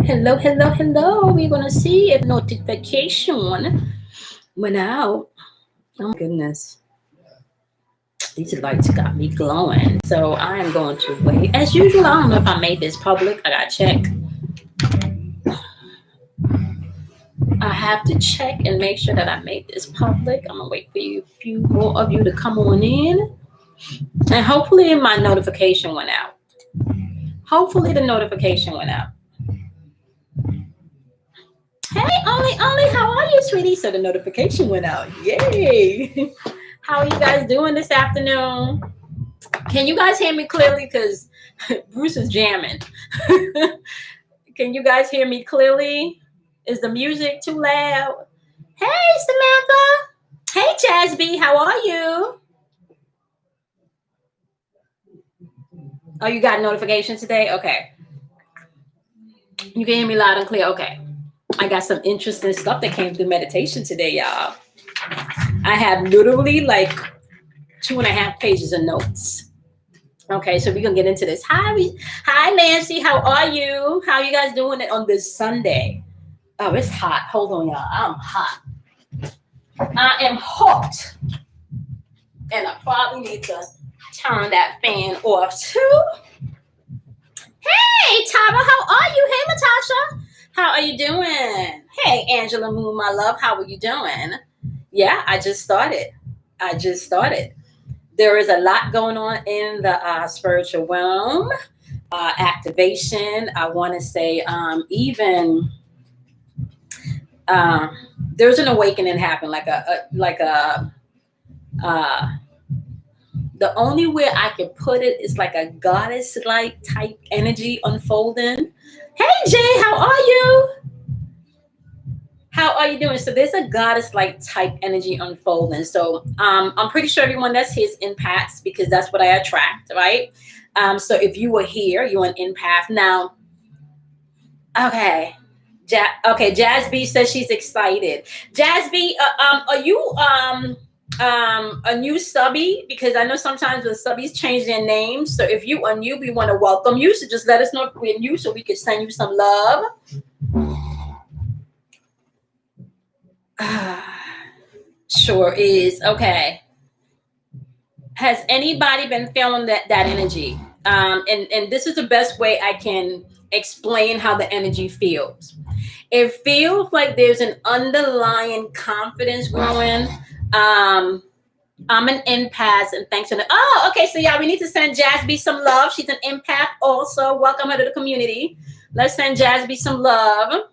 Hello, hello, hello. We're gonna see if notification went out. Oh my goodness. These lights got me glowing. So I am going to wait. As usual, I don't know if I made this public. I gotta check. I have to check and make sure that I made this public. I'm gonna wait for you, a few more of you to come on in. And hopefully my notification went out. Hopefully the notification went out. Hey, only, how are you, sweetie? So the notification went out. Yay! How are you guys doing this afternoon? Can you guys hear me clearly? Because Bruce is jamming. Can you guys hear me clearly? Is the music too loud? Hey, Samantha. Hey, Jasby. How are you? Oh, you got notifications today? Okay. You can hear me loud and clear? Okay. I got some interesting stuff that came through meditation today, y'all. I have literally like 2.5 pages of notes. Okay, so we're gonna get into this. Hi, Nancy. How are you? How are you guys doing it on this Sunday? Oh, it's hot. Hold on, y'all. I'm hot. I am hot, and I probably need to turn that fan off too. Hey, Tara. How are you? Hey, Natasha. How are you doing? Hey, Angela Moon, my love. How are you doing? Yeah, I just started. There is a lot going on in the spiritual realm, activation. I want to say even there's an awakening happen, the only way I can put it is like a goddess-like type energy unfolding. Hey, Jay, how are you? How are you doing? So there's a goddess-like type energy unfolding. So I'm pretty sure everyone that's here is empaths because that's what I attract, right? So if you were here, you're an empath. Now, okay. Jazz B says she's excited. Jazz B, are you a new subby? Because I know sometimes when subbies change their names. So if you are new, we want to welcome you. So just let us know if we're new so we can send you some love. Sure is. Okay. Has anybody been feeling that energy? And this is the best way I can explain how the energy feels. It feels like there's an underlying confidence growing. I'm an empath, and thanks to okay. So yeah, we need to send Jasby some love. She's an empath also. Welcome her to the community. Let's send Jasby some love.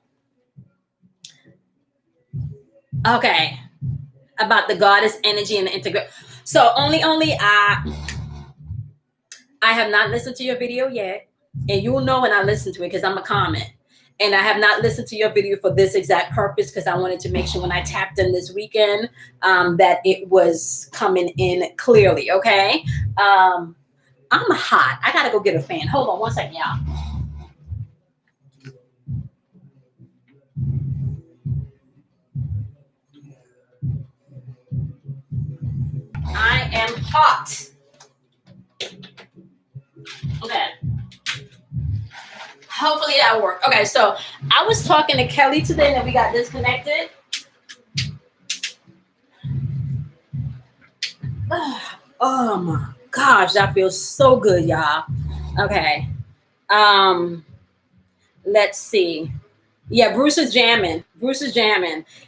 Okay, about the goddess energy and the integration. So only I have not listened to your video yet, and you'll know when I listen to it because I'm a comment. And I have not listened to your video for this exact purpose because I wanted to make sure when I tapped in this weekend that it was coming in clearly. Okay, I'm hot. I gotta go get a fan. Hold on one second, y'all. I am hot. Okay. Hopefully that worked. Okay, so I was talking to Kelly today and we got disconnected. Oh my gosh, that feels so good, y'all. Okay. Let's see. Yeah, Bruce is jamming. I'm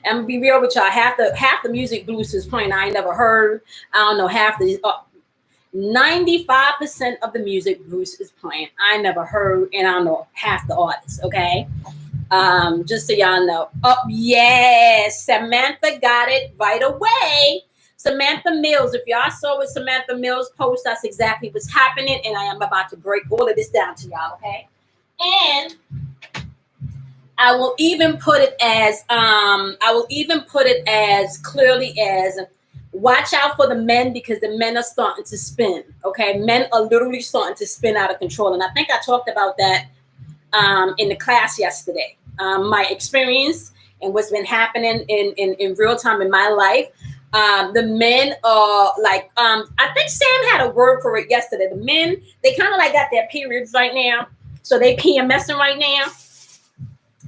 gonna be real with y'all. Half the music Bruce is playing I ain't never heard. I don't know half the 95% of the music Bruce is playing I never heard, and I don't know half the artists. Okay, just so y'all know. Oh yes, Samantha got it right away. Samantha Mills. If y'all saw what Samantha Mills post, that's exactly what's happening, and I am about to break all of this down to y'all. Okay, and I will even put it as clearly as watch out for the men because the men are starting to spin. Okay, men are literally starting to spin out of control, and I think I talked about that in the class yesterday. My experience and what's been happening in real time in my life. The men are like I think Sam had a word for it yesterday. The men, they kind of like got their periods right now, so they PMSing right now.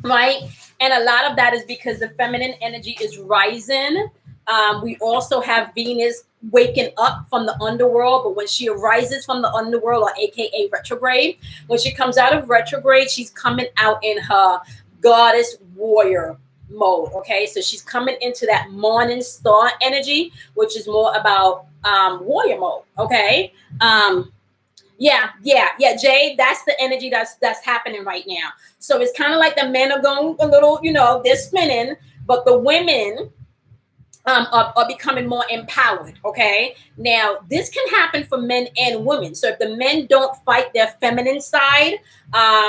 right? And a lot of that is because the feminine energy is rising. We also have Venus waking up from the underworld, but when she arises from the underworld, or AKA retrograde, when she comes out of retrograde, she's coming out in her goddess warrior mode. Okay, so she's coming into that morning star energy, which is more about warrior mode. Okay. Yeah, Jay. That's the energy that's happening right now. So it's kind of like the men are going a little, they're spinning, but the women are becoming more empowered. Okay, now this can happen for men and women. So if the men don't fight their feminine side,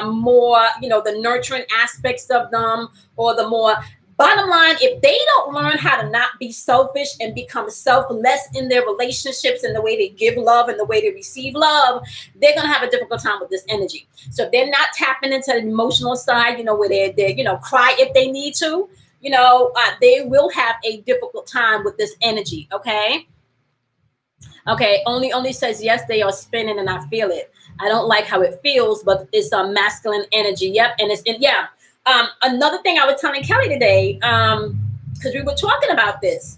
more, the nurturing aspects of them, or the more, bottom line, if they don't learn how to not be selfish and become selfless in their relationships and the way they give love and the way they receive love, they're gonna have a difficult time with this energy. So if they're not tapping into the emotional side, where they cry if they need to, they will have a difficult time with this energy. Okay, only says yes, they are spinning and I feel it. I don't like how it feels, but it's a masculine energy. Yep, and it's yeah. Another thing I was telling Kelly today, because we were talking about this.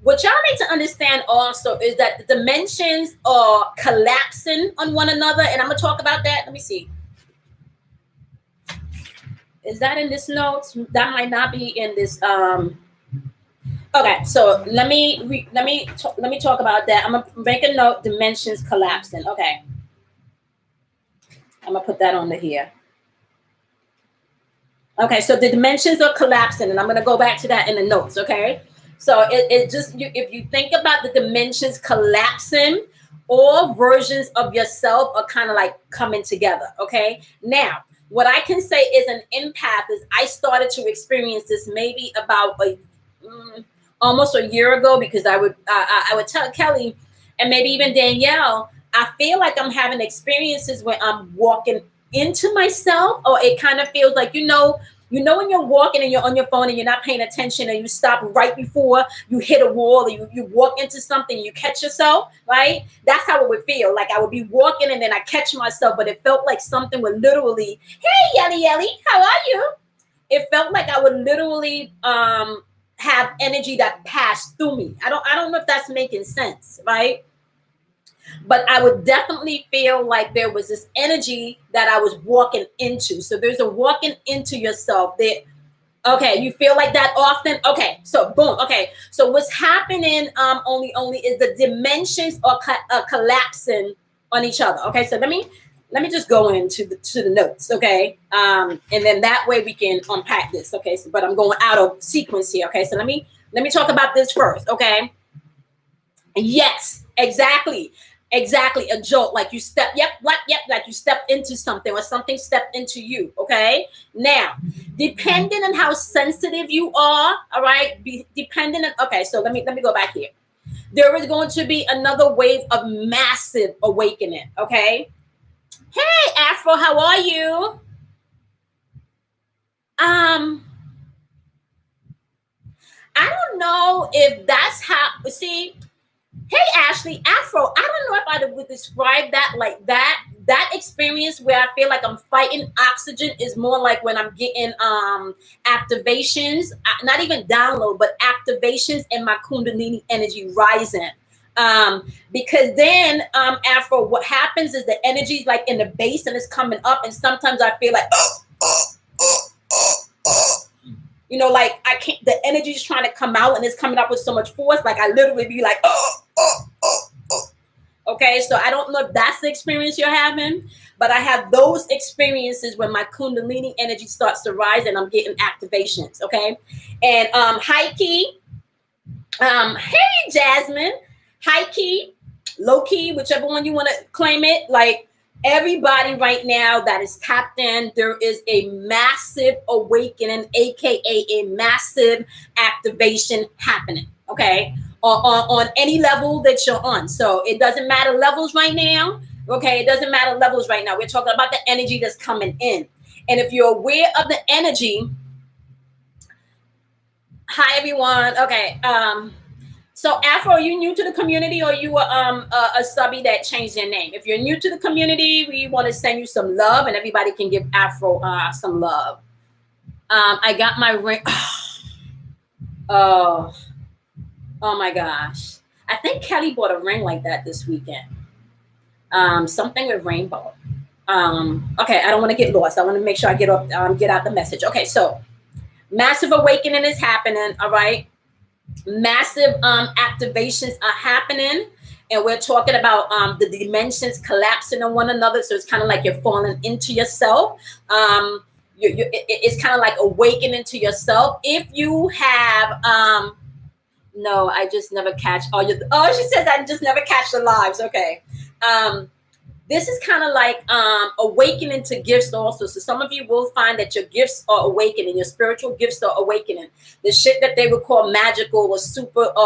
What y'all need to understand also is that the dimensions are collapsing on one another, and I'm gonna talk about that. Let me see. Is that in this notes? That might not be in this. Okay, so let me talk about that. I'm gonna make a note. Dimensions collapsing. Okay, I'm gonna put that on the here. Okay, so the dimensions are collapsing, and I'm gonna go back to that in the notes. Okay, so it just if you think about the dimensions collapsing, all versions of yourself are kind of like coming together. Okay, now what I can say is an empath is I started to experience this maybe about almost a year ago, because I would tell Kelly and maybe even Danielle, I feel like I'm having experiences where I'm walking into myself, or it kind of feels like, when you're walking and you're on your phone and you're not paying attention, and you stop right before you hit a wall, or you walk into something, you catch yourself, right? That's how it would feel. Like I would be walking and then I catch myself, but it felt like something would literally, hey, Yelly, how are you? It felt like I would literally have energy that passed through me. I don't know if that's making sense, right? But I would definitely feel like there was this energy that I was walking into. So there's a walking into yourself that, okay, you feel like that often. Okay, so boom. Okay, so what's happening only is the dimensions are collapsing on each other. Okay, so let me just go into the notes. Okay, and then that way we can unpack this. Okay, so, but I'm going out of sequence here. Okay, so let me talk about this first. Okay, yes, exactly. Exactly, a jolt, like you step, like you stepped into something, or something stepped into you. Okay, now depending on how sensitive you are, all right, depending on, okay, so let me go back here. There is going to be another wave of massive awakening. Okay, hey Afro, how are you? I don't know if that's how, see. Hey Ashley, Afro, I don't know if I would describe that like that. That experience where I feel like I'm fighting oxygen is more like when I'm getting activations, not even download, but activations in my Kundalini energy rising. Because then Afro, what happens is the energy is like in the base and it's coming up, and sometimes I feel like like I can't, the energy is trying to come out and it's coming up with so much force, like I literally be like, okay, so I don't know if that's the experience you're having, but I have those experiences when my Kundalini energy starts to rise and I'm getting activations. Okay, and high key, hey Jasmine, high key, low key, whichever one you want to claim it. Like everybody right now that is tapped in, there is a massive awakening, aka a massive activation happening. Okay, on any level that you're on. So it doesn't matter levels right now. Okay, it doesn't matter levels right now. We're talking about the energy that's coming in. And if you're aware of the energy, hi everyone. Okay, so Afro, are you new to the community, or you were a subby that changed their name? If you're new to the community, we want to send you some love, and everybody can give Afro some love. I got my ring. Oh, oh my gosh. I think Kelly bought a ring like that this weekend. Something with rainbow. Okay, I don't want to get lost. I want to make sure I get out the message. Okay, so massive awakening is happening. All right, massive activations are happening, and we're talking about the dimensions collapsing on one another. So it's kind of like you're falling into yourself. It's kind of like awakening to yourself. If you have no, I just never catch all your. Oh, she says I just never catch the lives. Okay. This is kind of like awakening to gifts also. So some of you will find that your gifts are awakening, your spiritual gifts are awakening. The shit that they would call magical or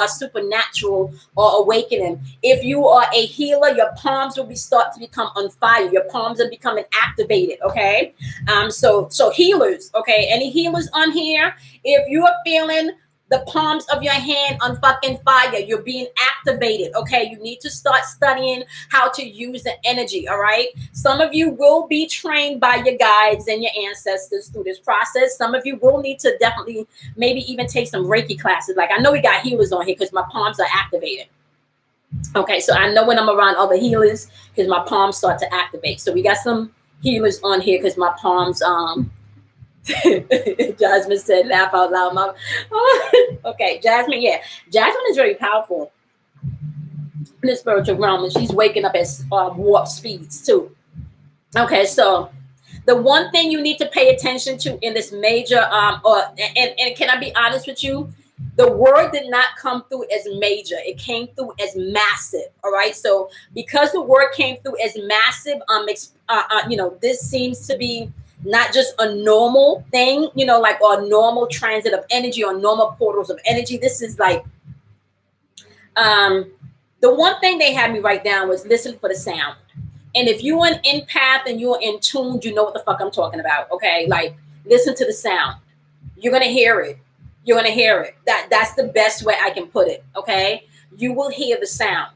supernatural or awakening. If you are a healer, your palms will start to become on fire. Your palms are becoming activated. Okay. So healers. Okay. Any healers on here? If you are feeling the palms of your hand on fucking fire, you're being activated. Okay, you need to start studying how to use the energy. All right, some of you will be trained by your guides and your ancestors through this process. Some of you will need to definitely maybe even take some Reiki classes. Like I know we got healers on here because my palms are activated. Okay, so I know when I'm around other healers because my palms start to activate. So we got some healers on here because my palms Jasmine said, laugh out loud. Okay, Jasmine, yeah. Jasmine is very powerful in the spiritual realm, and she's waking up at warp speeds too. Okay, so the one thing you need to pay attention to in this major, and can I be honest with you? The word did not come through as major. It came through as massive. All right. So because the word came through as massive, this seems to be not just a normal thing, like a normal transit of energy or normal portals of energy. This is like, the one thing they had me write down was listen for the sound. And if you're an empath and you're in tune, you know what the fuck I'm talking about. Okay. Like listen to the sound. You're going to hear it. You're going to hear it. That's the best way I can put it. Okay. You will hear the sound.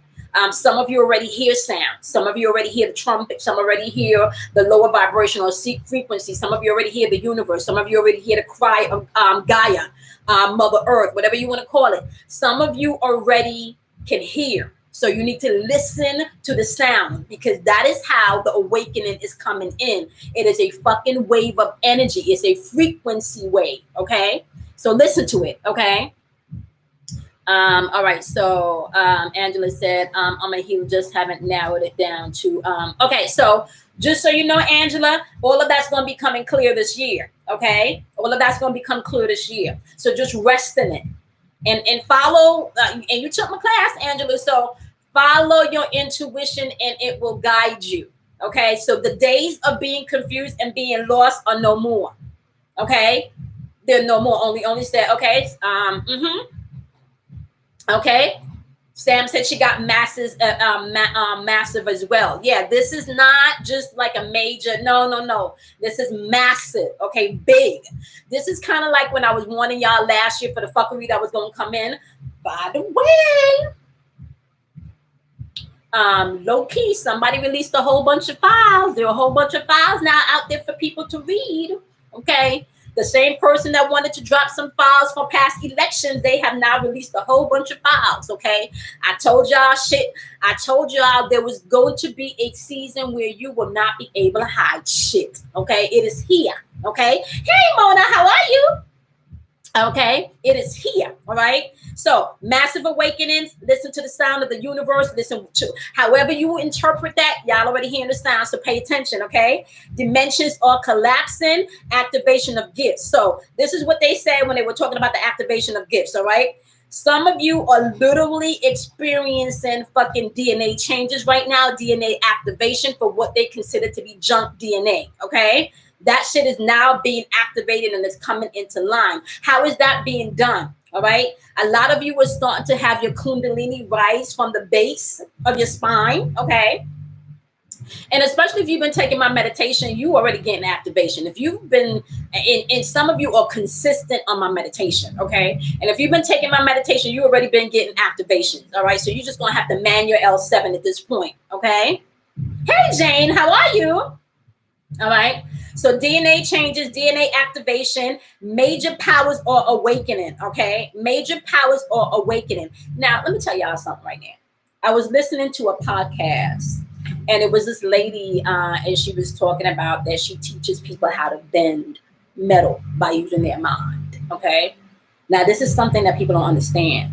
Some of you already hear sound. Some of you already hear the trumpet. Some already hear the lower vibrational frequency. Some of you already hear the universe. Some of you already hear the cry of Gaia, Mother Earth, whatever you want to call it. Some of you already can hear. So you need to listen to the sound because that is how the awakening is coming in. It is a fucking wave of energy. It's a frequency wave. Okay. So listen to it. Okay. All right, so Angela said, I'm a healer, just haven't narrowed it down to, okay, so just so you know, Angela, all of that's going to be coming clear this year, okay? All of that's going to become clear this year. So just rest in it and follow, and you took my class, Angela, so follow your intuition and it will guide you, okay? So the days of being confused and being lost are no more, okay? They're no more, only said, okay, okay. Sam said she got massive as well. Yeah, this is not just like a major. No. This is massive. Okay, big. This is kind of like when I was warning y'all last year for the fuckery that was going to come in. By the way, low key, somebody released a whole bunch of files. There are a whole bunch of files now out there for people to read. Okay. The same person that wanted to drop some files for past elections, they have now released a whole bunch of files, okay? I told y'all shit. I told y'all there was going to be a season where you will not be able to hide shit, okay? It is here, okay? Hey, Mona, how are you? Okay, it is here, all right? So, massive awakenings, listen to the sound of the universe, listen to however you interpret that, y'all already hearing the sound, so pay attention, okay? Dimensions are collapsing, activation of gifts. So, this is what they said when they were talking about the activation of gifts, all right? Some of you are literally experiencing fucking DNA changes right now, DNA activation for what they consider to be junk DNA, okay? That shit is now being activated and it's coming into line. How is that being done? All right. A lot of you are starting to have your Kundalini rise from the base of your spine. Okay. And especially if you've been taking my meditation, you already getting activation. If you've been, and some of you are consistent on my meditation. Okay. And if you've been taking my meditation, you already been getting activations. All right. So you're just going to have to man your L7 at this point. Okay. Hey, Jane, how are you? All right. So DNA changes, DNA activation, major powers are awakening. Okay, major powers are awakening. Now, let me tell y'all something right now. I was listening to a podcast, and it was this lady, and she was talking about that she teaches people how to bend metal by using their mind. Okay, now this is something that people don't understand.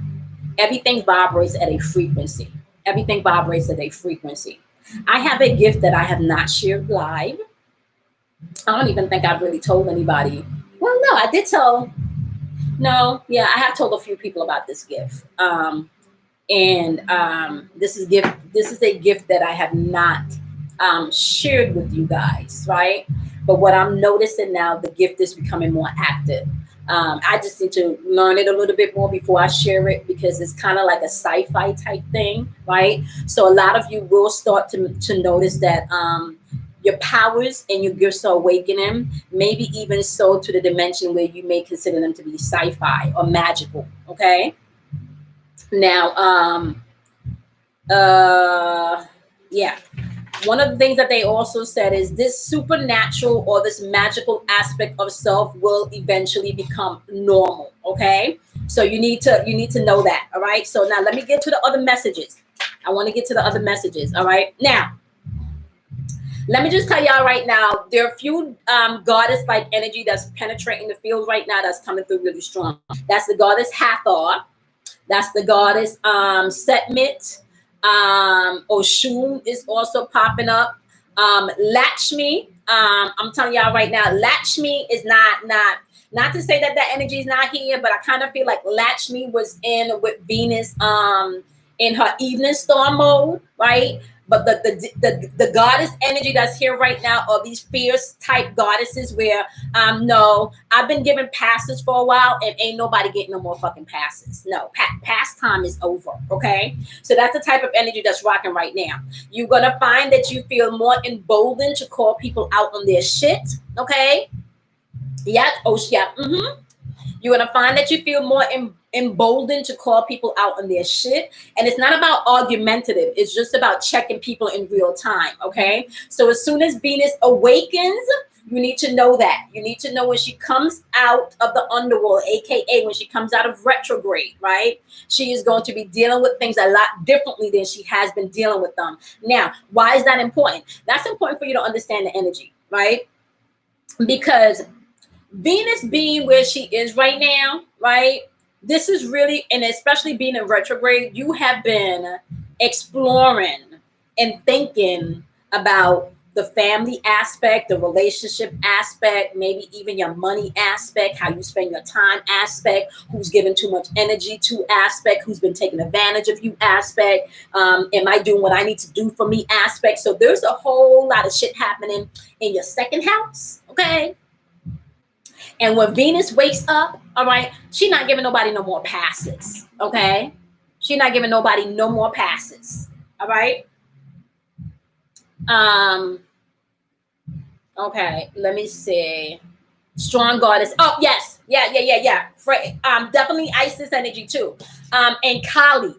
Everything vibrates at a frequency. Everything vibrates at a frequency. I have a gift that I have not shared live. I don't even think I've really told anybody. Well, no, I did tell. No, yeah, I have told a few people about this gift. And this is gift. This is a gift that I have not shared with you guys, right? But what I'm noticing now, the gift is becoming more active. I just need to learn it a little bit more before I share it, because it's kind of like a sci-fi type thing, right? So a lot of you will start to notice that your powers and your gifts are awakening, maybe even so to the dimension where you may consider them to be sci-fi or magical. Okay. Now, yeah. One of the things that they also said is this supernatural or this magical aspect of self will eventually become normal. Okay. So you need to know that. All right. So now let me get to the other messages. I want to get to the other messages. All right. Now, let me just tell y'all right now, there are a few goddess-like energy that's penetrating the field right now that's coming through really strong. That's the goddess Hathor. That's the goddess Setmit. Oshun is also popping up. Lakshmi. I'm telling y'all right now, Lakshmi is not to say that that energy is not here, but I kind of feel like Lakshmi was in with Venus in her evening star mode, right? But the goddess energy that's here right now are these fierce type goddesses where no, I've been giving passes for a while and ain't nobody getting no more fucking passes. No, past time is over. Okay, so that's the type of energy that's rocking right now. You're gonna find that you feel more emboldened to call people out on their shit. Okay, yeah, oh yeah, You're gonna find that you feel more emboldened to call people out on their shit. And it's not about argumentative. It's just about checking people in real time. Okay. So as soon as Venus awakens, you need to know that. You need to know when she comes out of the underworld, aka when she comes out of retrograde, right? She is going to be dealing with things a lot differently than she has been dealing with them. Now, why is that important? That's important for you to understand the energy, right? Because Venus being where she is right now, right? This is really, and especially being in retrograde, you have been exploring and thinking about the family aspect, the relationship aspect, maybe even your money aspect, how you spend your time aspect, who's giving too much energy to aspect, who's been taking advantage of you aspect, am I doing what I need to do for me aspect. So there's a whole lot of shit happening in your second house, okay? And when Venus wakes up, all right, she's not giving nobody no more passes, okay? She's not giving nobody no more passes, all right? Okay, let me see. Strong goddess. Oh, yes. Yeah. Definitely Isis energy too. And Kali,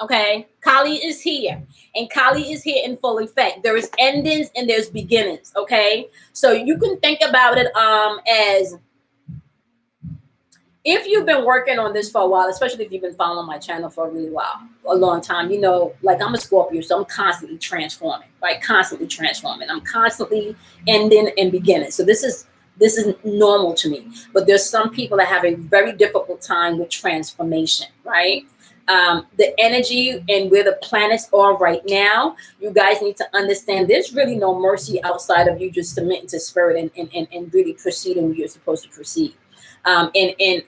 okay? Kali is here. And Kali is here in full effect. There is endings and there's beginnings, okay? So you can think about it as if you've been working on this for a while, especially if you've been following my channel for a really while, a long time, you know, like I'm a Scorpio, so I'm constantly transforming, right? Constantly transforming. I'm constantly ending and beginning. So this is normal to me. But there's some people that have a very difficult time with transformation, right? The energy and where the planets are right now, you guys need to understand there's really no mercy outside of you just submitting to spirit and really proceeding where you're supposed to proceed. And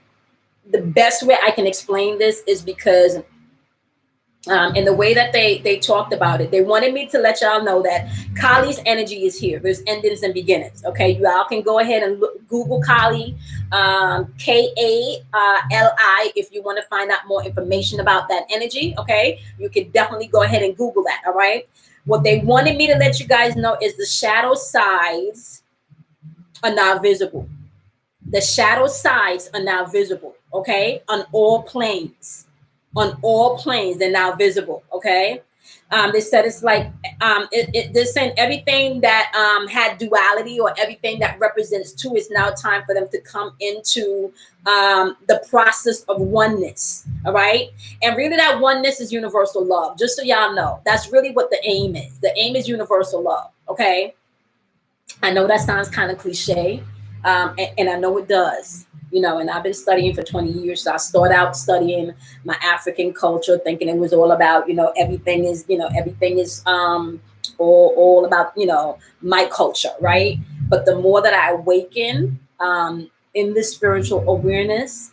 the best way I can explain this is because in the way that they talked about it, they wanted me to let y'all know that Kali's energy is here. There's endings and beginnings. Okay, you all can go ahead and Google Kali, Kali, if you want to find out more information about that energy. Okay, you can definitely go ahead and Google that. All right. What they wanted me to let you guys know is the shadow sides are now visible. The shadow sides are now visible, okay? On all planes. On all planes, they're now visible, okay? They said it's like they're saying everything that had duality or everything that represents two is now time for them to come into the process of oneness. All right, and really that oneness is universal love. Just so y'all know, that's really what the aim is. The aim is universal love. Okay, I know that sounds kind of cliche, and I know it does. You know, and I've been studying for 20 years. So I started out studying my African culture, thinking it was all about, everything is, all about, my culture, right? But the more that I awaken in this spiritual awareness,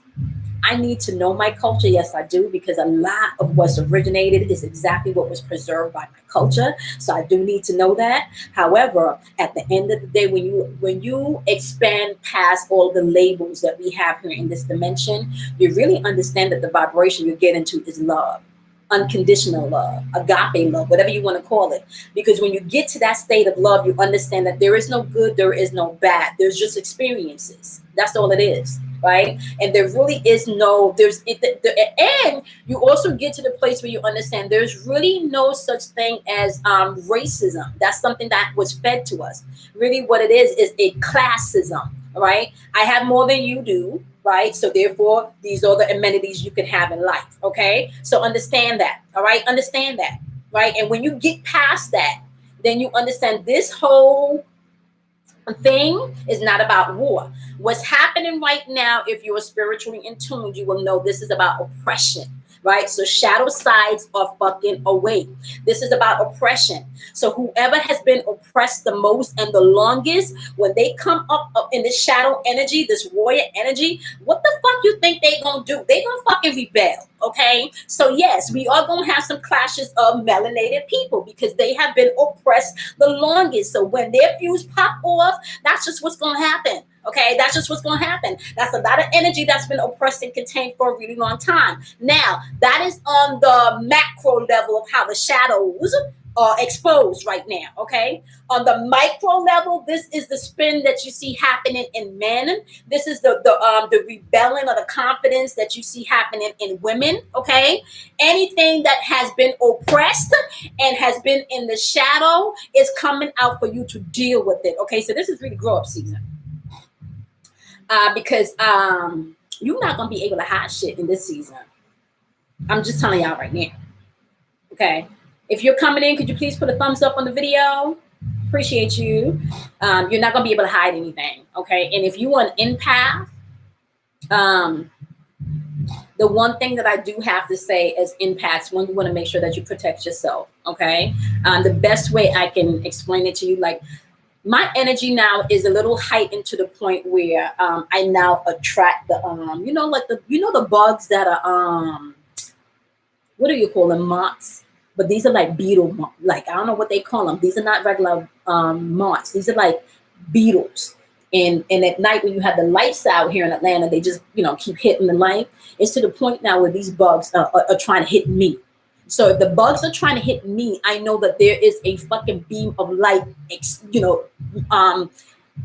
I need to know my culture. Yes, I do, because a lot of what's originated is exactly what was preserved by my culture. So I do need to know that. However, at the end of the day, when you expand past all the labels that we have here in this dimension, you really understand that the vibration you get into is love. Unconditional love, agape love, whatever you want to call it. Because when you get to that state of love, you understand that there is no good, there is no bad. There's just experiences. That's all it is, right? And there really is no, and you also get to the place where you understand there's really no such thing as racism. That's something that was fed to us. Really what it is a classism, right? I have more than you do, right? So therefore, these are the amenities you can have in life, okay? So understand that, all right? Understand that, right? And when you get past that, then you understand this whole thing is not about war. What's happening right now, if you're spiritually in tune, you will know this is about oppression, right? So shadow sides are fucking awake. This is about oppression. So whoever has been oppressed the most and the longest, when they come up in this shadow energy, this warrior energy, what the fuck you think they gonna do? They gonna fucking rebel, okay? So yes, we are gonna have some clashes of melanated people because they have been oppressed the longest. So when their fuse pop off, that's just what's gonna happen. Okay, that's just what's going to happen. That's a lot of energy that's been oppressed and contained for a really long time. Now, that is on the macro level of how the shadows are exposed right now. Okay, on the micro level, this is the spin that you see happening in men. This is the rebellion or the confidence that you see happening in women. Okay, anything that has been oppressed and has been in the shadow is coming out for you to deal with it. Okay, so this is really grow up season. Because you're not gonna be able to hide shit in this season. I'm just telling y'all right now. Okay. If you're coming in, could you please put a thumbs up on the video? Appreciate you. You're not gonna be able to hide anything. Okay. And if you want an empath, the one thing that I do have to say as empaths, one, you want to make sure that you protect yourself. Okay. The best way I can explain it to you, like, my energy now is a little heightened to the point where I now attract the the bugs that are what do you call them, moths? But these are like beetle, like I don't know what they call them. These are not regular moths. These are like beetles. And at night when you have the lights out here in Atlanta, they just keep hitting the light. It's to the point now where these bugs are trying to hit me. So if the bugs are trying to hit me, I know that there is a fucking beam of light,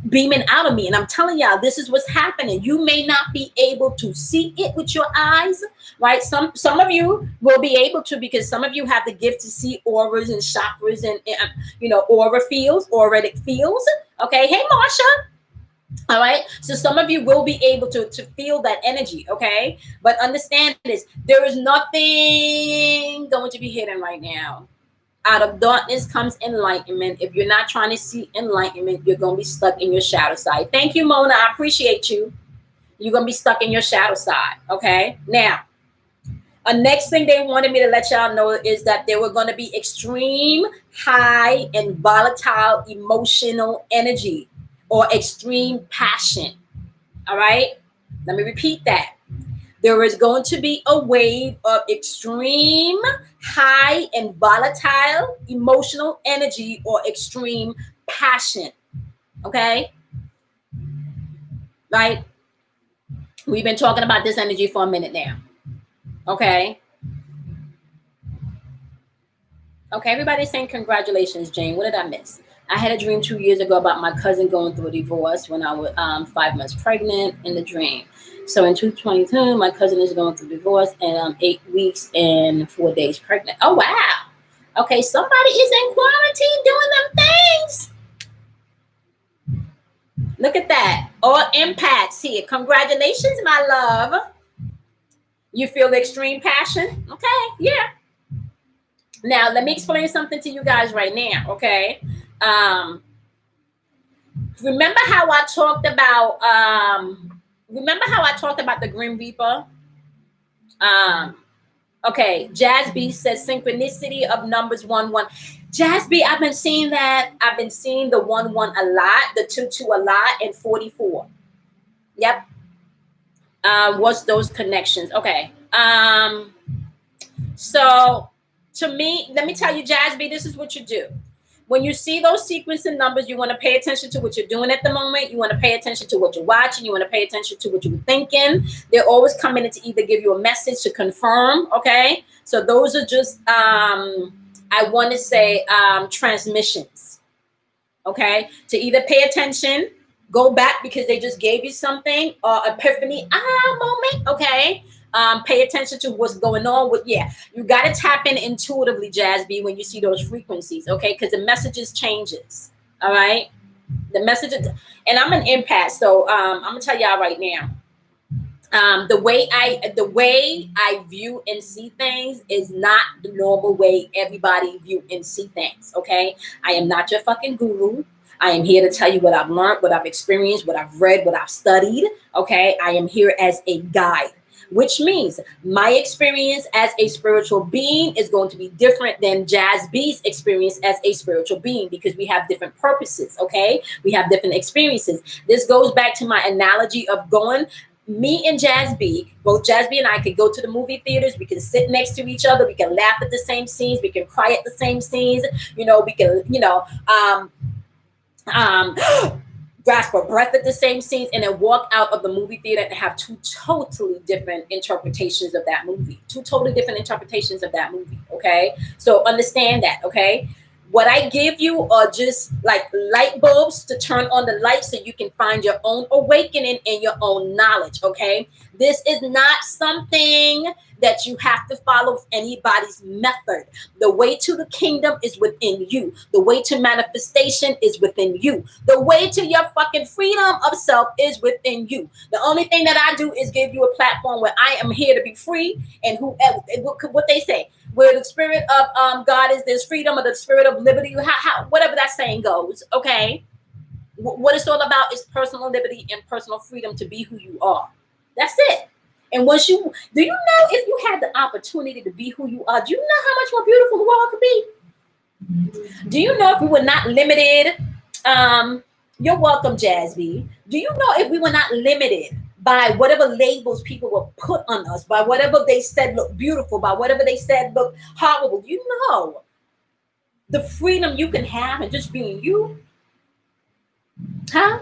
beaming out of me. And I'm telling y'all, this is what's happening. You may not be able to see it with your eyes, right? Some of you will be able to, because some of you have the gift to see auras and chakras and aura fields, auric fields. Okay, hey Marsha. All right, so some of you will be able to feel that energy, okay? But understand this, there is nothing going to be hidden right now. Out of darkness comes enlightenment. If you're not trying to see enlightenment, you're going to be stuck in your shadow side. Thank you, Mona. I appreciate you. You're going to be stuck in your shadow side, okay? Now, a next thing they wanted me to let y'all know is that there were going to be extreme, high, and volatile emotional energy, or extreme passion. All right, let me repeat that. There is going to be a wave of extreme, high, and volatile emotional energy, or extreme passion. Okay, right? We've been talking about this energy for a minute now. Okay. Okay, everybody's saying congratulations, Jane. What did I miss? I had a dream 2 years ago about my cousin going through a divorce when I was 5 months pregnant in the dream. So in 2022, my cousin is going through divorce, and I'm 8 weeks and 4 days pregnant. Oh, wow. Okay, somebody is in quarantine doing them things. Look at that. All impacts here. Congratulations, my love. You feel the extreme passion? Okay, yeah. Now, let me explain something to you guys right now, okay? Remember how I talked about the Grim Reaper? Okay, Jazz B says synchronicity of numbers 1 1. Jazz B, I've been seeing that. I've been seeing the 1 1 a lot, the 2 2 a lot, and 44. Yep. What's those connections? Okay. So to me, let me tell you, Jazz B, this is what you do. When you see those sequencing numbers, you want to pay attention to what you're doing at the moment. You want to pay attention to what you're watching. You want to pay attention to what you're thinking. They're always coming in to either give you a message to confirm. Okay. So those are just, I want to say, transmissions. Okay. To either pay attention, go back because they just gave you something, or epiphany, moment. Okay. Pay attention to what's going on with, you got to tap in intuitively, Jazz B, when you see those frequencies, okay? Because the messages changes, all right? The messages, and I'm an empath, so I'm gonna tell y'all right now, the way I view and see things is not the normal way everybody view and see things, okay? I am not your fucking guru. I am here to tell you what I've learned, what I've experienced, what I've read, what I've studied, okay? I am here as a guide, which means my experience as a spiritual being is going to be different than Jazz B's experience as a spiritual being, because we have different purposes, okay? We have different experiences. This goes back to my analogy of going, me and Jazz B, both Jazz B and I could go to the movie theaters. We can sit next to each other. We can laugh at the same scenes. We can cry at the same scenes. We can, grasp for breath at the same scenes, and then walk out of the movie theater and have two totally different interpretations of that movie. Okay? So understand that, okay? What I give you are just like light bulbs to turn on the light so you can find your own awakening and your own knowledge, okay? This is not something that you have to follow anybody's method. The way to the kingdom is within you. The way to manifestation is within you. The way to your fucking freedom of self is within you. The only thing that I do is give you a platform where I am here to be free, and whoever, what they say, where the spirit of God is, there's freedom, or the spirit of liberty, whatever that saying goes, okay? What it's all about is personal liberty and personal freedom to be who you are. That's it. And do you know, if you had the opportunity to be who you are, do you know how much more beautiful the world could be? Do you know if we were not limited? You're welcome, Jazz B. Do you know if we were not limited by whatever labels people will put on us, by whatever they said looked beautiful, by whatever they said looked horrible? Do you know the freedom you can have in just being you? Huh?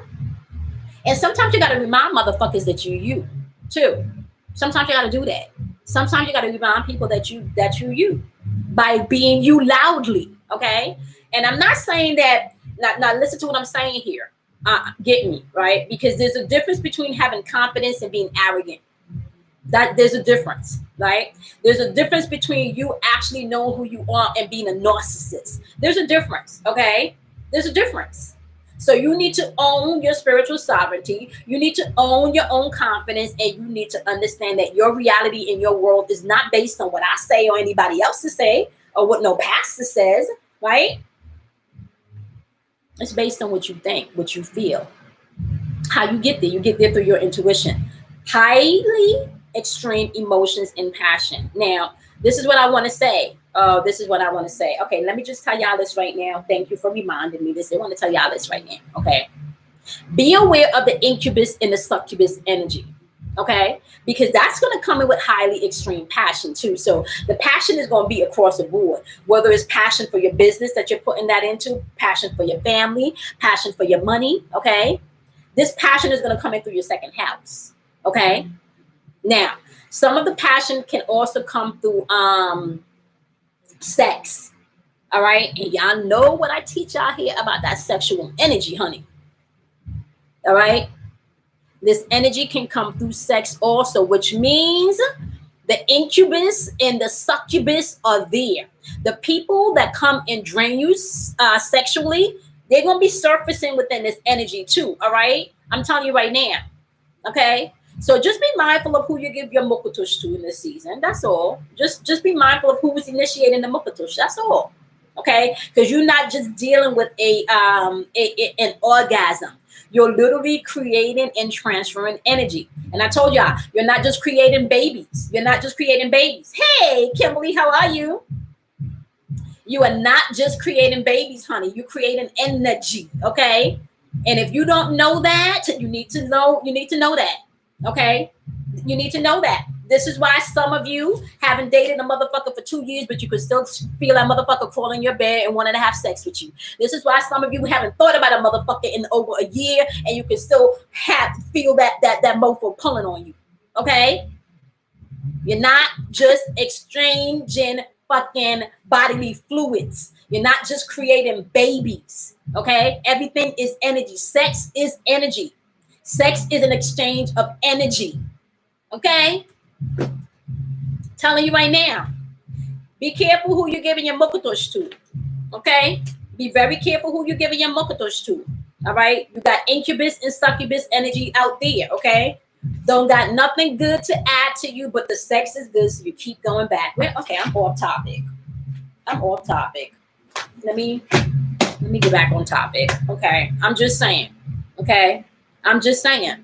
And sometimes you got to remind motherfuckers that you too. Sometimes you got to do that. Sometimes you got to remind people that you by being you loudly, okay? And I'm not saying that. Now listen to what I'm saying here. Get me, right? Because there's a difference between having confidence and being arrogant. That there's a difference, right? There's a difference between you actually knowing who you are and being a narcissist. There's a difference, okay? There's a difference. So you need to own your spiritual sovereignty. You need to own your own confidence, and you need to understand that your reality in your world is not based on what I say or anybody else to say or what no pastor says, right? It's based on what you think, what you feel. How you get there? You get there through your intuition. Highly extreme emotions and passion. Now, this is what I want to say. Okay, let me just tell y'all this right now. Thank you for reminding me this. I want to tell y'all this right now. Okay. Be aware of the incubus and the succubus energy. Okay. Because that's going to come in with highly extreme passion too. So the passion is going to be across the board, whether it's passion for your business that you're putting that into, passion for your family, passion for your money. Okay. This passion is going to come in through your second house. Okay. Now, some of the passion can also come through sex. All right. And y'all know what I teach y'all here about that sexual energy, honey. All right. This energy can come through sex also, which means The incubus and the succubus are there. The people that come and drain you sexually, they're going to be surfacing within this energy too. All right. I'm telling you right now. Okay. So just be mindful of who you give your mukutush to in this season. That's all. Just be mindful of who is initiating the mukutush. That's all. Okay. Because you're not just dealing with an orgasm. You're literally creating and transferring energy. And I told y'all, you're not just creating babies. You're not just creating babies. Hey, Kimberly, how are you? You are not just creating babies, honey. You're creating energy, okay? And if you don't know that, you need to know that. Okay? You need to know that. This is why some of you haven't dated a motherfucker for 2 years, but you can still feel that motherfucker crawling in your bed and wanting to have sex with you. This is why some of you haven't thought about a motherfucker in over a year, and you can still feel that mofo pulling on you. Okay? You're not just exchanging fucking bodily fluids. You're not just creating babies. Okay? Everything is energy. Sex is energy. Sex is an exchange of energy. Okay? Telling you right now. Be careful who you're giving your mukutush to. Okay? Be very careful who you're giving your mukutush to. All right? You got incubus and succubus energy out there. Okay? Don't got nothing good to add to you, but the sex is good, so you keep going back. Okay, I'm off topic. Let me get back on topic. Okay, I'm just saying. Okay, I'm just saying.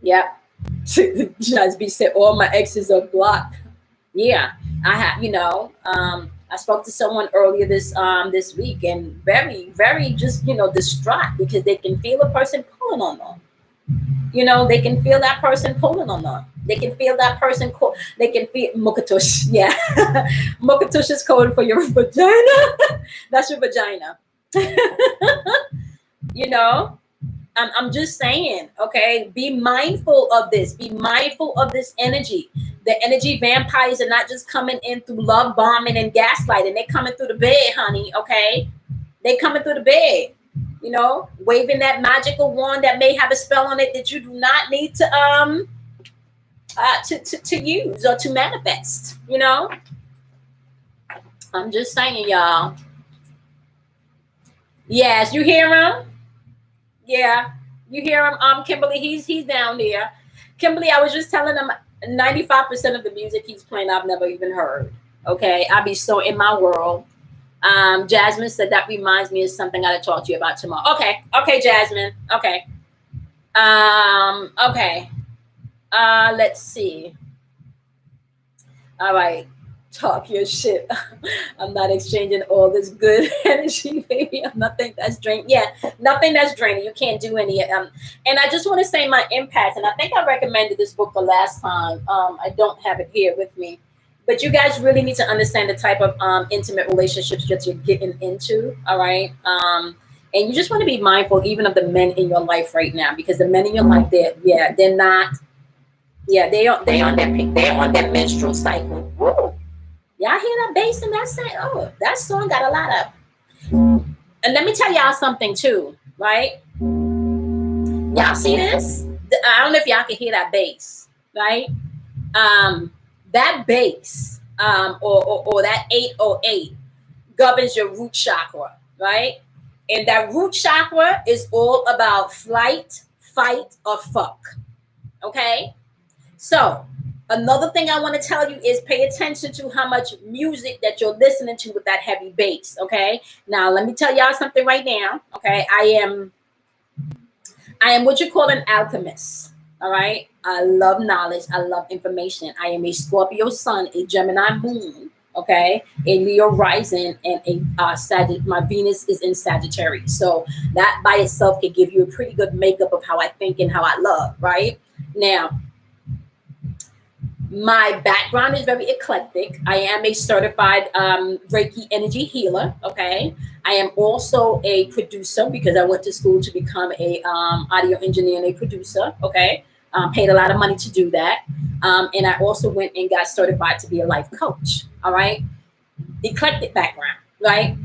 Yep. Just be said, all my exes are blocked. Yeah, I have. I spoke to someone earlier this week, and very, very just distraught because they can feel a person pulling on them. They can feel that person pulling on them. They can feel that person. They can feel mukatush. Yeah, mukatush is code for your vagina. That's your vagina. I'm just saying. Okay, be mindful of this. Be mindful of this energy. The energy vampires are not just coming in through love bombing and gaslighting. They're coming through the bed, honey. Okay, they coming through the bed. Waving that magical wand that may have a spell on it that you do not need to use or to manifest. I'm just saying, y'all. Yes, you hear him? Yeah, you hear him? Kimberly, he's down there. Kimberly, I was just telling him 95% of the music he's playing I've never even heard. Okay, I be so in my world. Jasmine said that reminds me of something I gotta talk to you about tomorrow. Okay, Jasmine. Okay. Okay. Let's see. All right. Talk your shit. I'm not exchanging all this good energy, baby. Nothing that's draining. Yeah, nothing that's draining. You can't do any. And I just want to say my impact. And I think I recommended this book the last time. I don't have it here with me. But you guys really need to understand the type of intimate relationships that you're getting into, all right? And you just want to be mindful even of the men in your life right now, because the men in your life, they're not, they're on that menstrual cycle. Woo. Y'all hear that bass in that song? Oh, that song got a lot of. And let me tell y'all something too, right? Y'all see this? I don't know if y'all can hear that bass, right? That bass or that 808 governs your root chakra, right? And that root chakra is all about flight, fight, or fuck. Okay? So another thing I want to tell you is pay attention to how much music that you're listening to with that heavy bass. Okay? Now let me tell y'all something right now. Okay, I am what you call an alchemist. All right. I love knowledge. I love information. I am a Scorpio sun, a Gemini moon, okay, a Leo rising, and a my Venus is in Sagittarius. So that by itself can give you a pretty good makeup of how I think and how I love, right? Now, my background is very eclectic. I am a certified Reiki energy healer, okay? I am also a producer because I went to school to become a audio engineer and a producer, okay? Paid a lot of money to do that. And I also went and got certified to be a life coach, all right? Eclectic background, right?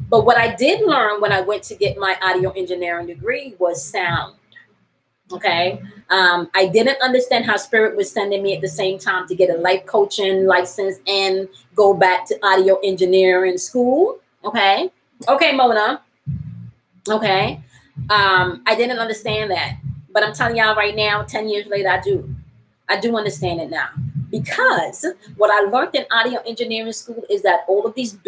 But what I did learn when I went to get my audio engineering degree was sound. Okay. I didn't understand how spirit was sending me at the same time to get a life coaching license and go back to audio engineering school. Okay. Okay, Mona. Okay. I didn't understand that. But I'm telling y'all right now, 10 years later, I do. I do understand it now. Because what I learned in audio engineering school is that all of these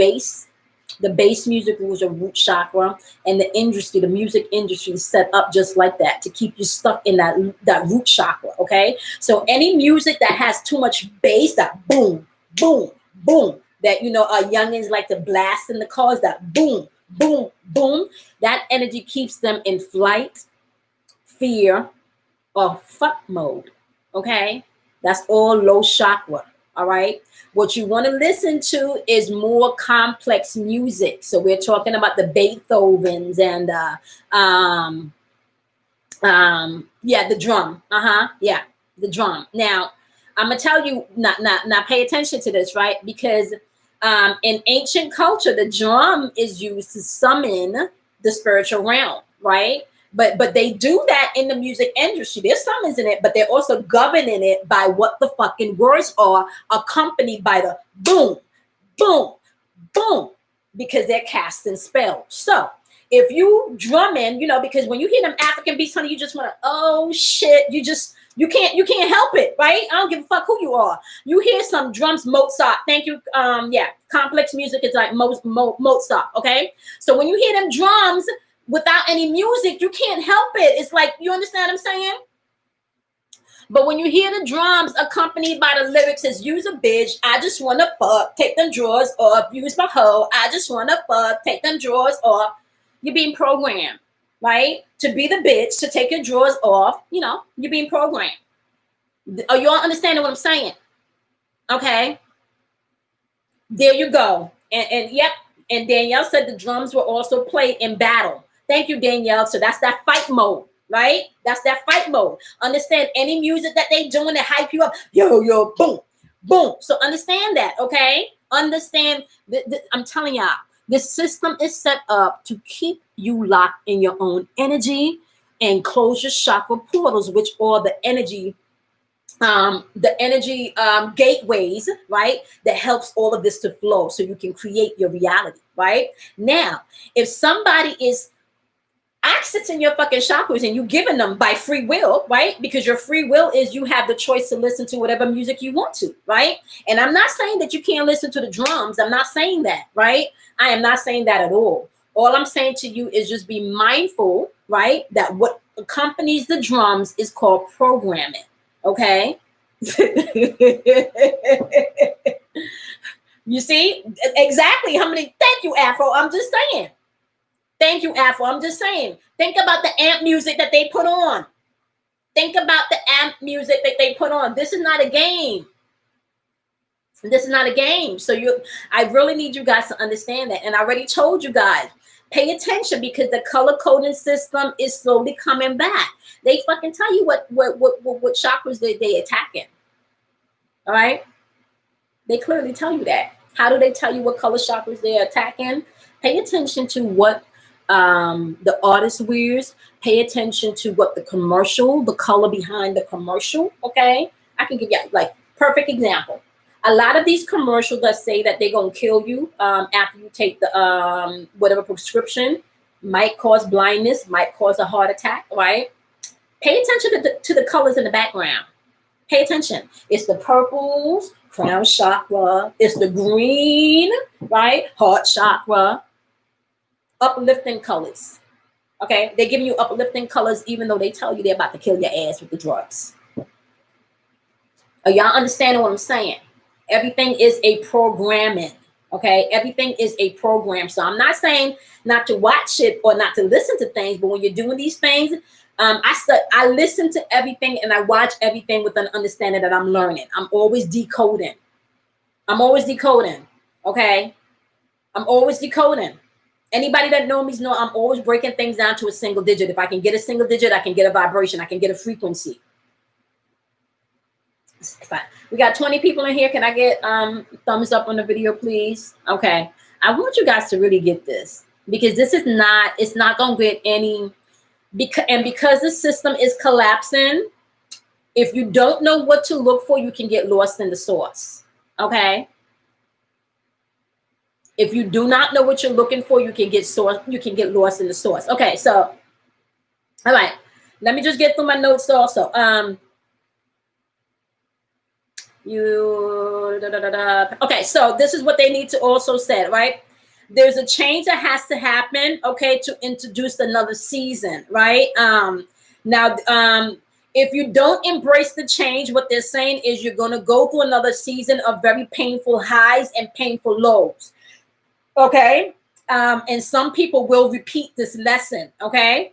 the bass music was your root chakra, and the industry, the music industry is set up just like that to keep you stuck in that root chakra. Okay. So any music that has too much bass, that boom, boom, boom, that our youngins like to blast in the cars, that boom, boom, boom, that energy keeps them in flight, fear, or fuck mode. Okay. That's all low chakra. All right. What you want to listen to is more complex music. So we're talking about the Beethovens and um yeah, the drum. Yeah, the drum. Now, I'm gonna tell you, not pay attention to this, right? Because in ancient culture, the drum is used to summon the spiritual realm, right? But they do that in the music industry. There's summons in it, but they're also governing it by what the fucking words are, accompanied by the boom, boom, boom, because they're casting spells. So if you drumming, because when you hear them African beats, honey, you just want to, oh shit, you can't help it, right? I don't give a fuck who you are. You hear some drums, Mozart. Thank you. Yeah, complex music is like Mozart. Okay, so when you hear them drums without any music, you can't help it. It's like, you understand what I'm saying? But when you hear the drums accompanied by the lyrics, as use a bitch, I just wanna fuck, take them drawers off, use my hoe, I just wanna fuck, take them drawers off. You're being programmed, right? To be the bitch, to take your drawers off, you're being programmed. Are you all understanding what I'm saying? Okay. There you go. And yep. And Danielle said the drums were also played in battle. Thank you, Danielle. So that's that fight mode, right? That's that fight mode. Understand any music that they doing to hype you up. Yo, boom, boom. So understand that, okay? Understand. I'm telling y'all, this system is set up to keep you locked in your own energy and close your chakra portals, which are the energy gateways, right? That helps all of this to flow so you can create your reality, right? Now, if somebody is accessing your fucking chakras and you giving them by free will, right? Because your free will is you have the choice to listen to whatever music you want to, right? And I'm not saying that you can't listen to the drums. I'm not saying that, right? I am not saying that at all. All I'm saying to you is just be mindful, right? That what accompanies the drums is called programming. Okay. You see exactly how many. Thank you, Afro. I'm just saying. Thank you, Afro. I'm just saying. Think about the amp music that they put on. Think about the amp music that they put on. This is not a game. This is not a game. So I really need you guys to understand that. And I already told you guys. Pay attention because the color coding system is slowly coming back. They fucking tell you what chakras they attacking. All right? They clearly tell you that. How do they tell you what color chakras they're attacking? Pay attention to what the artist wears. Pay attention to what the color behind the commercial. Okay? I can give you like perfect example. A lot of these commercials that say that they're gonna kill you after you take the whatever prescription, might cause blindness, might cause a heart attack, right? Pay attention to the colors in the background. Pay attention. It's the purples, crown chakra. It's the green, right? Heart chakra. Uplifting colors. Okay? They're giving you uplifting colors even though they tell you they're about to kill your ass with the drugs. Are y'all understanding what I'm saying? Everything is a programming. Okay, everything is a program. So I'm not saying not to watch it or not to listen to things, but when you're doing these things, I listen to everything and I watch everything with an understanding that I'm learning. I'm always decoding. Okay, I'm always decoding. Anybody that knows me knows I'm always breaking things down to a single digit. If I can get a single digit, I can get a vibration. I can get a frequency. We got 20 people in here. Can I get thumbs up on the video, please? Okay. I want you guys to really get this because this is not, it's not going to get any Because the system is collapsing, if you don't know what to look for, you can get lost in the source. Okay. If you do not know what you're looking for, you can get lost in the source. Okay, so all right. Let me just get through my notes also. Okay, so this is what they need to also say, right? There's a change that has to happen, okay, to introduce another season, right? Now, if you don't embrace the change, what they're saying is you're going to go through another season of very painful highs and painful lows, okay? And some people will repeat this lesson, okay?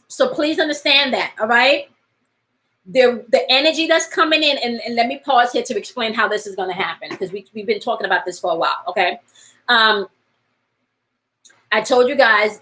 So please understand that, all right? The energy that's coming in, and let me pause here to explain how this is going to happen, because we've been talking about this for a while, okay? I told you guys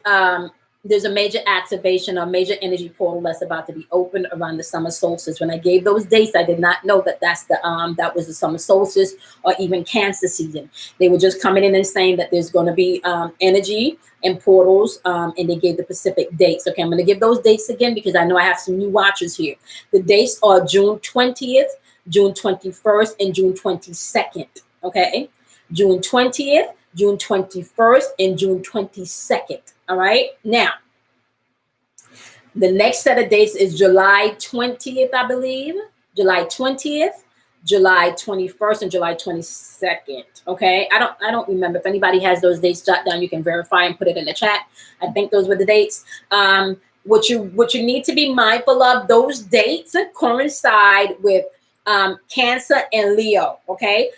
there's a major activation or major energy portal that's about to be opened around the summer solstice. When I gave those dates, I did not know that that was the summer solstice or even Cancer season. They were just coming in and saying that there's going to be energy and portals, and they gave the specific dates. Okay, I'm going to give those dates again because I know I have some new watchers here. The dates are June 20th, June 21st, and June 22nd. Okay, June 20th, June 21st, and June 22nd. All right. Now, the next set of dates is July 20th, I believe. July 20th, July 21st, and July 22nd. Okay. I don't remember. If anybody has those dates jot down, you can verify and put it in the chat. I think those were the dates. What you need to be mindful of, those dates coincide with Cancer and Leo. Okay.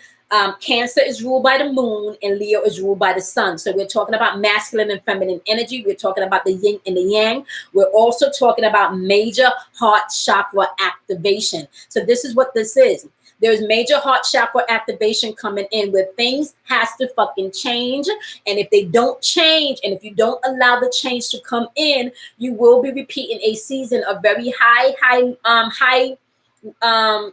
Cancer is ruled by the moon and Leo is ruled by the sun. So we're talking about masculine and feminine energy. We're talking about the yin and the yang. We're also talking about major heart chakra activation. So this is what this is. There's major heart chakra activation coming in where things has to fucking change. And if they don't change, and if you don't allow the change to come in, you will be repeating a season of very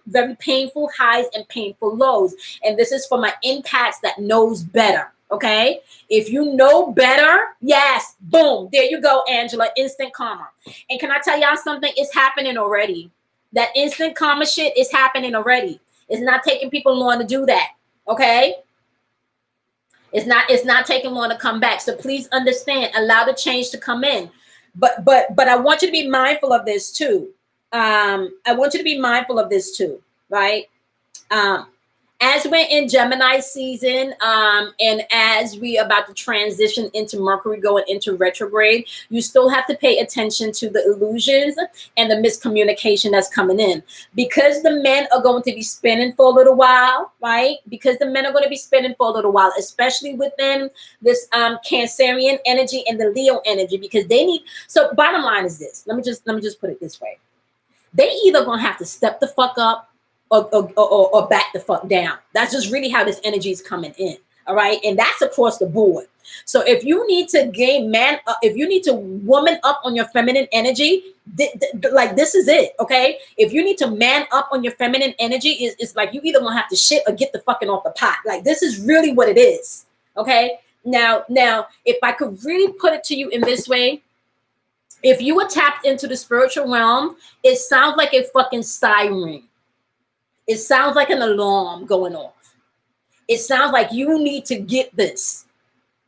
very painful highs and painful lows. And this is for my empaths that knows better. Okay, if you know better, yes, boom, there you go, Angela, instant karma. And can I tell y'all something? It's happening already. That instant karma shit is happening already. It's not taking people long to do that. Okay, it's not taking long to come back. So please understand, allow the change to come in. But I want you to be mindful of this too. I want you to be mindful of this too, right? As we're in Gemini season, and as we about to transition into Mercury going into retrograde, you still have to pay attention to the illusions and the miscommunication that's coming in. Because the men are going to be spinning for a little while, right? Because the men are going to be spinning for a little while, especially within this Cancerian energy and the Leo energy, because they need. So bottom line is this. Let me just put it this way. They either gonna have to step the fuck up or back the fuck down. That's just really how this energy is coming in. All right. And that's across the board. So if you need to if you need to woman up on your feminine energy, like this is it. Okay. If you need to man up on your feminine energy, it's like you either gonna have to shit or get the fucking off the pot. Like this is really what it is. Okay. Now, if I could really put it to you in this way, if you were tapped into the spiritual realm, it sounds like a fucking siren. It sounds like an alarm going off. It sounds like you need to get this,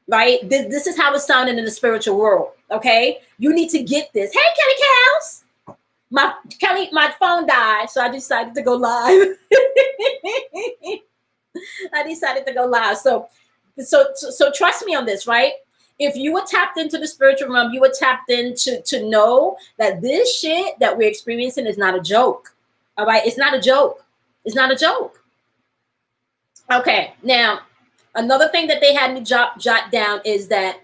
right? This is how it's sounding in the spiritual world, okay? You need to get this. Hey, Kelly Cows. My phone died, so I decided to go live. So trust me on this, right? If you were tapped into the spiritual realm, you were tapped into to know that this shit that we're experiencing is not a joke. All right, it's not a joke. It's not a joke. Okay, now another thing that they had me jot down is that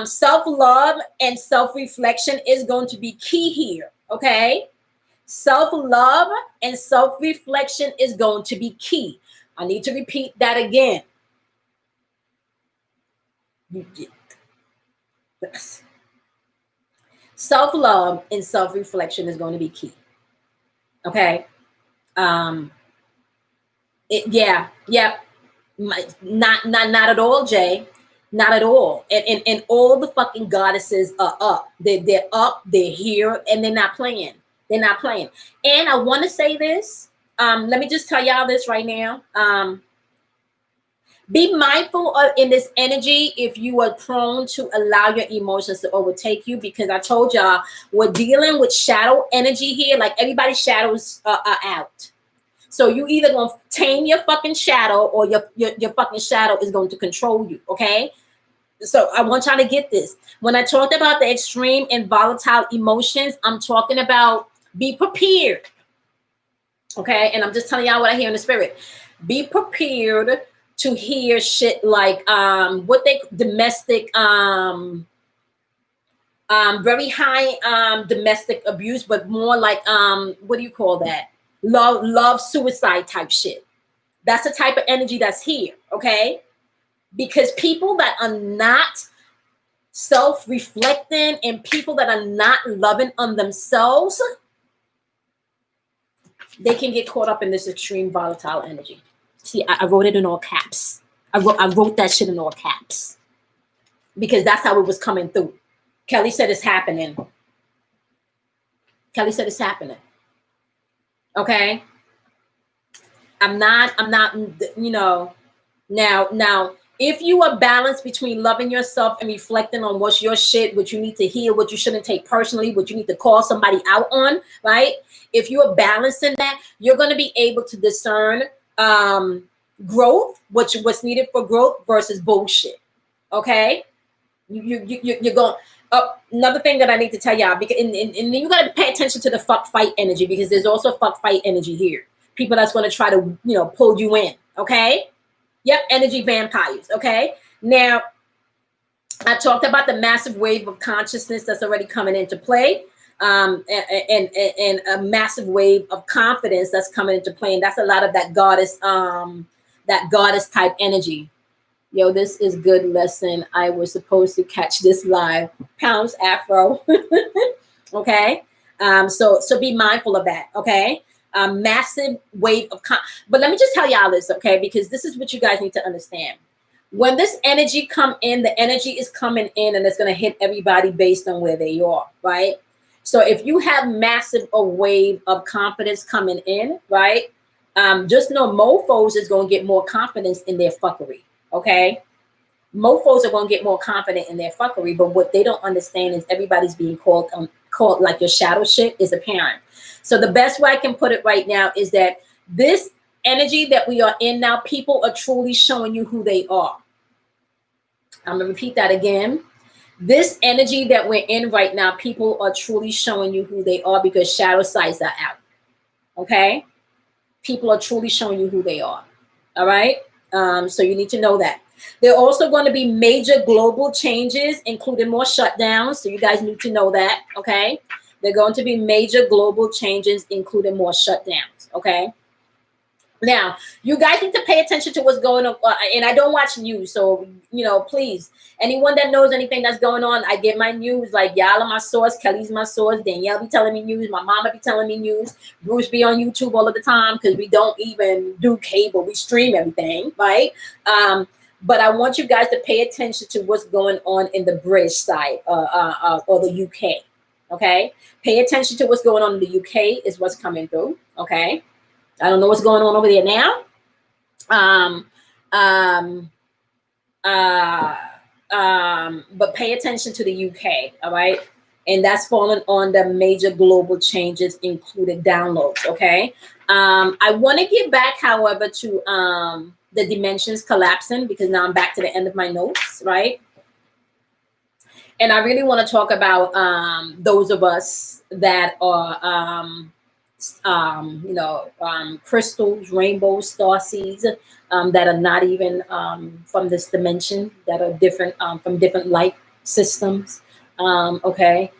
self-love and self-reflection is going to be key here. Okay, self-love and self-reflection is going to be key. I need to repeat that again. Self-love and self-reflection is going to be key. Okay. Not at all, Jay. Not at all. And all the fucking goddesses are up. They're up, they're here, and they're not playing. They're not playing. And I want to say this. Let me just tell y'all this right now. Be mindful of in this energy if you are prone to allow your emotions to overtake you, because I told y'all we're dealing with shadow energy here. Like everybody's shadows are out. So you either gonna tame your fucking shadow or your fucking shadow is going to control you. Okay. So I want y'all to get this. When I talked about the extreme and volatile emotions, I'm talking about be prepared. Okay. And I'm just telling y'all what I hear in the spirit. Be prepared to hear shit like what they domestic very high domestic abuse, but more like what do you call that? Love suicide type shit. That's the type of energy that's here. Okay. Because people that are not self-reflecting and people that are not loving on themselves, they can get caught up in this extreme volatile energy. See, I wrote it in all caps. I wrote that shit in all caps because that's how it was coming through. Kelly said it's happening. Kelly said it's happening. Okay. I'm not, you know, now, if you are balanced between loving yourself and reflecting on what's your shit, what you need to heal, what you shouldn't take personally, what you need to call somebody out on, right? If you are balanced in that, you're going to be able to discern growth, what's needed for growth versus bullshit. Okay? You're going. Another thing that I need to tell y'all, because and you got to pay attention to the fuck fight energy, because there's also fuck fight energy here. People that's going to try to, pull you in. Okay? Yep, energy vampires. Okay. Now, I talked about the massive wave of consciousness that's already coming into play, and a massive wave of confidence that's coming into play, and that's a lot of that goddess type energy. Yo, this is good lesson. I was supposed to catch this live. Pounds Afro. Okay. So be mindful of that. Okay. Massive wave of but let me just tell y'all this, okay, because this is what you guys need to understand. When this energy come in, the energy is coming in and it's going to hit everybody based on where they are, right? So if you have massive a wave of confidence coming in, right, just know mofos is going to get more confidence in their fuckery. Okay, mofos are going to get more confident in their fuckery, but what they don't understand is everybody's being called like your shadow shit is apparent. So the best way I can put it right now is that this energy that we are in now, people are truly showing you who they are. I'm going to repeat that again. This energy that we're in right now, people are truly showing you who they are because shadow sides are out. Okay? People are truly showing you who they are. All right? So you need to know that. There are also going to be major global changes, including more shutdowns. So you guys need to know that. Okay? There are going to be major global changes, including more shutdowns. Okay. Now, you guys need to pay attention to what's going on. And I don't watch news. So, please, anyone that knows anything that's going on, I get my news. Like, y'all are my source. Kelly's my source. Danielle be telling me news. My mama be telling me news. Bruce be on YouTube all of the time because we don't even do cable. We stream everything, right? But I want you guys to pay attention to what's going on in the British side or the UK. Okay, pay attention to what's going on in the UK is what's coming through. Okay, I don't know what's going on over there now. But pay attention to the UK. All right, and that's falling on the major global changes, including downloads. Okay, I want to get back, however, to the dimensions collapsing because now I'm back to the end of my notes. Right. And I really want to talk about those of us that are, crystals, rainbows, starseeds that are not even from this dimension, that are different from different light systems. Okay,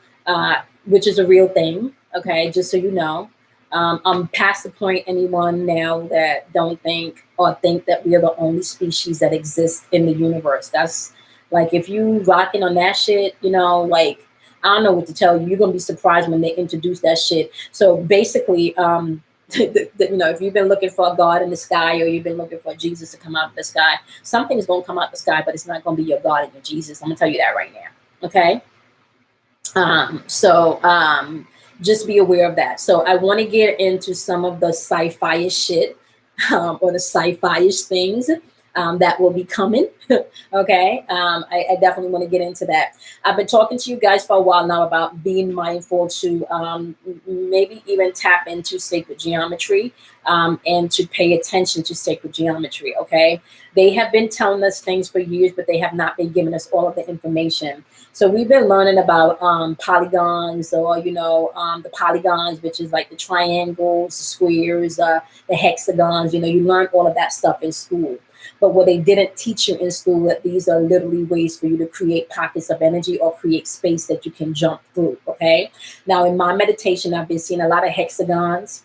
which is a real thing. Okay, just so you know, I'm past the point anyone now that don't think that we are the only species that exist in the universe. That's like, if you rocking on that shit, like, I don't know what to tell you. You're going to be surprised when they introduce that shit. So basically, if you've been looking for a God in the sky, or you've been looking for Jesus to come out of the sky, something's going to come out of the sky, but it's not going to be your God and your Jesus. I'm going to tell you that right now. Okay. Just be aware of that. So I want to get into some of the sci-fi-ish shit, or the sci-fi-ish things that will be coming. Okay. I definitely want to get into that. I've been talking to you guys for a while now about being mindful to maybe even tap into sacred geometry, and to pay attention to sacred geometry. Okay. They have been telling us things for years, but they have not been giving us all of the information. So we've been learning about polygons, or the polygons, which is like the triangles, the squares, the hexagons. You learn all of that stuff in school. But what they didn't teach you in school, that these are literally ways for you to create pockets of energy or create space that you can jump through. Okay. Now in my meditation, I've been seeing a lot of hexagons,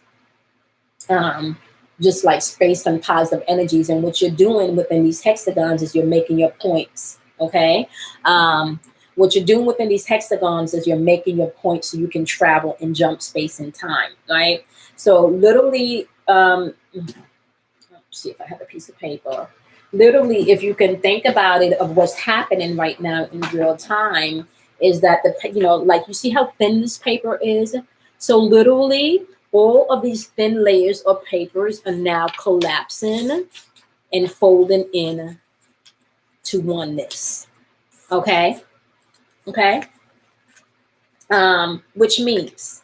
just like space and positive energies. And what you're doing within these hexagons is you're making your points. Okay. What you're doing within these hexagons is you're making your points so you can travel and jump space and time. Right. So literally, let's see if I have a piece of paper. Literally, if you can think about it, of what's happening right now in real time, is that like you see how thin this paper is. So literally, all of these thin layers of papers are now collapsing and folding in to oneness. Okay. Okay. Which means,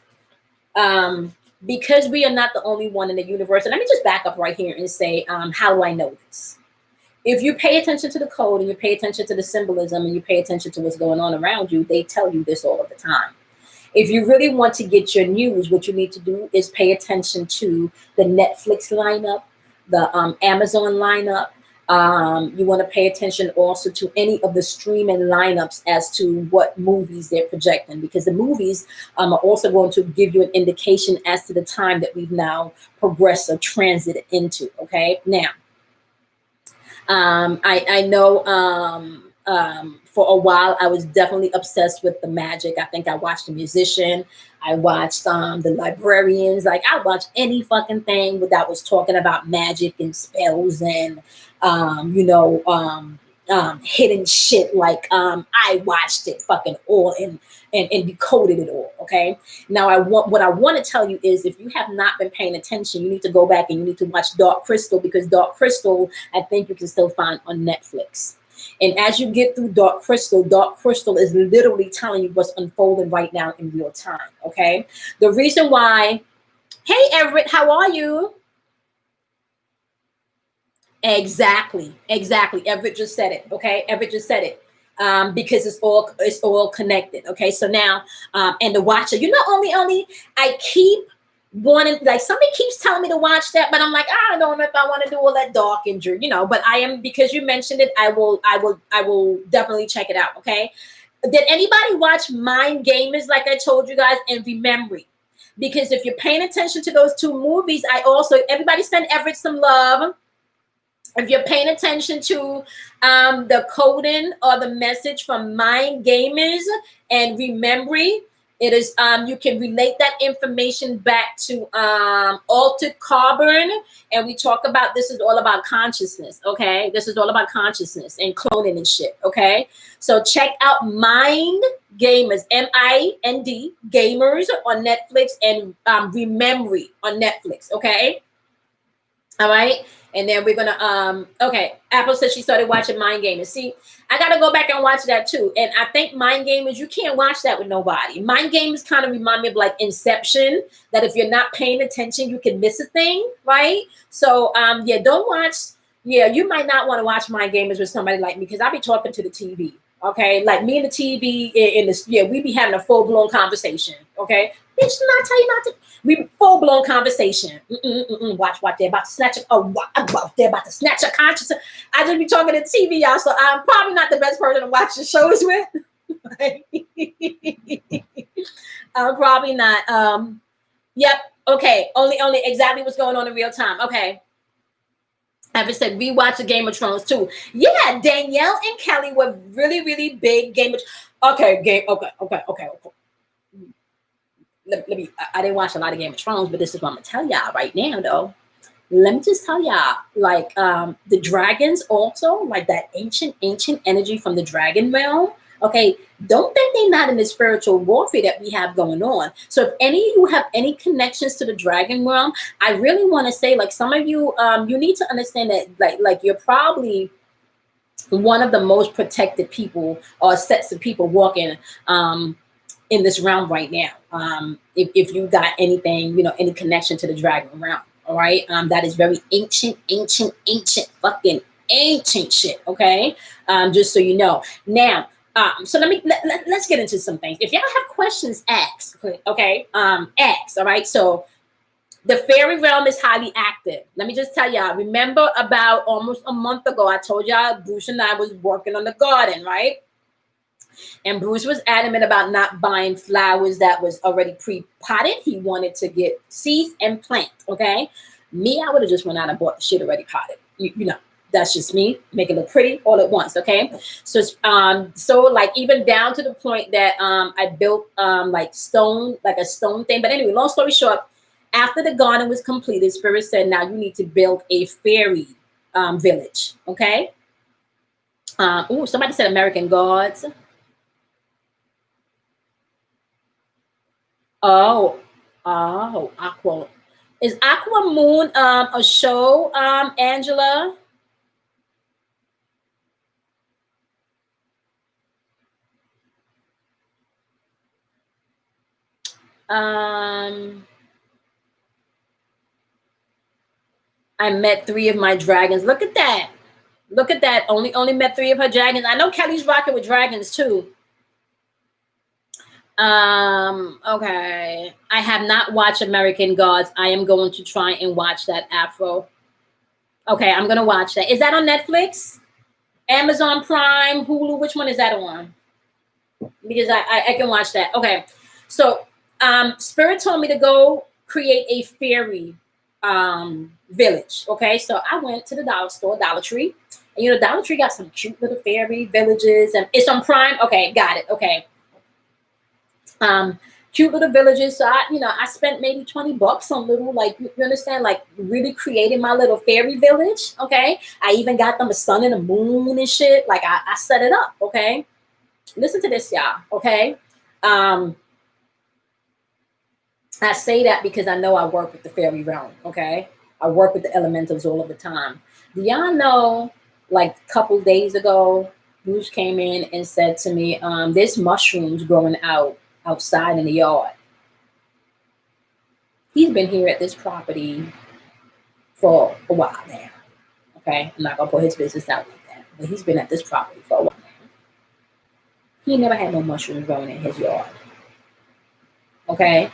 because we are not the only one in the universe. And let me just back up right here and say, how do I know this? If you pay attention to the code, and you pay attention to the symbolism, and you pay attention to what's going on around you, they tell you this all of the time. If you really want to get your news, what you need to do is pay attention to the Netflix lineup, the Amazon lineup. You want to pay attention also to any of the streaming lineups as to what movies they're projecting, because the movies are also going to give you an indication as to the time that we've now progressed or transited into. Okay. Now, I know for a while I was definitely obsessed with the magic. I think I watched The Musician. I watched The Librarians. Like, I watched any fucking thing that was talking about magic and spells and hidden shit. Like, I watched it fucking all and decoded it all. Okay. Now what I want to tell you is, if you have not been paying attention, you need to go back and you need to watch Dark Crystal, because Dark Crystal, I think you can still find on Netflix. And as you get through Dark Crystal is literally telling you what's unfolding right now in real time. Okay. The reason why, hey Everett, how are you? Exactly. Everett just said it. Okay. Everett just said it. Because it's all connected. Okay. So now, and the Watcher, only I keep wanting, like, somebody keeps telling me to watch that, but I'm like, I don't know if I want to do all that dark injury, but I am, because you mentioned it, I will definitely check it out. Okay. Did anybody watch Mind Gamers, like I told you guys, and Remembry? Because if you're paying attention to those two movies, everybody send Everett some love. If you're paying attention to the coding or the message from Mind Gamers and Remembry, it is you can relate that information back to Altered Carbon, and we talk about, this is all about consciousness. Okay, this is all about consciousness and cloning and shit. Okay, so check out Mind Gamers, MIND Gamers on Netflix, and Remembry on Netflix. Okay. All right. And then we're gonna okay. Apple says she started watching Mind Gamers. See, I gotta go back and watch that too. And I think Mind Gamers, you can't watch that with nobody. Mind Gamers kind of remind me of like Inception, that if you're not paying attention, you can miss a thing, right? So yeah, don't watch. Yeah, you might not want to watch Mind Gamers with somebody like me, because I'll be talking to the TV. Okay, like me and the TV in this, yeah, we be having a full-blown conversation. Okay, bitch, did I tell you not to? We full-blown conversation. Watch, they're about to snatch it. They're about to snatch a consciousness. I just be talking to TV, y'all, so I'm probably not the best person to watch the shows with. I'm probably not. Yep. Okay. Only exactly what's going on in real time. Okay. I've said we watch the Game of Thrones too. Yeah, Danielle and Kelly were really, really big Game of. Okay. let me, I didn't watch a lot of Game of Thrones, but this is what I'm gonna tell y'all right now, though. Let me just tell y'all, like, the dragons also, like that ancient energy from the dragon realm. Okay, don't think they're not in the spiritual warfare that we have going on. So if any of you have any connections to the dragon realm, I really want to say, like, some of you, you need to understand that, like you're probably one of the most protected people or sets of people walking in this realm right now. If you got anything, any connection to the dragon realm, all right, that is very ancient, fucking ancient shit. Okay, just so you know. Now, so let's get into some things. If y'all have questions, ask. Okay, ask. All right, so. The fairy realm is highly active. Let me just tell y'all, remember about almost a month ago, I told y'all Bruce and I was working on the garden, right? And Bruce was adamant about not buying flowers that was already pre-potted. He wanted to get seeds and plant, okay? Me, I would have just went out and bought the shit already potted. You know, that's just me, make it look pretty all at once, okay? So, like even down to the point that I built like a stone thing. But anyway, long story short, after the garden was completed, Spirit said, now you need to build a fairy village, okay? Oh, somebody said American Gods. Oh, Aqua. Is Aqua Moon a show, Angela? I met 3 of my dragons. Look at that. Look at that. Only met 3 of her dragons. I know Kelly's rocking with dragons too. Okay. I have not watched American Gods. I am going to try and watch that, Afro. Okay, I'm gonna watch that. Is that on Netflix? Amazon Prime, Hulu? Which one is that on? Because I can watch that. Okay. So Spirit told me to go create a fairy village. Okay, so I went to the dollar store, Dollar Tree, and Dollar Tree got some cute little fairy villages, and it's on Prime. Okay, got it. Okay, cute little villages. So I spent maybe $20 on little, like, you understand, like really creating my little fairy village. Okay, I even got them a sun and a moon and shit. Like I set it up. Okay, listen to this, y'all. Okay. I say that because I know I work with the fairy realm, okay? I work with the elementals all of the time. Do y'all know, like a couple days ago, Bruce came in and said to me, there's mushrooms growing outside in the yard. He's been here at this property for a while now, okay? I'm not going to put his business out like that, but he's been at this property for a while now. He never had no mushrooms growing in his yard, okay?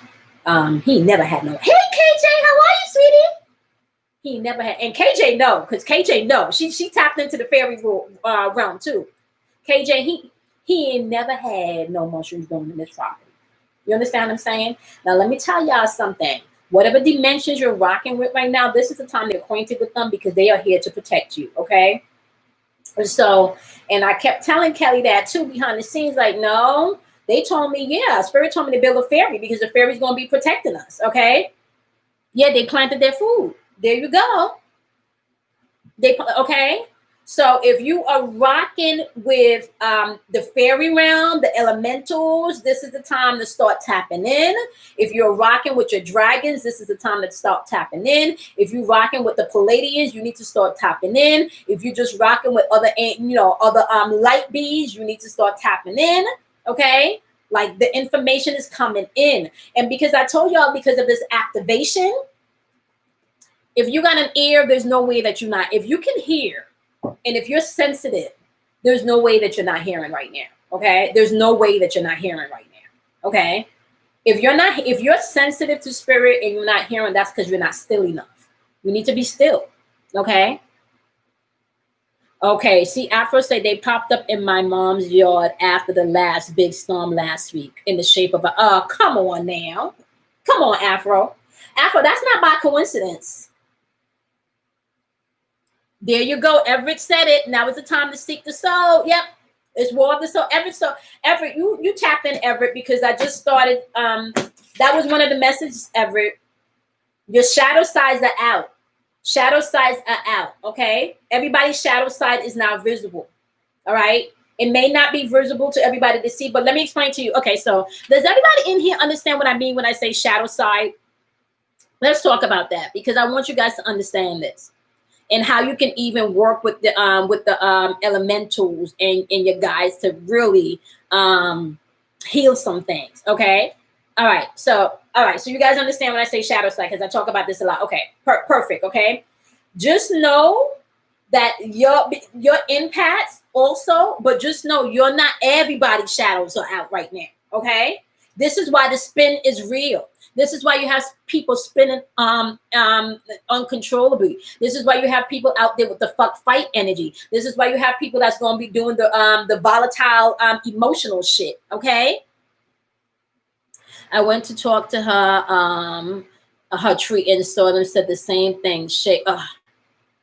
He never had no. Hey KJ, how are you, sweetie? He never had, and KJ no, because KJ no, she tapped into the fairy realm too. KJ he ain't never had no mushrooms growing in this property. You understand what I'm saying? Now let me tell y'all something. Whatever dimensions you're rocking with right now, this is the time to get acquainted with them because they are here to protect you. Okay. So, and I kept telling Kelly that too behind the scenes, like, no. They told me, yeah, Spirit told me to build a fairy because the fairy's going to be protecting us, okay? Yeah, they planted their food. There you go. Okay? So if you are rocking with the fairy realm, the elementals, this is the time to start tapping in. If you're rocking with your dragons, this is the time to start tapping in. If you're rocking with the Palladians, you need to start tapping in. If you're just rocking with other light bees, you need to start tapping in. Okay, like the information is coming in. And because I told y'all, because of this activation, if you got an ear, there's no way that you're not. If you can hear, and if you're sensitive, there's no way that you're not hearing right now. Okay, there's no way that you're not hearing right now. Okay, if you're sensitive to spirit and you're not hearing, that's because you're not still enough. You need to be still. Okay. Okay, see, Afro said they popped up in my mom's yard after the last big storm last week in the shape of a, come on now. Come on, Afro. Afro, that's not by coincidence. There you go. Everett said it. Now is the time to seek the soul. Yep. It's war of the soul. Everett, you tapped in, Everett, because I just started That was one of the messages, Everett. Your shadow sides are out. Shadow sides are out. Okay. Everybody's shadow side is now visible. All right. It may not be visible to everybody to see, but let me explain to you. Okay. So does everybody in here understand what I mean when I say shadow side? Let's talk about that, because I want you guys to understand this and how you can even work with the elementals and your guys to really heal some things. Okay. All right. So you guys understand when I say shadow side, because I talk about this a lot. Okay. Perfect. Okay. Just know that your empaths also, but just know you're not, everybody's shadows are out right now. Okay. This is why the spin is real. This is why you have people spinning uncontrollably. This is why you have people out there with the fuck fight energy. This is why you have people that's going to be doing the volatile emotional shit. Okay. I went to talk to her tree and saw them, said the same thing.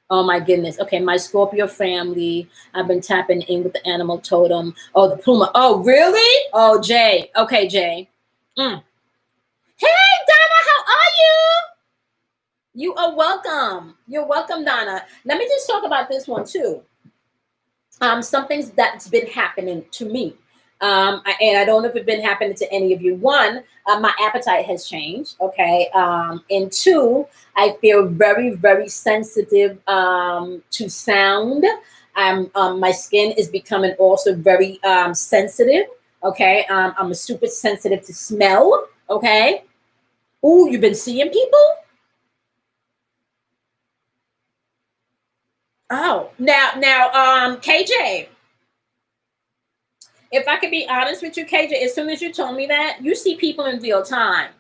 Oh my goodness. Okay, my Scorpio family. I've been tapping in with the animal totem. Oh, the Puma. Oh, really? Oh, Jay. Okay, Jay. Hey, Donna, how are you? You are welcome. You're welcome, Donna. Let me just talk about this one too. Something that's been happening to me. And I don't know if it's been happening to any of you. One, my appetite has changed. Okay. And two, I feel very, very sensitive to sound. My skin is becoming also very sensitive. Okay. I'm super sensitive to smell. Okay. Ooh, you've been seeing people? Oh, now, KJ, if I could be honest with you, KJ, as soon as you told me that, you see people in real time.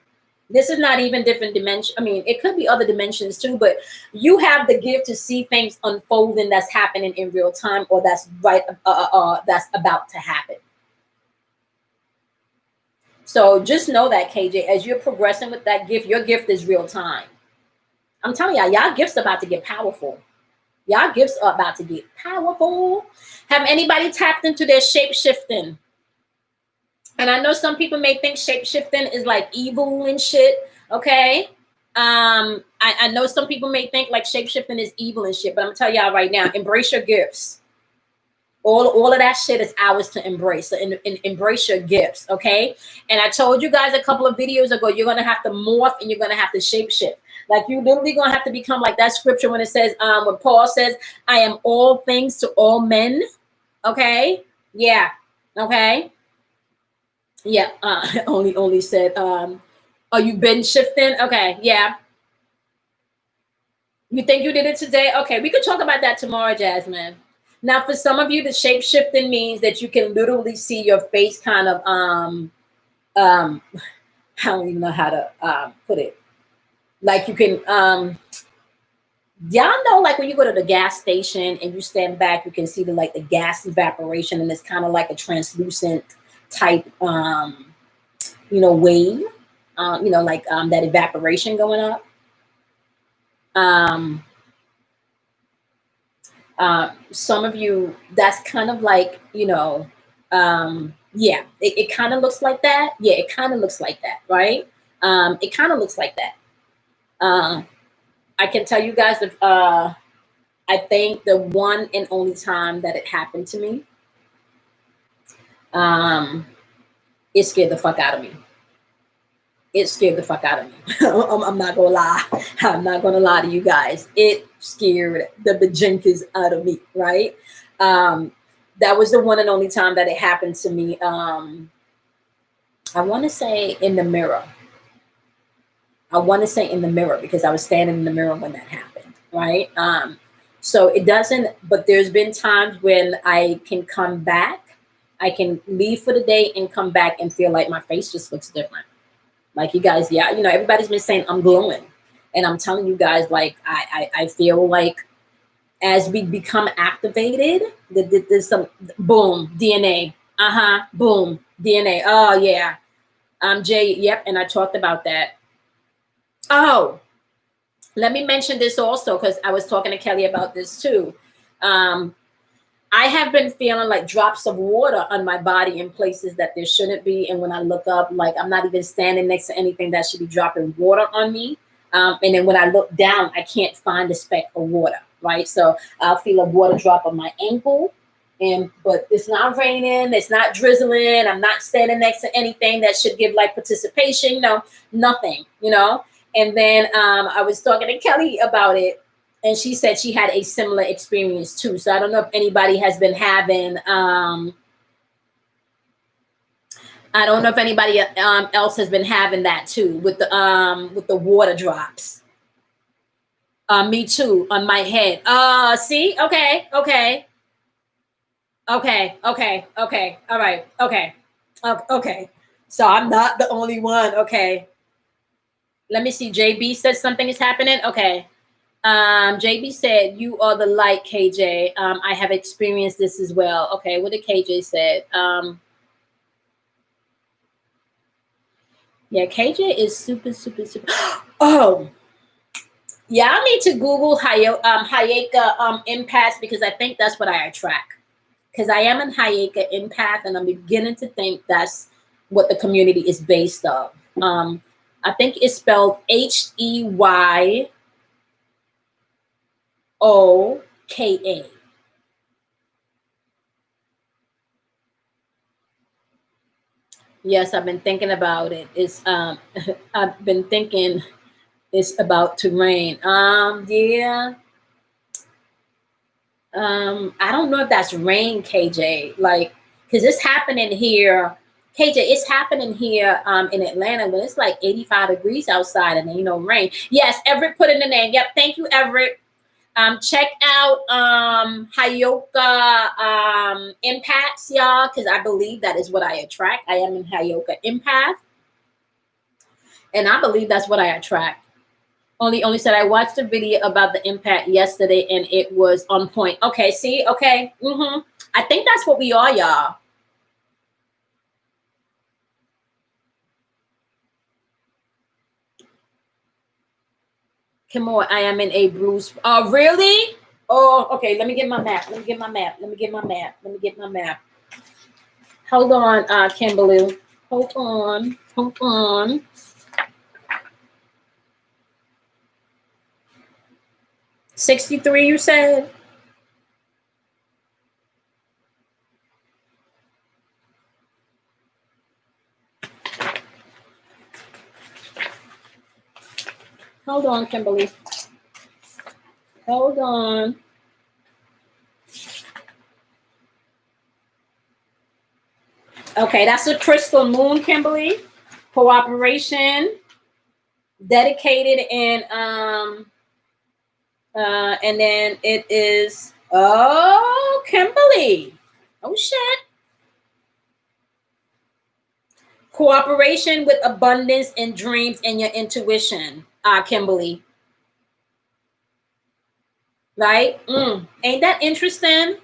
This is not even different dimension. I mean, it could be other dimensions too, but you have the gift to see things unfolding that's happening in real time, or that's that's about to happen. So just know that, KJ, as you're progressing with that gift, your gift is real time. I'm telling y'all gifts about to get powerful. Y'all gifts are about to get powerful. Have anybody tapped into their shape shifting? And I know some people may think shape shifting is like evil and shit. Okay. I know some people may think like shape shifting is evil and shit, but I'm gonna tell y'all right now, embrace your gifts. All of that shit is ours to embrace. So embrace your gifts, okay? And I told you guys a couple of videos ago, you're gonna have to morph and you're gonna have to shape shift. Like you literally gonna have to become like that scripture when it says, when Paul says, I am all things to all men. Okay? Yeah. Okay. Yeah. Only said, oh, you've been shifting? Okay, yeah. You think you did it today? Okay, we could talk about that tomorrow, Jasmine. Now, for some of you, the shape shifting means that you can literally see your face kind of I don't even know how to put it. Like you can y'all know, like when you go to the gas station and you stand back, you can see the gas evaporation, and it's kind of like a translucent type wave. That evaporation going up. Some of you, that's kind of like, yeah, it kind of looks like that. Yeah, it kind of looks like that, right? It kind of looks like that. I can tell you guys, if I think the one and only time that it happened to me, it scared the fuck out of me. It scared the fuck out of me. I'm not gonna lie. I'm not gonna lie to you guys. It scared the bejenkins out of me, right? That was the one and only time that it happened to me. I want to say in the mirror. Because I was standing in the mirror when that happened, right? So it doesn't, but there's been times when I can come back. I can leave for the day and come back and feel like my face just looks different. Like you guys, yeah, everybody's been saying I'm glowing. And I'm telling you guys, like, I feel like as we become activated, there's some boom, DNA. Boom, DNA. Oh, yeah. Jay, yep, and I talked about that. Oh, let me mention this also, because I was talking to Kelly about this too. I have been feeling like drops of water on my body in places that there shouldn't be. And when I look up, like I'm not even standing next to anything that should be dropping water on me. And then when I look down, I can't find a speck of water, right? So I'll feel a water drop on my ankle. But it's not raining, it's not drizzling, I'm not standing next to anything that should give like participation, no, nothing, you know. And then I was talking to Kelly about it, and she said she had a similar experience too. So I don't know if anybody has been having I don't know if anybody else has been having that too with the water drops. Me too, on my head. See, okay, okay. Okay, okay, okay, all right, okay, okay. So I'm not the only one. Okay, let me see. JB said something is happening. Okay, JB said you are the light, KJ. I have experienced this as well. Okay, what did KJ said? Yeah, KJ is super, super, super. Oh, yeah, I need to Google Hayeka empaths, because I think that's what I attract. Because I am an Hayeka empath, and I'm beginning to think that's what the community is based on. I think it's spelled Heyoka. Yes, I've been thinking about it. It's I've been thinking it's about to rain. Yeah. I don't know if that's rain, KJ. Like, because it's happening here, KJ. It's happening here in Atlanta when it's like 85 degrees outside and ain't no rain. Yes, Everett put in the name. Yep, thank you, Everett. Check out Hayoka Impacts, y'all, because I believe that is what I attract. I am in Hayoka Empath, and I believe that's what I attract. Only said I watched a video about the impact yesterday and it was on point. Okay, see, okay. I think that's what we are, y'all. Come on, I am in a Bruce. Oh, really? Oh, okay. Let me get my map. Let me get my map. Let me get my map. Let me get my map. Hold on, Kimberly. Hold on. Hold on. $63, you said? Hold on, Kimberly. Hold on. Okay, that's a crystal moon, Kimberly. Cooperation, dedicated, and then it is, oh, Kimberly. Oh, shit. Cooperation with abundance and dreams and your intuition, Kimberly. Right? Ain't that interesting?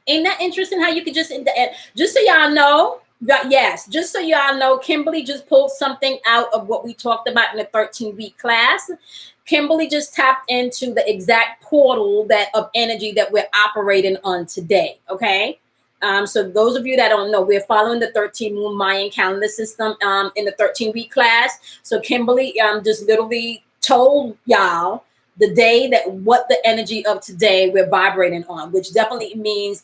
Ain't that interesting how you could just so y'all know, yes, just so y'all know, Kimberly just pulled something out of what we talked about in the 13-week class. Kimberly just tapped into the exact portal that of energy that we're operating on today. Okay. So those of you that don't know, we're following the 13 moon Mayan calendar system in the 13-week class. So Kimberly just literally told y'all the day that what the energy of today we're vibrating on, which definitely means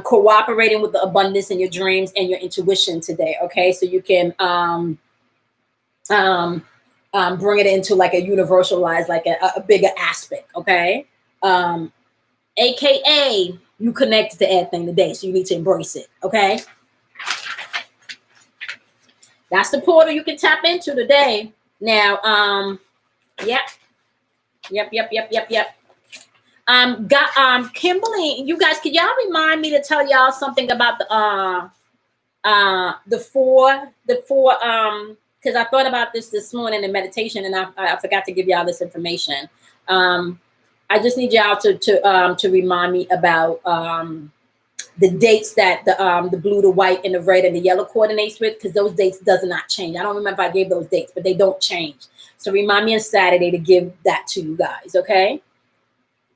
cooperating with the abundance in your dreams and your intuition today. Okay, so you can bring it into like a universalized, like a bigger aspect. Okay, AKA you connected to everything today, so you need to embrace it. Okay, that's the portal you can tap into today. Now, yep. Kimberly, you guys, could y'all remind me to tell y'all something about the four, because I thought about this morning in meditation, and I forgot to give y'all this information. I just need y'all to remind me about the dates that the blue, the white, and the red and the yellow coordinates with, because those dates does not change. I don't remember if I gave those dates, but they don't change. So remind me on Saturday to give that to you guys, okay?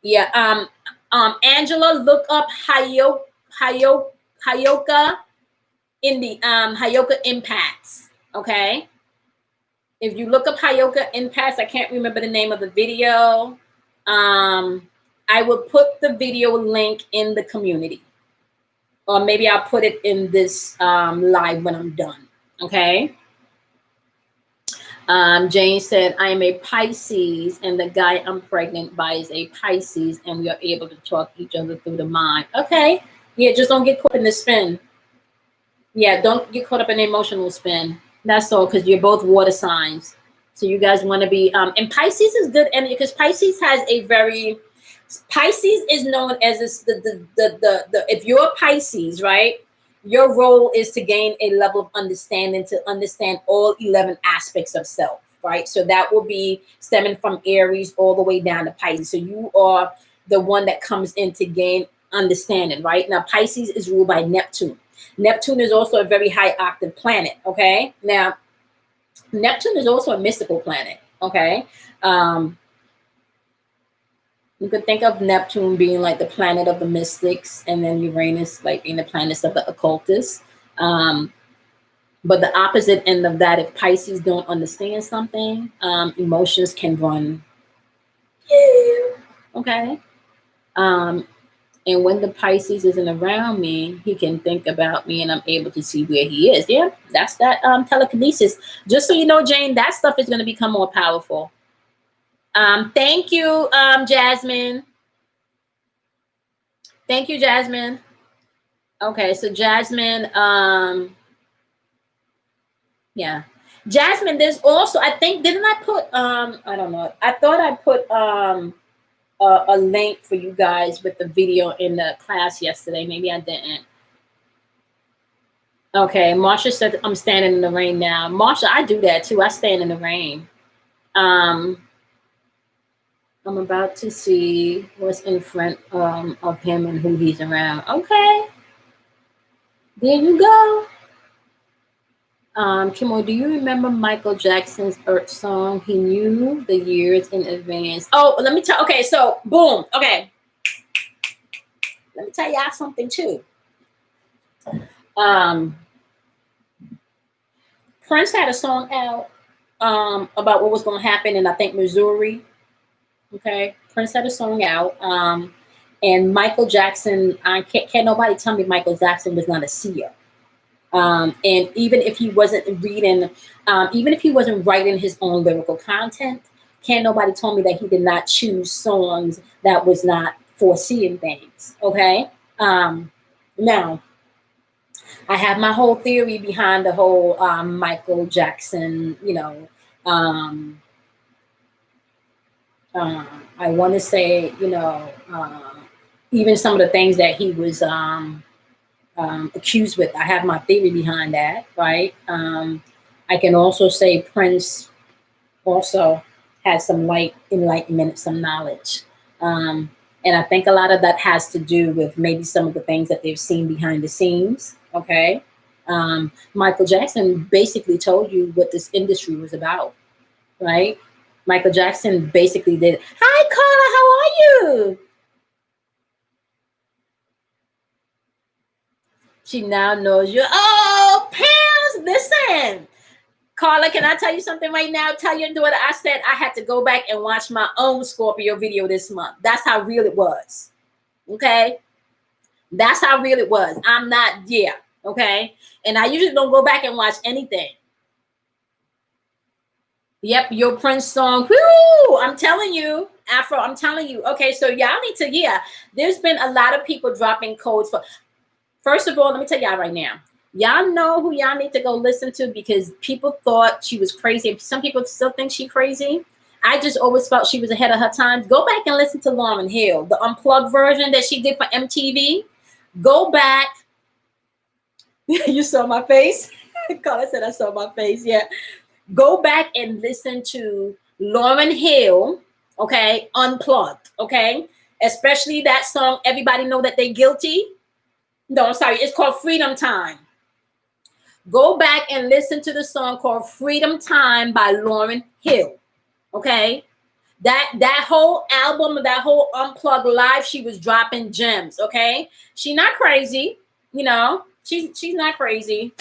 Yeah. Angela, look up Hayoka in the Hayoka impacts. Okay. If you look up Hayoka impacts, I can't remember the name of the video. I will put the video link in the community, or maybe I'll put it in this live when I'm done. Okay. Jane said, I am a Pisces, and the guy I'm pregnant by is a Pisces, and we are able to talk each other through the mind. Okay. Yeah, just don't get caught in the spin. Yeah, don't get caught up in the emotional spin. That's all, because you're both water signs. So you guys want to be, and Pisces is good energy, because Pisces has a very, Pisces is known as this, the if you're a Pisces, right? Your role is to gain a level of understanding, to understand all 11 aspects of self, right? So that will be stemming from Aries all the way down to Pisces. So you are the one that comes in to gain understanding, right? Now, Pisces is ruled by Neptune. Neptune is also a very high octave planet, okay? Now, Neptune is also a mystical planet, okay? You could think of Neptune being like the planet of the mystics, and then Uranus like being the planets of the occultists. But the opposite end of that, if Pisces don't understand something, emotions can run, okay? And when the Pisces isn't around me, he can think about me, and I'm able to see where he is. Yeah, that's that telekinesis. Just so you know, Jane, that stuff is going to become more powerful. Thank you, Jasmine. Thank you, Jasmine. Okay, so Jasmine, yeah. Jasmine, there's also, I think, didn't I put, I don't know. I thought I put a link for you guys with the video in the class yesterday. Maybe I didn't. Okay, Marsha said, I'm standing in the rain now. Marsha, I do that too. I stand in the rain. I'm about to see what's in front of him and who he's around. Okay. There you go. Kimo, do you remember Michael Jackson's Earth song? He knew the years in advance. Oh, let me tell. Okay, so boom. Okay. Let me tell y'all something too. Prince had a song out about what was going to happen in, I think, Missouri. Okay, Prince had a song out, and Michael Jackson. I can't nobody tell me Michael Jackson was not a seer. And even if he wasn't reading, even if he wasn't writing his own lyrical content, can't nobody tell me that he did not choose songs that was not foreseeing things. Okay, now. I have my whole theory behind the whole Michael Jackson, you know, I want to say, you know, even some of the things that he was accused with. I have my theory behind that, right? I can also say Prince also had some light enlightenment, some knowledge. And I think a lot of that has to do with maybe some of the things that they've seen behind the scenes. Okay. Michael Jackson basically told you what this industry was about, right? Michael Jackson basically did. Hi, Carla, how are you? She now knows you. Oh, Pams, listen. Carla, can I tell you something right now? Tell your daughter I said I had to go back and watch my own Scorpio video this month. That's how real it was. Okay? That's how real it was. I'm not, yeah. Okay? And I usually don't go back and watch anything. Yep, your Prince song. Woo! I'm telling you, Afro, I'm telling you. Okay, so y'all need to, yeah. There's been a lot of people dropping codes for. First of all, let me tell y'all right now. Y'all know who y'all need to go listen to, because people thought she was crazy. Some people still think she's crazy. I just always felt she was ahead of her time. Go back and listen to Lauryn Hill, the unplugged version that she did for MTV. Go back. You saw my face? Carla said I saw my face. Yeah. Go back and listen to Lauryn Hill, okay, unplugged, okay? Especially that song, Everybody Know That They Guilty. No, I'm sorry. It's called Freedom Time. Go back and listen to the song called Freedom Time by Lauryn Hill. Okay? That whole album, that whole unplugged live, she was dropping gems. Okay, she's not crazy. You know, she's not crazy.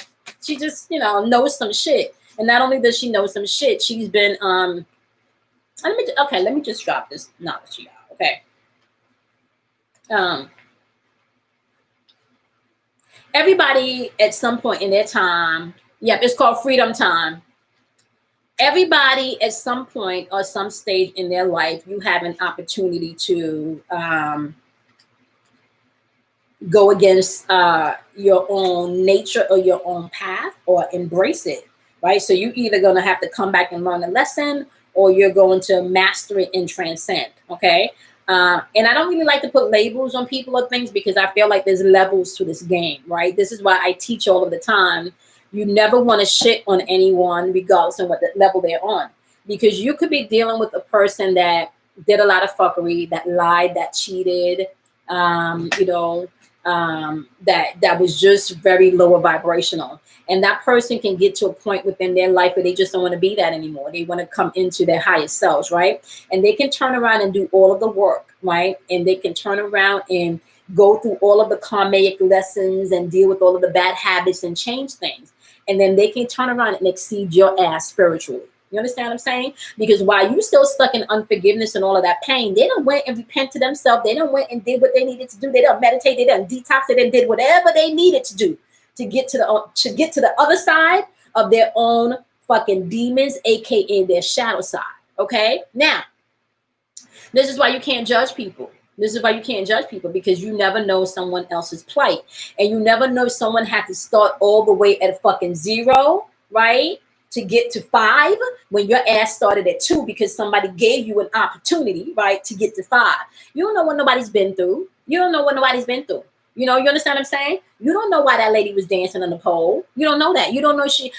She just, you know, knows some shit. And not only does she know some shit, she's been let me just drop this knowledge to y'all. Okay. Everybody at some point in their time, yep, it's called freedom time. Everybody at some point or some stage in their life, you have an opportunity to go against your own nature or your own path, or embrace it, right? So you either going to have to come back and learn a lesson, or you're going to master it and transcend. Okay. And I don't really like to put labels on people or things, because I feel like there's levels to this game, right? This is why I teach all of the time. You never want to shit on anyone regardless of what the level they're on, because you could be dealing with a person that did a lot of fuckery, that lied, that cheated, that was just very lower vibrational. And that person can get to a point within their life where they just don't want to be that anymore. They want to come into their highest selves, right? And they can turn around and do all of the work, right? And they can turn around and go through all of the karmic lessons and deal with all of the bad habits and change things. And then they can turn around and exceed your ass spiritually. You understand what I'm saying? Because while you still stuck in unforgiveness and all of that pain, they done went and repent to themselves. They done went and did what they needed to do. They done meditate. They done detox. They done did whatever they needed to do to get to the other side of their own fucking demons, aka their shadow side. Okay. Now, this is why you can't judge people. This is why you can't judge people, because you never know someone else's plight, and you never know someone had to start all the way at fucking 0, right? To get to 5 when your ass started at 2, because somebody gave you an opportunity, right, to get to 5. You don't know what nobody's been through. You don't know what nobody's been through. You know, you understand what I'm saying? You don't know why that lady was dancing on the pole. You don't know that. You don't know she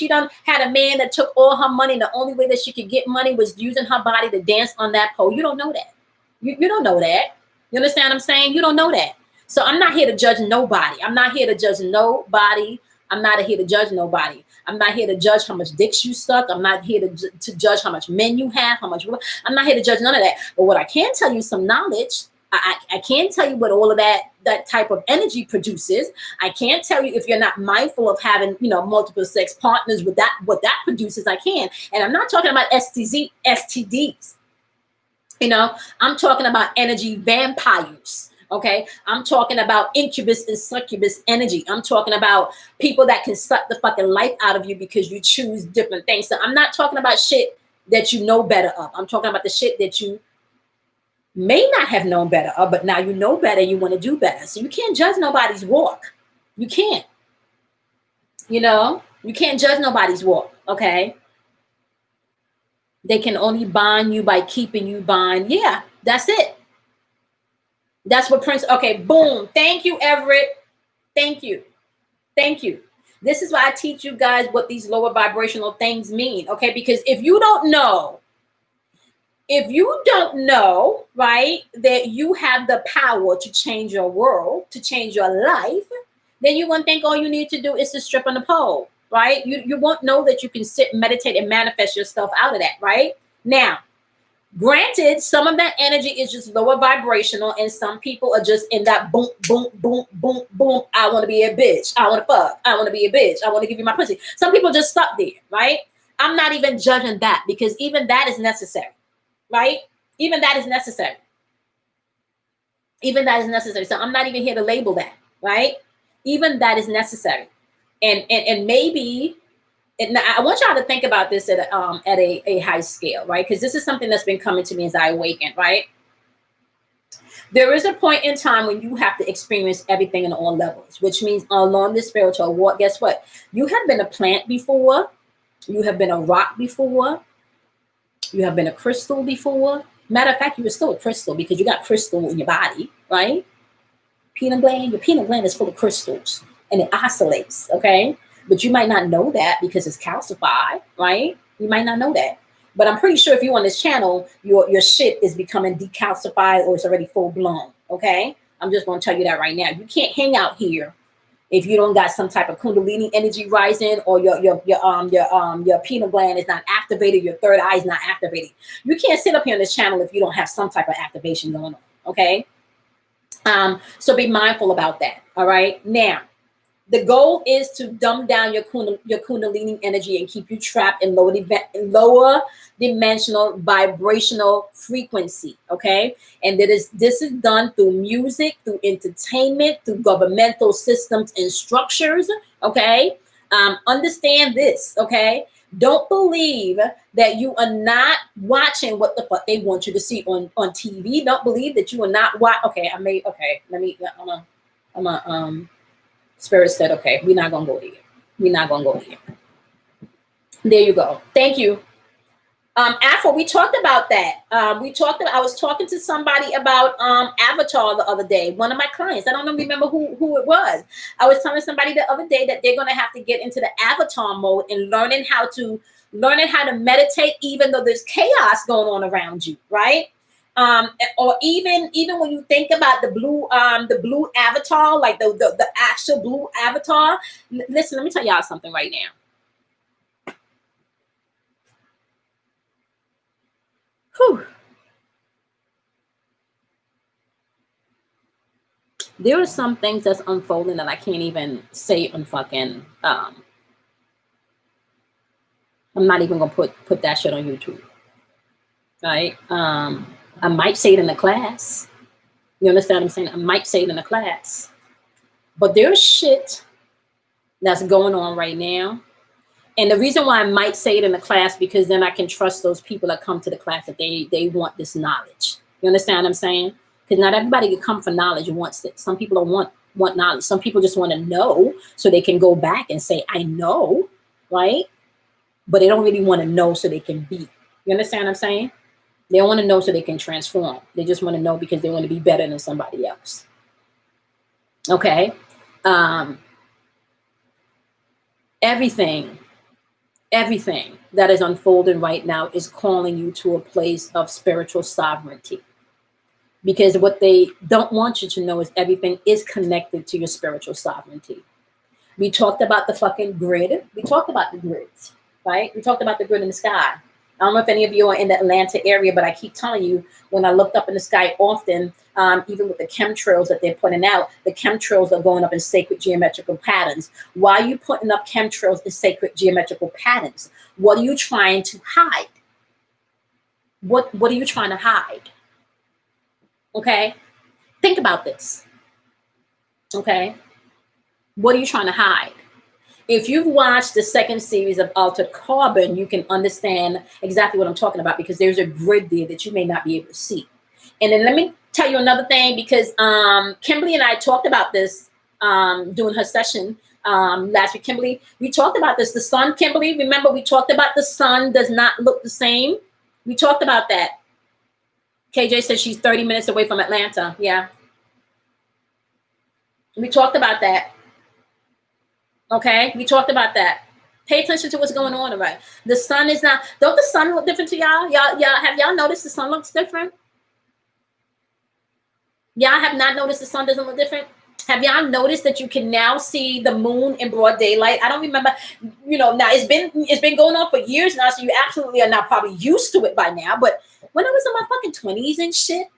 done had a man that took all her money, and the only way that she could get money was using her body to dance on that pole. You don't know that. You don't know that. You understand what I'm saying? You don't know that. So I'm not here to judge nobody. I'm not here to judge nobody. I'm not here to judge nobody. I'm not here to judge how much dicks you suck. I'm not here to judge how much men you have, I'm not here to judge none of that. But what I can tell you, some knowledge. I can't tell you what all of that type of energy produces. I can't tell you, if you're not mindful of having, multiple sex partners, what that produces. I can. And I'm not talking about STDs. I'm talking about energy vampires. Okay. I'm talking about incubus and succubus energy. I'm talking about people that can suck the fucking life out of you because you choose different things. So I'm not talking about shit that you know better of. I'm talking about the shit that you may not have known better of, but now you know better, you want to do better. So you can't judge nobody's walk. You can't. You can't judge nobody's walk. Okay. They can only bind you by keeping you bind. Yeah, that's it. That's what Prince. Okay, boom. Thank you, Everett. Thank you. Thank you. This is why I teach you guys what these lower vibrational things mean. Okay, because if you don't know, right, that you have the power to change your world, to change your life, then you won't think all you need to do is to strip on the pole. Right? You won't know that you can sit, meditate, and manifest yourself out of that, right? Now, granted, some of that energy is just lower vibrational, and some people are just in that boom, boom, boom, boom, boom. I want to be a bitch. I want to fuck. I want to be a bitch. I want to give you my pussy. Some people just stuck there, right? I'm not even judging that, because even that is necessary, right? Even that is necessary. Even that is necessary. So I'm not even here to label that, right? Even that is necessary. And maybe, and I want y'all to think about this at a high scale, right? Because this is something that's been coming to me as I awaken, right? There is a point in time when you have to experience everything in all levels, which means along this spiritual walk, guess what? You have been a plant before. You have been a rock before. You have been a crystal before. Matter of fact, you were still a crystal because you got crystal in your body, right? Your pineal gland is full of crystals. And it oscillates, okay? But you might not know that because it's calcified, right? You might not know that. But I'm pretty sure if you're on this channel, your shit is becoming decalcified, or it's already full blown, okay? I'm just going to tell you that right now. You can't hang out here If you don't got some type of kundalini energy rising, or your pineal gland is not activated, your third eye is not activated, you can't sit up here on this channel if you don't have some type of activation going on. Okay. So be mindful about that. All right. Now, the goal is to dumb down your kundalini energy and keep you trapped in lower dimensional vibrational frequency. Okay, and this is done through music, through entertainment, through governmental systems and structures. Okay, understand this. Okay, don't believe that you are not watching what the fuck they want you to see on TV. Don't believe that you are not Okay, let me. I'm a Spirit said, okay, we're not gonna go there. We're not gonna go there. There you go. Thank you. Afro, we talked about that. I was talking to somebody about Avatar the other day. One of my clients. I don't remember who it was. I was telling somebody the other day that they're gonna have to get into the Avatar mode and learning how to meditate, even though there's chaos going on around you, right? Or even when you think about the blue avatar, like the actual blue avatar. Listen, let me tell y'all something right now. Whew. There are some things that's unfolding that I can't even say on fucking. I'm not even gonna put that shit on YouTube, right? I might say it in the class. You understand what I'm saying? I might say it in the class. But there's shit that's going on right now. And the reason why I might say it in the class, because then I can trust those people that come to the class that they want this knowledge. You understand what I'm saying? Because not everybody can come for knowledge and wants it. Some people don't want knowledge. Some people just want to know so they can go back and say, I know, right? But they don't really want to know so they can be. You understand what I'm saying? They don't want to know so they can transform. They just want to know because they want to be better than somebody else. Okay? Everything that is unfolding right now is calling you to a place of spiritual sovereignty. Because what they don't want you to know is everything is connected to your spiritual sovereignty. We talked about the fucking grid. We talked about the grids, right? We talked about the grid in the sky. I don't know if any of you are in the Atlanta area, but I keep telling you, when I looked up in the sky often, even with the chemtrails that they're putting out, the chemtrails are going up in sacred geometrical patterns. Why are you putting up chemtrails in sacred geometrical patterns? What are you trying to hide? What are you trying to hide? Okay? Think about this. Okay? What are you trying to hide? If you've watched the second series of Altered Carbon, you can understand exactly what I'm talking about, because there's a grid there that you may not be able to see. And then let me tell you another thing, because Kimberly and I talked about this during her session last week. Kimberly, we talked about this. The sun, Kimberly, remember we talked about the sun does not look the same? We talked about that. KJ says she's 30 minutes away from Atlanta. Yeah. We talked about that. Okay, we talked about that. Pay attention to what's going on, all right? The sun is not, don't the sun look different to y'all? Have y'all noticed the sun looks different? Y'all have not noticed the sun doesn't look different? Have y'all noticed that you can now see the moon in broad daylight? I don't remember, now it's been going on for years now, so you absolutely are not probably used to it by now. But when I was in my fucking 20s and shit,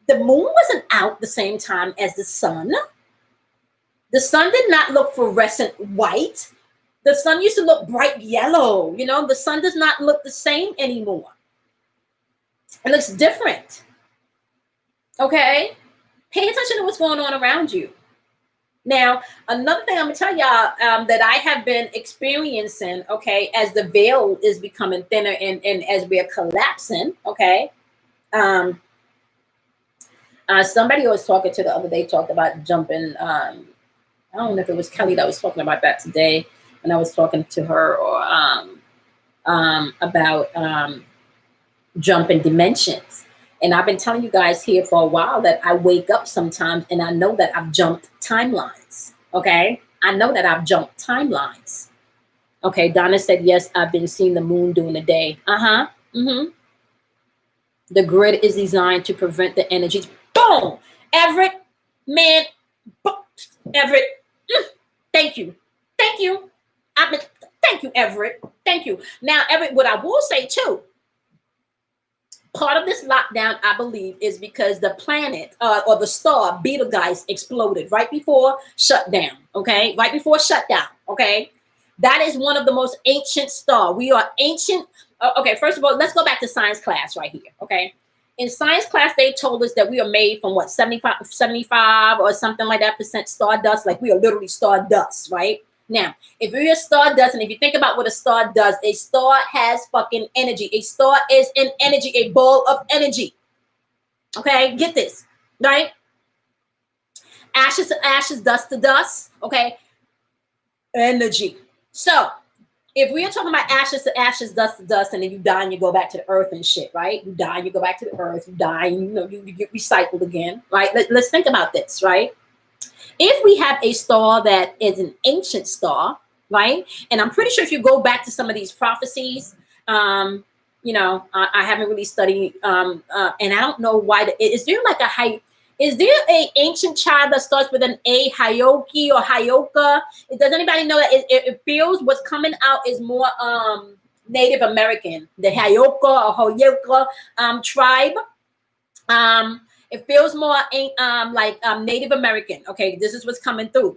the moon wasn't out the same time as the sun. The sun did not look fluorescent white. The sun used to look bright yellow. The sun does not look the same anymore. It looks different. Okay? Pay attention to what's going on around you. Now, another thing I'm going to tell y'all that I have been experiencing, okay, as the veil is becoming thinner and as we are collapsing, okay? Somebody I was talking to the other day talked about jumping. I don't know if it was Kelly that was talking about that today, and I was talking to her or about jumping dimensions. And I've been telling you guys here for a while that I wake up sometimes and I know that I've jumped timelines. Okay, I know that I've jumped timelines. Okay, Donna said yes. I've been seeing the moon during the day. The grid is designed to prevent the energies. Boom, Everett, man. Everett, Thank you. Thank you. Thank you, Everett. Thank you. Now, Everett, what I will say too, part of this lockdown, I believe, is because the planet or the star Betelgeuse exploded right before shutdown. Okay, right before shutdown. Okay, that is one of the most ancient star. We are ancient. Okay, first of all, let's go back to science class right here. Okay, in science class, they told us that we are made from what 75 or something like that percent stardust. Like we are literally stardust, right? Now, if you're a stardust, and if you think about what a star does, a star has fucking energy. A star is an energy, a ball of energy. Okay, get this, right? Ashes to ashes, dust to dust. Okay, energy. So, if we are talking about ashes to ashes, dust to dust, and then you die and you go back to the earth and shit, right? You die and you go back to the earth. You die and you get recycled again, right? Let's think about this, right? If we have a star that is an ancient star, right? And I'm pretty sure if you go back to some of these prophecies, I haven't really studied, and I don't know why. Is there like is there a ancient child that starts with an A, Hyoki or Hyoka? Does anybody know that it feels what's coming out is more Native American, the Hyoka or Hoyoka tribe. It feels more like Native American. Okay, this is what's coming through.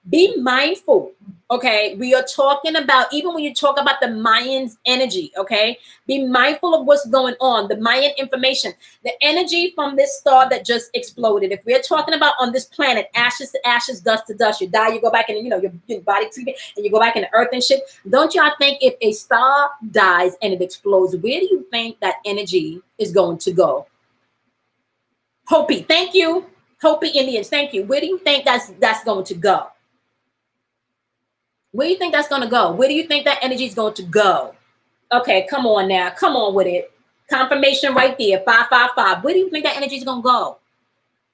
Be mindful. Okay, we are talking about, even when you talk about the Mayans energy, okay, be mindful of what's going on, the Mayan information, the energy from this star that just exploded. If we're talking about on this planet, ashes to ashes, dust to dust, you die, you go back and your body treatment, and you go back in the earth and shit. Don't y'all think if a star dies and it explodes, where do you think that energy is going to go? Hopi, thank you. Hopi Indians, thank you. Where do you think that's going to go? Where do you think that's going to go? Where do you think that energy is going to go? Okay, come on now. Come on with it. Confirmation right there, 555. Where do you think that energy is going to go?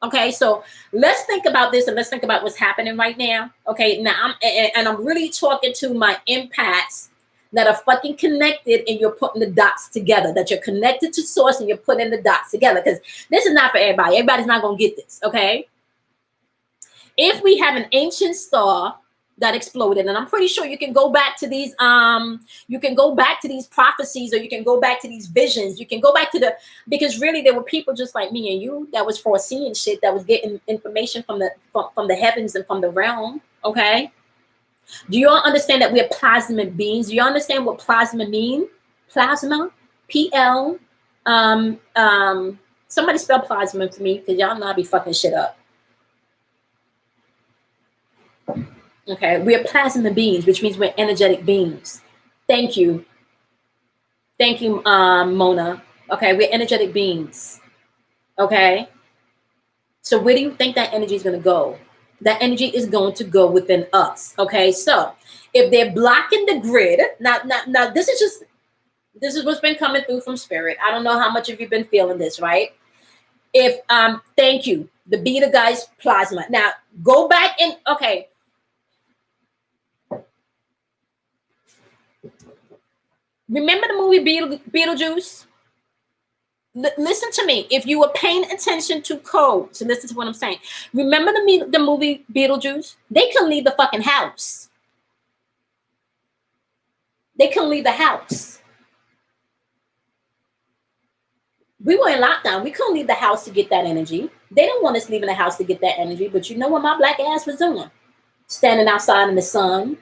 Okay, so let's think about this, and let's think about what's happening right now. Okay, now I'm really talking to my empaths that are fucking connected, and you're putting the dots together, that you're connected to source and you're putting the dots together, because this is not for everybody. Everybody's not going to get this. Okay, if we have an ancient star that exploded, and I'm pretty sure you can go back to these prophecies, or you can go back to these visions, you can go back to because really there were people just like me and you that was foreseeing shit, that was getting information from the heavens and from the realm. Okay, do you all understand that we're plasmic beings? Do you understand what plasma mean? Plasma, PL. Somebody spell plasma for me, because y'all know I be fucking shit up. Okay, we are plasma beings, which means we're energetic beings. Thank you. Thank you, Mona. Okay, we're energetic beings. Okay. So where do you think that energy is going to go? That energy is going to go within us. Okay, so if they're blocking the grid, now this is what's been coming through from spirit. I don't know how much of you've been feeling this, right? If thank you, the Betelgeuse plasma. Now go back and okay. Remember the movie Beetlejuice? Listen to me. If you were paying attention to codes, and listen to what I'm saying. Remember the movie Beetlejuice? They couldn't leave the fucking house. They couldn't leave the house. We were in lockdown. We couldn't leave the house to get that energy. They didn't want us leaving the house to get that energy. But you know what my black ass was doing? Standing outside in the sun.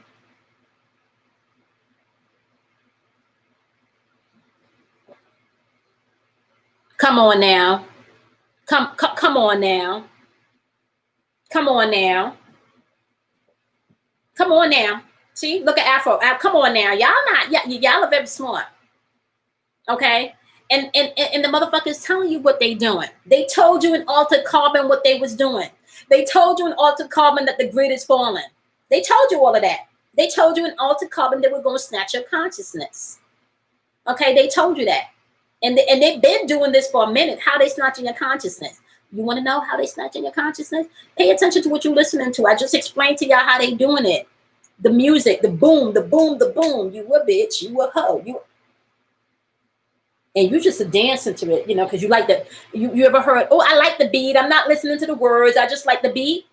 Come on now. Come on now. Come on now. Come on now. See, look at Afro. Come on now. Y'all are very smart. Okay? And the motherfuckers telling you what they doing. They told you in Altered Carbon what they was doing. They told you in Altered Carbon that the grid is falling. They told you all of that. They told you in Altered Carbon they were going to snatch your consciousness. Okay? They told you that. And they've been doing this for a minute. How they snatching your consciousness? You want to know how they snatching your consciousness? Pay attention to what you're listening to. I just explained to y'all how they doing it. The music, the boom, the boom, the boom. You a bitch, you a hoe, and you just a dancing to it, because you like the. You ever heard? Oh, I like the beat. I'm not listening to the words. I just like the beat.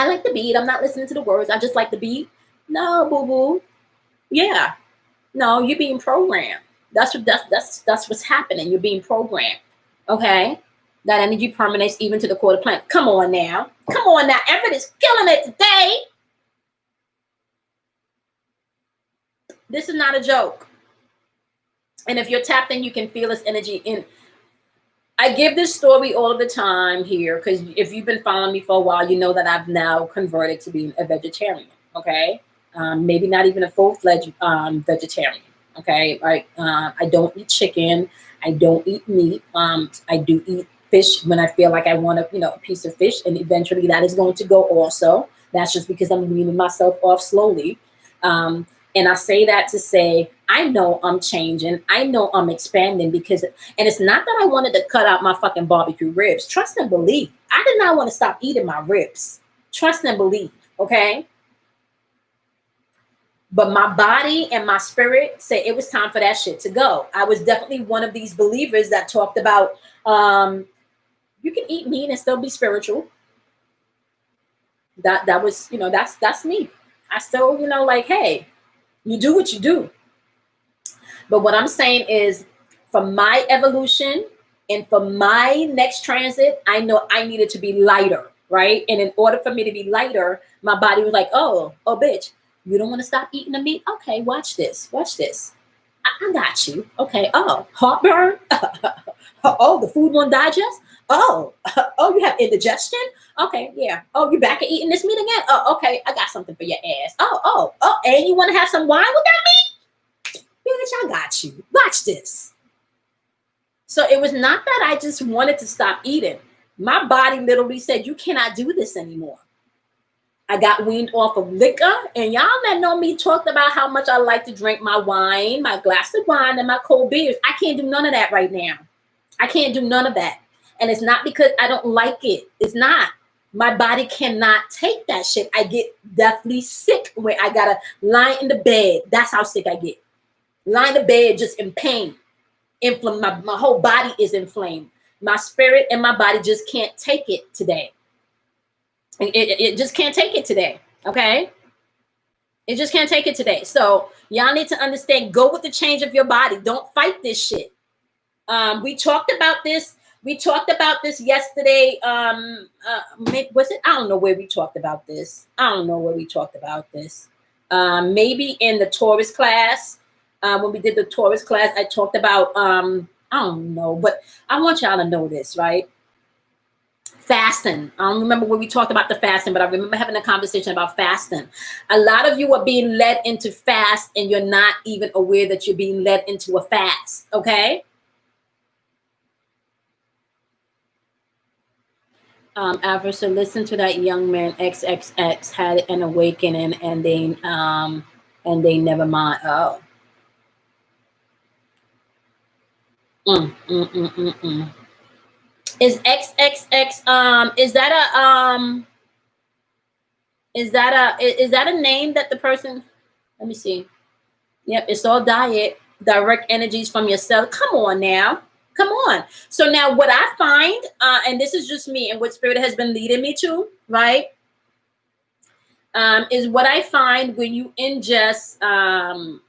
I like the beat. I'm not listening to the words. I just like the beat. No, boo boo. Yeah. No, you're being programmed. That's what's happening. You're being programmed. Okay. That energy permeates even to the core of the planet. Come on now. Come on now. Everett is killing it today. This is not a joke. And if you're tapped in, you can feel this energy in. I give this story all of the time here because if you've been following me for a while, you know that I've now converted to being a vegetarian. Okay. Maybe not even a full-fledged vegetarian. Okay. Like I don't eat chicken. I don't eat meat. I do eat fish when I feel like I want a piece of fish, and eventually that is going to go also. That's just because I'm weaning myself off slowly. And I say that to say, I know I'm changing. I know I'm expanding and it's not that I wanted to cut out my fucking barbecue ribs. Trust and believe. I did not want to stop eating my ribs. Trust and believe. Okay. But my body and my spirit said it was time for that shit to go. I was definitely one of these believers that talked about, you can eat meat and still be spiritual. That was, that's me. I still, like, hey, you do what you do. But what I'm saying is, for my evolution and for my next transit, I know I needed to be lighter, right? And in order for me to be lighter, my body was like, oh, bitch, you don't want to stop eating the meat? Okay, watch this. I got you. Okay. Oh, heartburn. Oh, the food won't digest. Oh, you have indigestion. Okay, yeah. Oh, you back at eating this meat again? Oh, okay. I got something for your ass. Oh, and you want to have some wine with that meat? Bitch, I got you. Watch this. So it was not that I just wanted to stop eating. My body literally said, you cannot do this anymore. I got weaned off of liquor, and y'all that know me talked about how much I like to drink my wine, my glass of wine, and my cold beers. I can't do none of that right now. I can't do none of that. And it's not because I don't like it. It's not. My body cannot take that shit. I get deathly sick where I gotta lie in the bed. That's how sick I get. Lie in the bed just in pain. My whole body is inflamed. My spirit and my body just can't take it today. It just can't take it today. Okay? It just can't take it today. So y'all need to understand, go with the change of your body. Don't fight this shit. We talked about this. We talked about this yesterday. Was it? I don't know where we talked about this. Maybe in the Taurus class. When we did the Taurus class, I talked about, I don't know, but I want y'all to know this, right? Fasting. I don't remember where we talked about the fasting, but I remember having a conversation about fasting. A lot of you are being led into fast, and you're not even aware that you're being led into a fast, okay? After so listen to that young man XXX had an awakening, and they never mind. Oh. Is XXX is that a name that the person? Let me see. Yep, it's all direct energies from yourself. Come on now. Come on. So now what I find, and this is just me and what Spirit has been leading me to, right? Is what I find when you ingest, the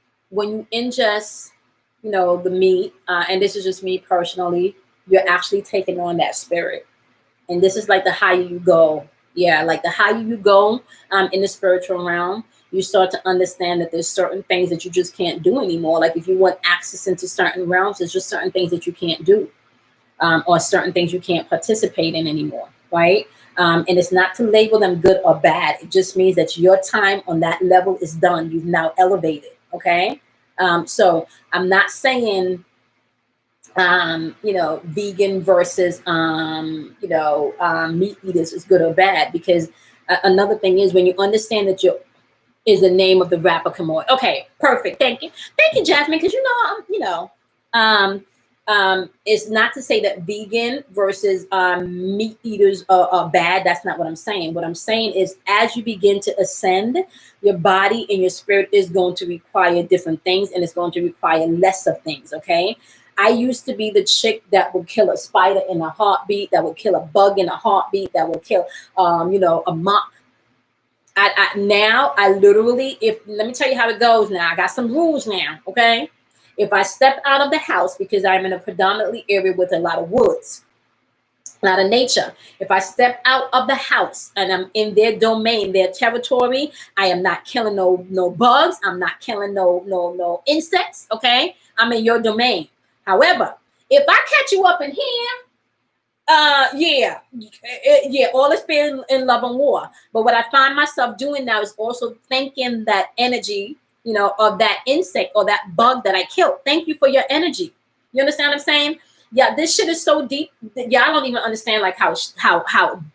meat, and this is just me personally, you're actually taking on that spirit. And this is like the higher you go. Yeah, like the higher you go in the spiritual realm, you start to understand that there's certain things that you just can't do anymore. Like if you want access into certain realms, there's just certain things that you can't do, or certain things you can't participate in anymore, right? And it's not to label them good or bad. It just means that your time on that level is done. You've now elevated, okay? So I'm not saying, vegan versus, meat eaters is good or bad, because another thing is when you understand that is the name of the rapper. Come on. Okay, perfect. Thank you, Jasmine. Because it's not to say that vegan versus meat eaters are bad. That's not what I'm saying. What I'm saying is, as you begin to ascend, your body and your spirit is going to require different things, and it's going to require less of things. Okay. I used to be the chick that would kill a spider in a heartbeat, that would kill a bug in a heartbeat, that would kill, a moth. Now I literally, if let me tell you how it goes now. I got some rules now, okay? If I step out of the house, because I'm in a predominantly area with a lot of woods, a lot of nature. If I step out of the house and I'm in their domain, their territory, I am not killing no bugs. I'm not killing no insects, okay? I'm in your domain. However, if I catch you up in here, yeah, all is fair in love and war. But what I find myself doing now is also thanking that energy, of that insect or that bug that I killed. Thank you for your energy. You understand what I'm saying? Yeah, this shit is so deep that y'all don't even understand like how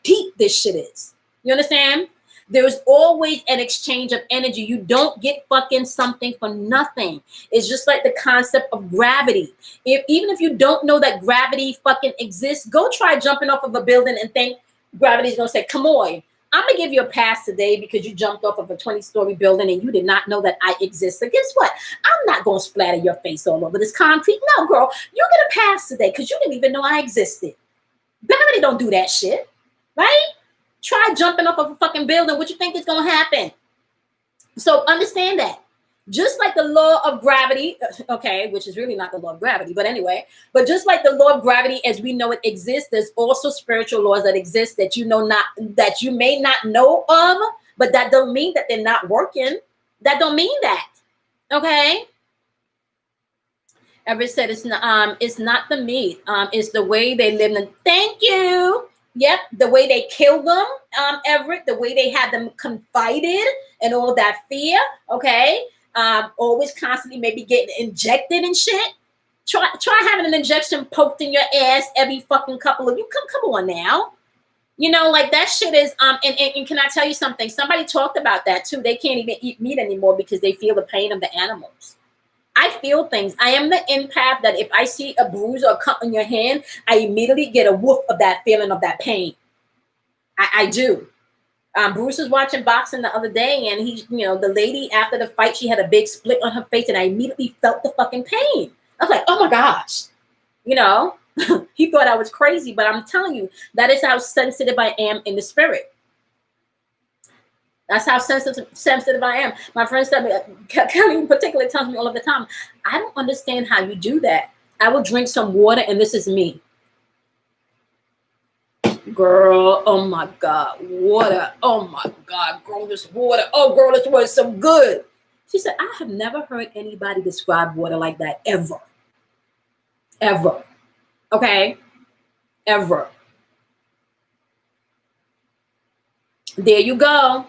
deep this shit is. You understand? There's always an exchange of energy. You don't get fucking something for nothing. It's just like the concept of gravity. Even if you don't know that gravity fucking exists, go try jumping off of a building and think gravity's gonna say, "Come on, I'm gonna give you a pass today because you jumped off of a 20-story building and you did not know that I exist. So guess what? I'm not gonna splatter your face all over this concrete. No, girl, you get a pass today because you didn't even know I existed." Gravity don't do that shit, right? Try jumping off of a fucking building. What you think is gonna happen? So understand that. Just like the law of gravity, okay, which is really not the law of gravity, but anyway, but just like the law of gravity as we know it exists, there's also spiritual laws that exist that that you may not know of, but that don't mean that they're not working. That don't mean that. Okay. Everett said it's not the meat, it's the way they live. And thank you. Yep, the way they kill them, Everett, the way they had them confided and all that fear. Okay, always constantly maybe getting injected and shit. Try having an injection poked in your ass every fucking couple of you. Come on now. Like that shit is and can I tell you something? Somebody talked about that too. They can't even eat meat anymore because they feel the pain of the animals. I feel things. I am the empath that if I see a bruise or a cut on your hand, I immediately get a woof of that feeling of that pain. I do. Bruce was watching boxing the other day, and the lady after the fight, she had a big split on her face, and I immediately felt the fucking pain. I was like, oh my gosh, he thought I was crazy, but I'm telling you, that is how sensitive I am in the spirit. That's how sensitive I am. My friend said, Kelly in particular tells me all of the time, I don't understand how you do that. I will drink some water, and this is me. Girl, oh my God, water. Oh my God, girl, this water. Oh, girl, this water is so good. She said, I have never heard anybody describe water like that ever. Ever. Okay? Ever. There you go.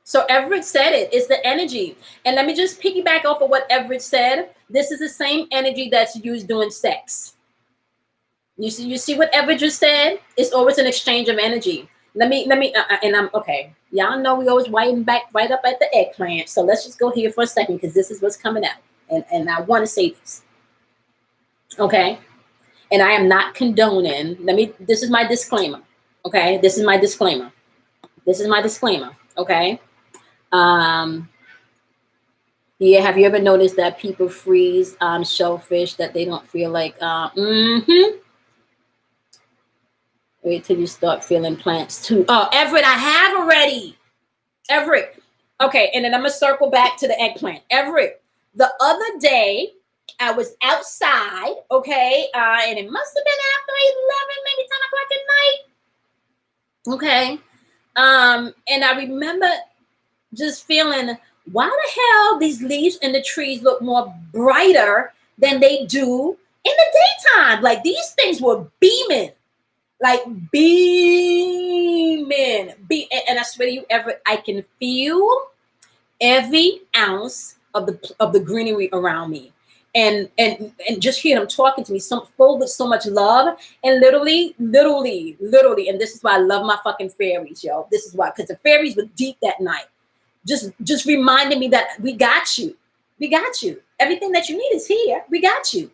So Everett said it. It's the energy. And let me just piggyback off of what Everett said. This is the same energy that's used during sex. You see what Everett just said? It's always an exchange of energy. Let me, and I'm okay. Y'all know we always widen back right up at the eggplant. So let's just go here for a second because this is what's coming out. And I want to say this. Okay. And I am not condoning. This is my disclaimer. Okay. This is my disclaimer. Okay. Yeah, have you ever noticed that people freeze shellfish that they don't feel like wait till you start feeling plants too. Oh, Everett, I have already. Everett. Okay, and then I'm gonna circle back to the eggplant. Everett, the other day I was outside, okay, and it must have been after 11, maybe 10 o'clock at night. Okay. And I remember just feeling, why the hell these leaves in the trees look more brighter than they do in the daytime? Like these things were beaming, like beaming. And I swear to you, Everett, I can feel every ounce of the greenery around me. And just hear them talking to me, full with so much love, and literally, and this is why I love my fucking fairies, yo. This is why, because the fairies were deep that night. Just reminding me that we got you. We got you. Everything that you need is here. We got you.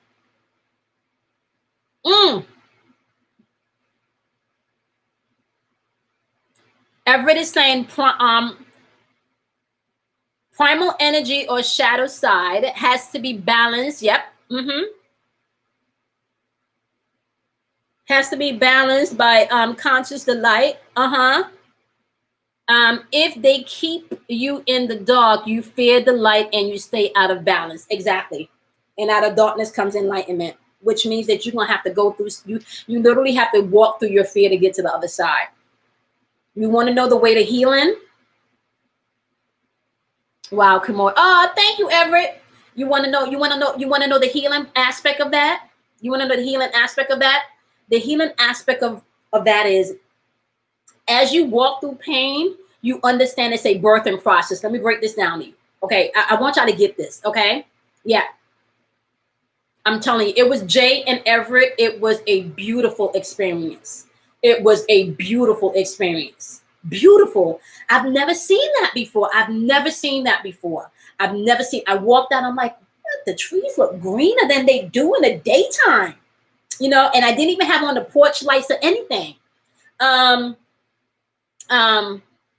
Everett is saying primal energy or shadow side has to be balanced. Yep. Has to be balanced by conscious delight. If they keep you in the dark, you fear the light and you stay out of balance. Exactly. And out of darkness comes enlightenment, which means that you're gonna have to go through. You literally have to walk through your fear to get to the other side. You want to know the way to healing? Wow, come on. Oh, thank you, Everett. You want to know? You want to know? You want to know the healing aspect of that? You want to know the healing aspect of that? The healing aspect of that is, as you walk through pain, you understand it's a birthing process. Let me break this down to you. Okay, I want y'all to get this. Okay, yeah, I'm telling you, it was Jay and Everett. It was a beautiful experience. It was a beautiful experience. Beautiful. I've never seen that before. I've never seen that before. I've never seen. I walked out. I'm like, what? The trees look greener than they do in the daytime. You know, and I didn't even have on the porch lights or anything. I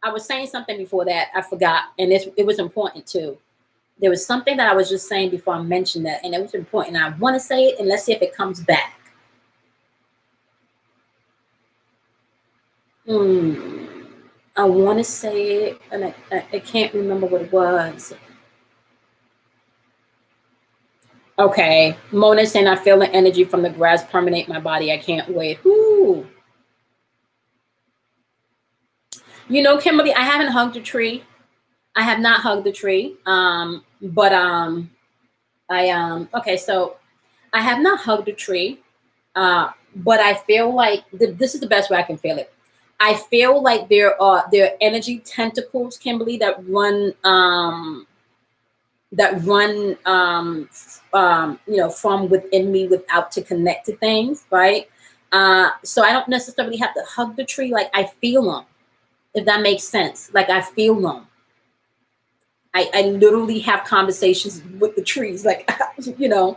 was saying something before that. I forgot, and it was important too. There was something that I was just saying before I mentioned that, and it was important. I want to say it, and let's see if it comes back. I want to say it, and I can't remember what it was. Okay, Mona saying, I feel the energy from the grass permeate my body. I can't wait. Ooh. You know, Kimberly, I haven't hugged a tree. I have not hugged the tree. Okay, so I have not hugged a tree. But I feel like this is the best way I can feel it. I feel like there are energy tentacles, Kimberly, that run from within me without to connect to things, right? So I don't necessarily have to hug the tree. Like, I feel them, if that makes sense. Like, I feel them. I literally have conversations with the trees. Like, you know,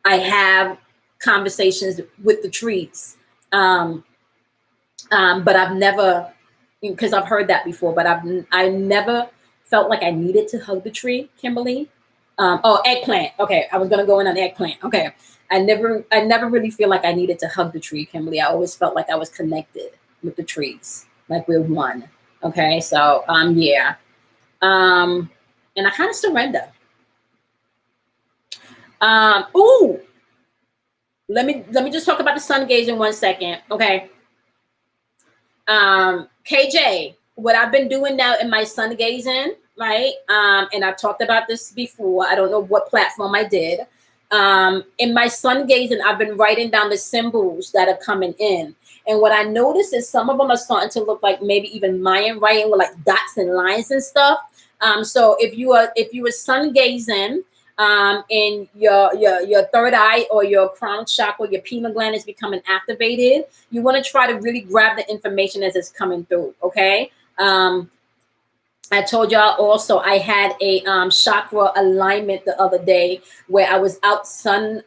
I have conversations with the trees. But I've never, because I've heard that before, but I never felt like I needed to hug the tree, Kimberly. Eggplant. Okay, I was gonna go in on eggplant. Okay, I never really feel like I needed to hug the tree, Kimberly. I always felt like I was connected with the trees, like we're one. Okay, so yeah, and I kind of surrender. Ooh, let me just talk about the sun gazing 1 second. Okay. KJ, what I've been doing now in my sun gazing, right? And I've talked about this before. I don't know what platform I did. In my sun gazing, I've been writing down the symbols that are coming in. And what I noticed is some of them are starting to look like maybe even Mayan writing with like dots and lines and stuff. So if you are sun gazing, and your third eye or your crown chakra, your pineal gland is becoming activated, you want to try to really grab the information as it's coming through. Okay. I told y'all also I had a chakra alignment the other day where I was out sun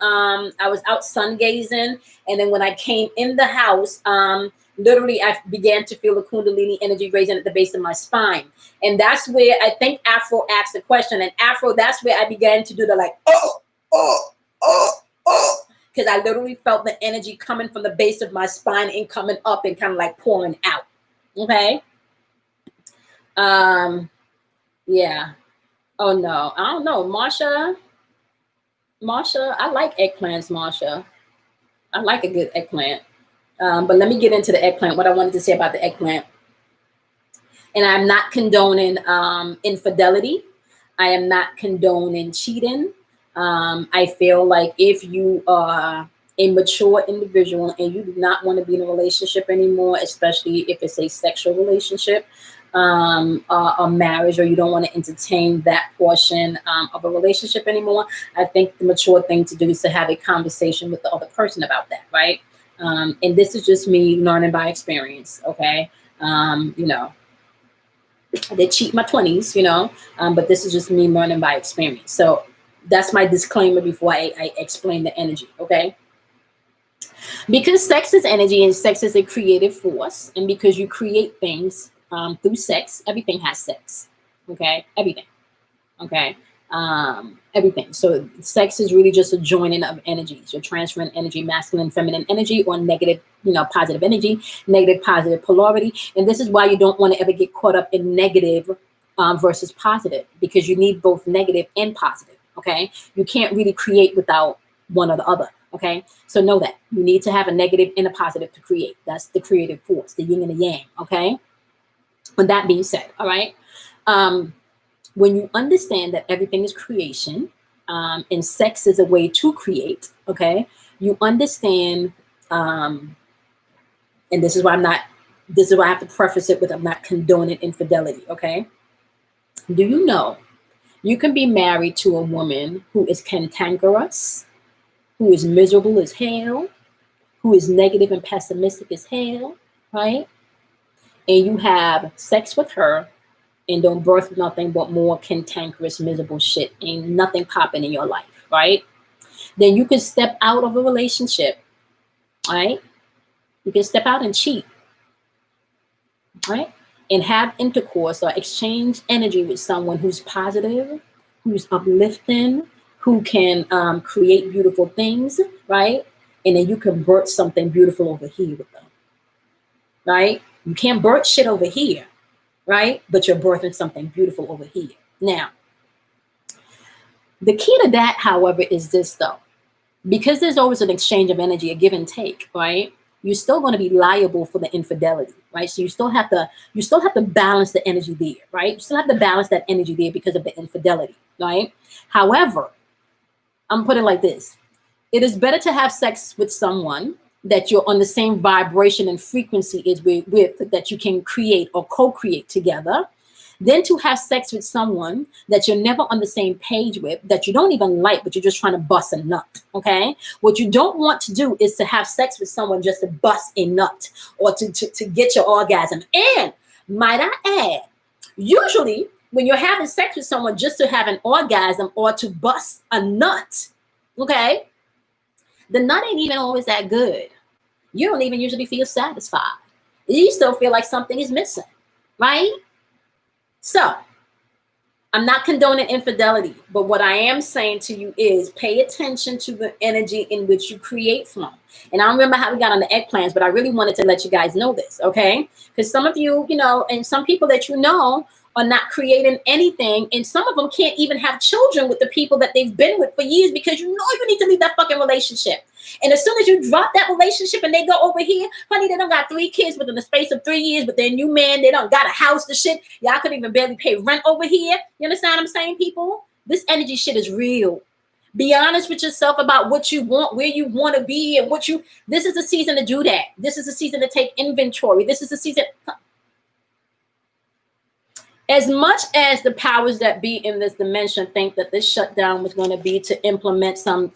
gazing, and then when I came in the house, literally I began to feel the Kundalini energy raising at the base of my spine. And that's where I think Afro asked the question. And Afro, that's where I began to do the like, because I literally felt the energy coming from the base of my spine and coming up and kind of like pouring out. Okay. Yeah. Oh no, I don't know. Marsha, I like eggplants, Marsha. I like a good eggplant. But let me get into the eggplant, what I wanted to say about the eggplant. And I'm not condoning infidelity. I am not condoning cheating. I feel like if you are a mature individual and you do not want to be in a relationship anymore, especially if it's a sexual relationship, a marriage, or you don't want to entertain that portion of a relationship anymore, I think the mature thing to do is to have a conversation with the other person about that, right? And this is just me learning by experience, okay? You know, I did cheat in my 20s, but this is just me learning by experience. So that's my disclaimer before I explain the energy, okay? Because sex is energy and sex is a creative force, and because you create things through sex, everything has sex, okay? Everything, okay? everything. So sex is really just a joining of energies. You're transferring energy, masculine, feminine energy, or negative, positive energy, negative, positive polarity. And this is why you don't want to ever get caught up in negative versus positive, because you need both negative and positive. Okay. You can't really create without one or the other. Okay. So know that you need to have a negative and a positive to create. That's the creative force, the yin and the yang. Okay. With that being said, all right. When you understand that everything is creation, and sex is a way to create, okay, you understand, and this is why I have to preface it with, I'm not condoning infidelity, okay? Do you know you can be married to a woman who is cantankerous, who is miserable as hell, who is negative and pessimistic as hell, right? And you have sex with her and don't birth nothing but more cantankerous, miserable shit. Ain't nothing popping in your life, right? Then you can step out of a relationship, right? You can step out and cheat, right? And have intercourse or exchange energy with someone who's positive, who's uplifting, who can create beautiful things, right? And then you can birth something beautiful over here with them, right? You can't birth shit over here, right? But you're birthing something beautiful over here. Now, the key to that, however, is this though. Because there's always an exchange of energy, a give and take, right? You're still going to be liable for the infidelity, right? So you still have to balance the energy there, right? You still have to balance that energy there because of the infidelity, right? However, I'm putting it like this. It is better to have sex with someone that you're on the same vibration and frequency is with that you can create or co-create together, than to have sex with someone that you're never on the same page with, that you don't even like, but you're just trying to bust a nut, okay? What you don't want to do is to have sex with someone just to bust a nut or to get your orgasm. And might I add, usually when you're having sex with someone just to have an orgasm or to bust a nut, okay, the nut ain't even always that good. You don't even usually feel satisfied. You still feel like something is missing, right? So, I'm not condoning infidelity, but what I am saying to you is pay attention to the energy in which you create from. And I don't remember how we got on the eggplants, but I really wanted to let you guys know this, okay? Because some of you, and some people that you know are not creating anything, and some of them can't even have children with the people that they've been with for years because you need to leave that fucking relationship. And as soon as you drop that relationship and they go over here, honey, they done got 3 kids within the space of 3 years with their new man. They done got a house, the shit. Y'all couldn't even barely pay rent over here. You understand what I'm saying, people? This energy shit is real. Be honest with yourself about what you want, where you want to be, and this is the season to do that. This is the season to take inventory. This is the season. As much as the powers that be in this dimension think that this shutdown was going to be to implement some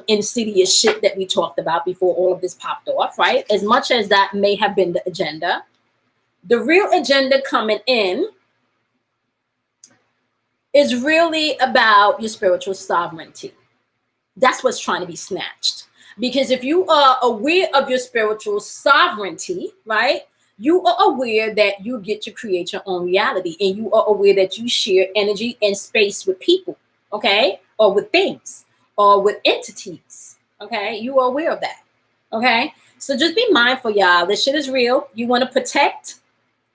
insidious shit that we talked about before all of this popped off, right? As much as that may have been the agenda, the real agenda coming in is really about your spiritual sovereignty. That's what's trying to be snatched. Because if you are aware of your spiritual sovereignty, right? You are aware that you get to create your own reality, and you are aware that you share energy and space with people, okay? Or with things, or with entities, okay? You are aware of that, okay? So just be mindful, y'all. This shit is real. You want to protect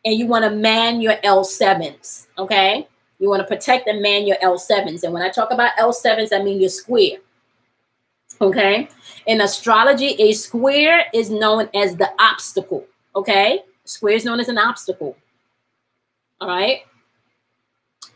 and you want to man your L7s, okay? You want to protect and man your L7s. And when I talk about L7s, I mean your square, okay? In astrology, a square is known as the obstacle, okay? Square is known as an obstacle. All right.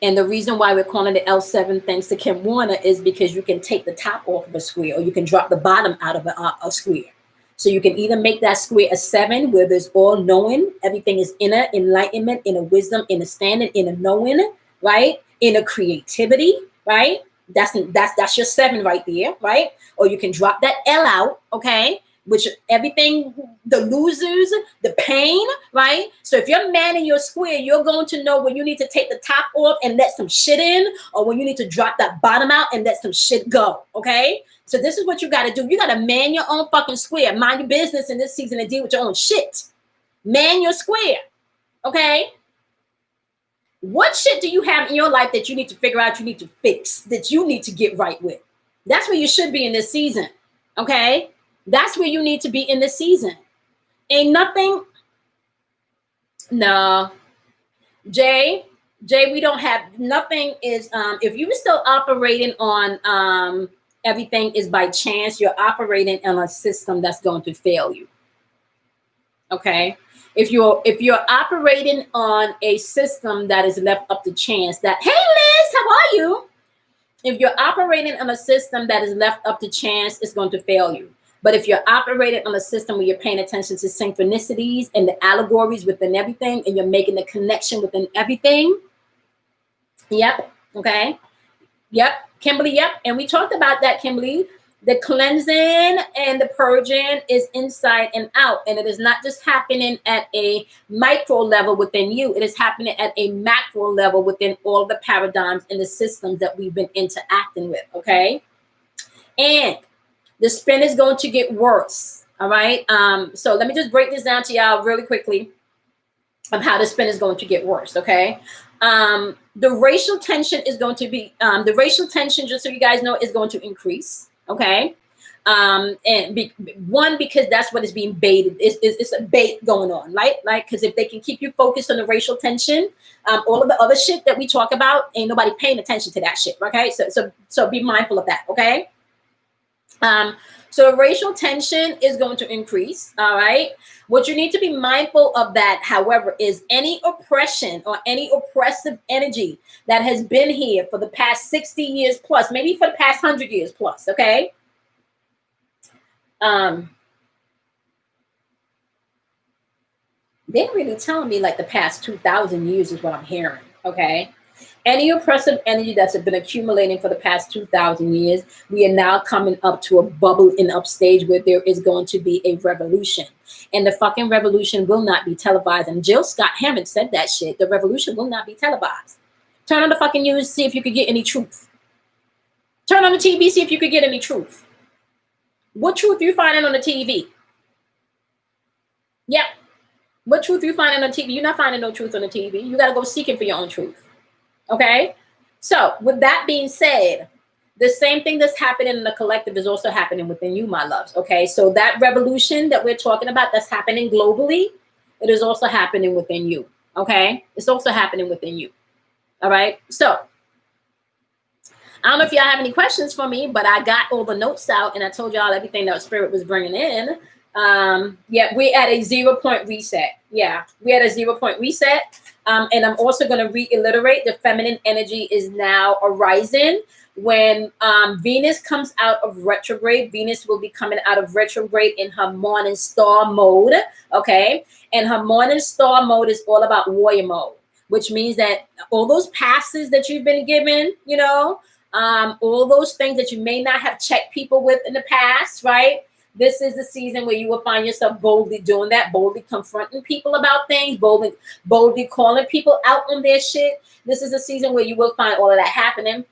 And the reason why we're calling it L7, thanks to Kim Warner, is because you can take the top off of a square, or you can drop the bottom out of a square. So you can either make that square a 7, where there's all knowing, everything is inner enlightenment, inner wisdom, inner standing, inner knowing, right? Inner creativity, right? That's your 7 right there, right? Or you can drop that L out, okay? Which everything, the losers, the pain, right? So if you're manning your square, you're going to know when you need to take the top off and let some shit in, or when you need to drop that bottom out and let some shit go, okay? So this is what you got to do. You got to man your own fucking square. Mind your business in this season and deal with your own shit. Man your square, okay? What shit do you have in your life that you need to figure out, you need to fix, that you need to get right with? That's where you should be in this season. Okay? That's where you need to be in this season. Ain't nothing. No. Jay, we don't have nothing is if you were still operating on everything is by chance, you're operating on a system that's going to fail you. Okay? If you're operating on a system that is left up to chance, that hey Liz, how are you? If you're operating on a system that is left up to chance, it's going to fail you. But if you're operating on a system where you're paying attention to synchronicities and the allegories within everything, and you're making the connection within everything, yep, okay, yep, Kimberly, yep. And we talked about that, Kimberly. The cleansing and the purging is inside and out. And it is not just happening at a micro level within you. It is happening at a macro level within all the paradigms and the systems that we've been interacting with, okay? And the spin is going to get worse, all right? So let me just break this down to y'all really quickly of how the spin is going to get worse, okay? The racial tension is going to be, just so you guys know, is going to increase. Okay. Because that's what is being baited. It's a bait going on, right? Like, because if they can keep you focused on the racial tension, all of the other shit that we talk about, ain't nobody paying attention to that shit. Okay. So be mindful of that. Okay. So racial tension is going to increase. All right. What you need to be mindful of that, however, is any oppression or any oppressive energy that has been here for the past 60 years plus, maybe for the past 100 years plus. Okay. They're really telling me like the past 2,000 years is what I'm hearing. Okay. Any oppressive energy that's been accumulating for the past 2,000 years, we are now coming up to a bubble in upstage where there is going to be a revolution. And the fucking revolution will not be televised. And Jill Scott Hammond said that shit. The revolution will not be televised. Turn on the fucking news, see if you could get any truth. Turn on the TV, see if you could get any truth. What truth you finding on the TV? Yep. What truth you finding on TV? You're not finding no truth on the TV. You got to go seeking for your own truth. Okay, so with that being said, the same thing that's happening in the collective is also happening within you, my loves. Okay, so that revolution that we're talking about that's happening globally, it is also happening within you. Okay, it's also happening within you. All right, so I don't know if y'all have any questions for me, but I got all the notes out and I told y'all everything that Spirit was bringing in. Yeah, we're at a 0-point reset. Yeah, we're at a 0-point reset. And I'm also going to reiterate the feminine energy is now arising. When Venus comes out of retrograde, Venus will be coming out of retrograde in her morning star mode. Okay. And her morning star mode is all about warrior mode, which means that all those passes that you've been given, you know, all those things that you may not have checked people with in the past, right? This is the season where you will find yourself boldly doing that, boldly confronting people about things, boldly calling people out on their shit. This is a season where you will find all of that happening.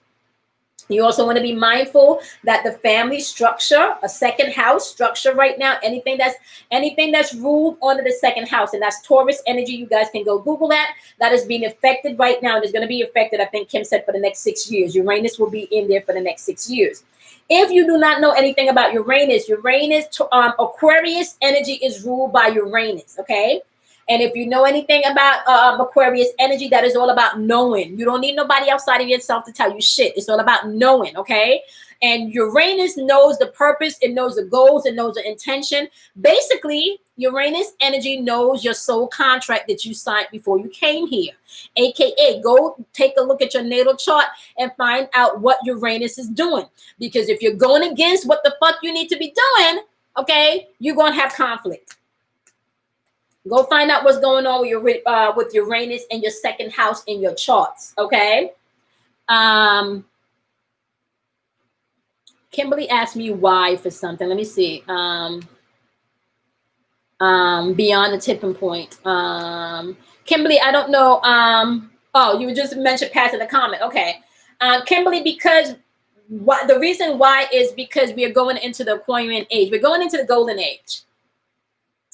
You also want to be mindful that the family structure, a second house structure right now, anything that's ruled under the second house, and that's Taurus energy. You guys can go Google that. That is being affected right now. And is going to be affected, I think Kim said, for the next 6 years. Uranus will be in there for the next 6 years. If you do not know anything about Uranus, Aquarius energy is ruled by Uranus, okay? And if you know anything about Aquarius energy, that is all about knowing. You don't need nobody outside of yourself to tell you shit. It's all about knowing, okay? And Uranus knows the purpose. It knows the goals. It knows the intention. Basically, Uranus energy knows your soul contract that you signed before you came here. AKA, go take a look at your natal chart and find out what Uranus is doing. Because if you're going against what the fuck you need to be doing, okay, you're going to have conflict. Go find out what's going on with Uranus and your second house in your charts, okay? Kimberly asked me why for something. Let me see. Beyond the tipping point. Kimberly, I don't know. Oh, you just mentioned passing the comment. Okay. Kimberly, because the reason why is because we are going into the Aquarian age. We're going into the golden age,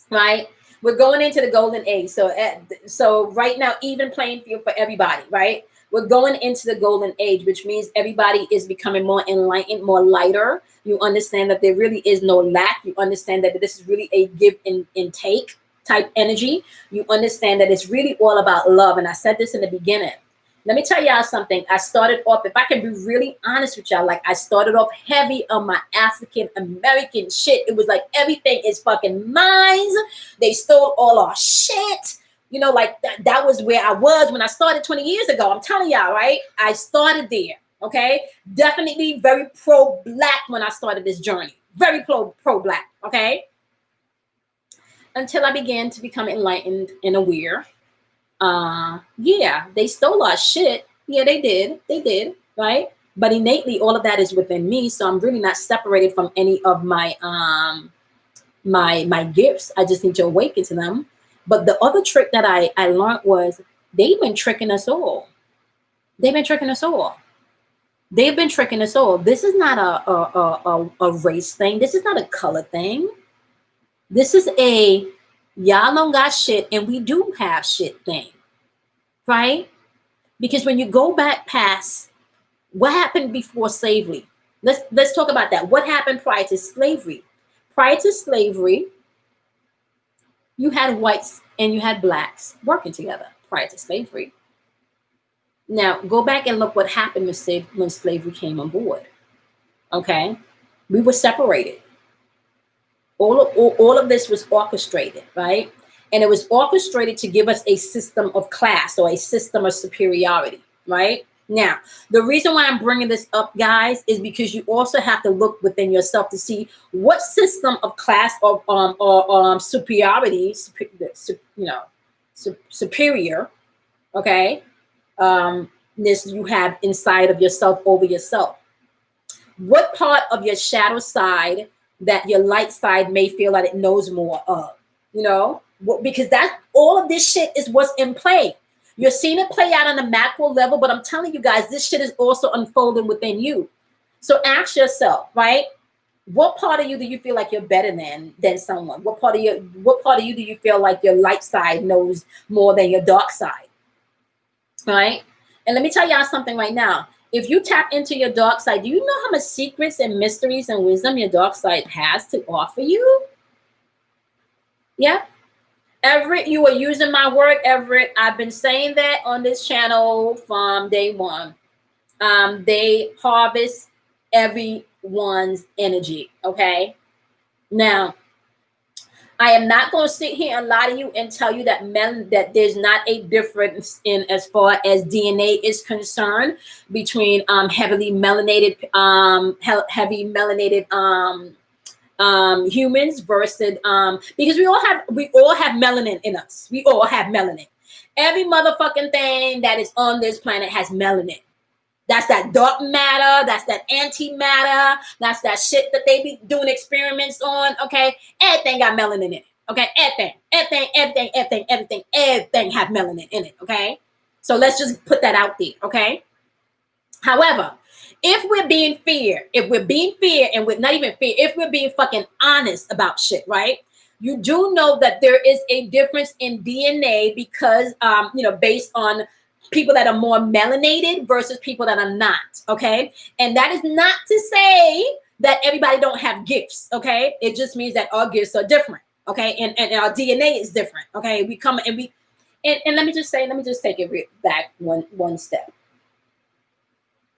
right? We're going into the golden age. So right now, even playing field for everybody, right? We're going into the golden age, which means everybody is becoming more enlightened, more lighter. You understand that there really is no lack. You understand that this is really a give and take type energy. You understand that it's really all about love. And I said this in the beginning. Let me tell y'all something. I started off, if I can be really honest with y'all, like I started off heavy on my African American shit. It was like everything is fucking mine. They stole all our shit. You know, like that was where I was when I started 20 years ago. I'm telling y'all, right? I started there. Okay. Definitely very pro-black when I started this journey. Very pro-black. Okay. Until I began to become enlightened and aware. Yeah, they stole our shit. Yeah, they did, right? But innately all of that is within me, so I'm really not separated from any of my my gifts. I just need to awaken to them. But the other trick that I learned was they've been tricking us all. They've been tricking us all. They've been tricking us all. This is not a race thing. This is not a color thing. This is a y'all don't got shit and we do have shit thing. Right? Because when you go back past what happened before slavery, let's talk about that. What happened prior to slavery? Prior to slavery, you had whites and you had blacks working together prior to slavery. Now go back and look what happened when slavery came on board. Okay, we were separated. All of this was orchestrated, right? And it was orchestrated to give us a system of class or a system of superiority, right? Now, the reason why I'm bringing this up, guys, is because you also have to look within yourself to see what system of class or superiority, superior, okay, this you have inside of yourself over yourself. What part of your shadow side that your light side may feel that it knows more of, you know? Because that all of this shit is what's in play. You're seeing it play out on a macro level, but I'm telling you guys, this shit is also unfolding within you. So ask yourself, right? What part of you do you feel like you're better than someone? What part of you do you feel like your light side knows more than your dark side? Right? And let me tell y'all something right now. If you tap into your dark side, do you know how much secrets and mysteries and wisdom your dark side has to offer you? Yeah. Everett, you are using my word, Everett. I've been saying that on this channel from day one. They harvest everyone's energy. Okay. Now, I am not going to sit here and lie to you and tell you that there's not a difference in as far as DNA is concerned between heavy melanated humans versus because we all have melanin in us. We all have melanin. Every motherfucking thing that is on this planet has melanin. That's that dark matter. That's that antimatter. That's that shit that they be doing experiments on. Okay, everything got melanin in it. Okay, everything have melanin in it. Okay, so let's just put that out there. Okay. However, if we're being fair, and we're not even fair, if we're being fucking honest about shit, right? You do know that there is a difference in DNA because, based on people that are more melanated versus people that are not, okay? And that is not to say that everybody don't have gifts, okay? It just means that our gifts are different, okay? And our DNA is different, okay? We come and we, and let me just take it back one step.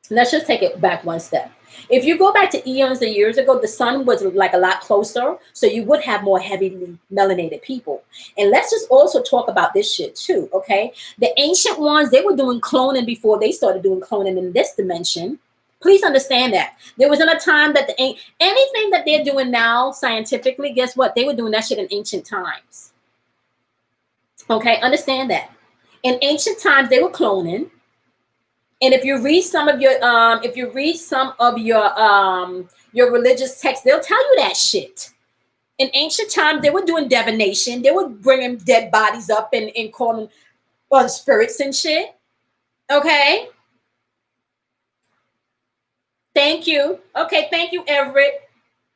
Let's just take it back one step. If you go back to eons of years ago, the sun was like a lot closer, so you would have more heavily melanated people. And let's just also talk about this shit too, okay? The ancient ones, they were doing cloning before they started doing cloning in this dimension. Please understand that. There wasn't a time that anything that they're doing now scientifically, guess what? They were doing that shit in ancient times. Okay, understand that. In ancient times, they were cloning. And if you read some of your religious texts, they'll tell you that shit. In ancient times, they were doing divination. They were bringing dead bodies up and calling on spirits and shit. Okay. Thank you. Okay. Thank you, Everett.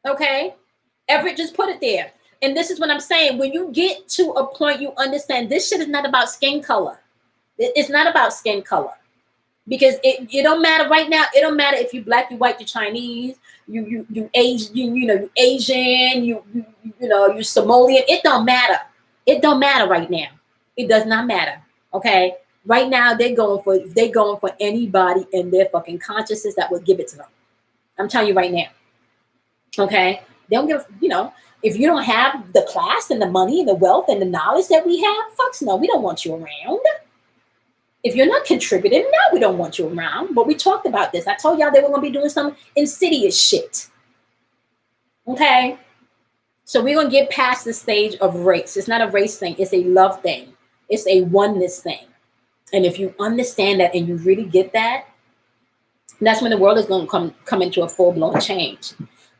Okay. Everett, just put it there. And this is what I'm saying. When you get to a point, you understand this shit is not about skin color. It's not about skin color. Because it don't matter right now. It don't matter if you black, you white, you Chinese, you Asian, you Asian, you Somalian. It don't matter. It don't matter right now. It does not matter. Okay. Right now they're going for anybody in their fucking consciousness that will give it to them. I'm telling you right now. Okay. They don't give, if you don't have the class and the money and the wealth and the knowledge that we have, fucks no, we don't want you around. If you're not contributing, no, we don't want you around. But we talked about this. I told y'all they were going to be doing some insidious shit. Okay? So we're going to get past the stage of race. It's not a race thing. It's a love thing. It's a oneness thing. And if you understand that and you really get that, that's when the world is going to come into a full-blown change.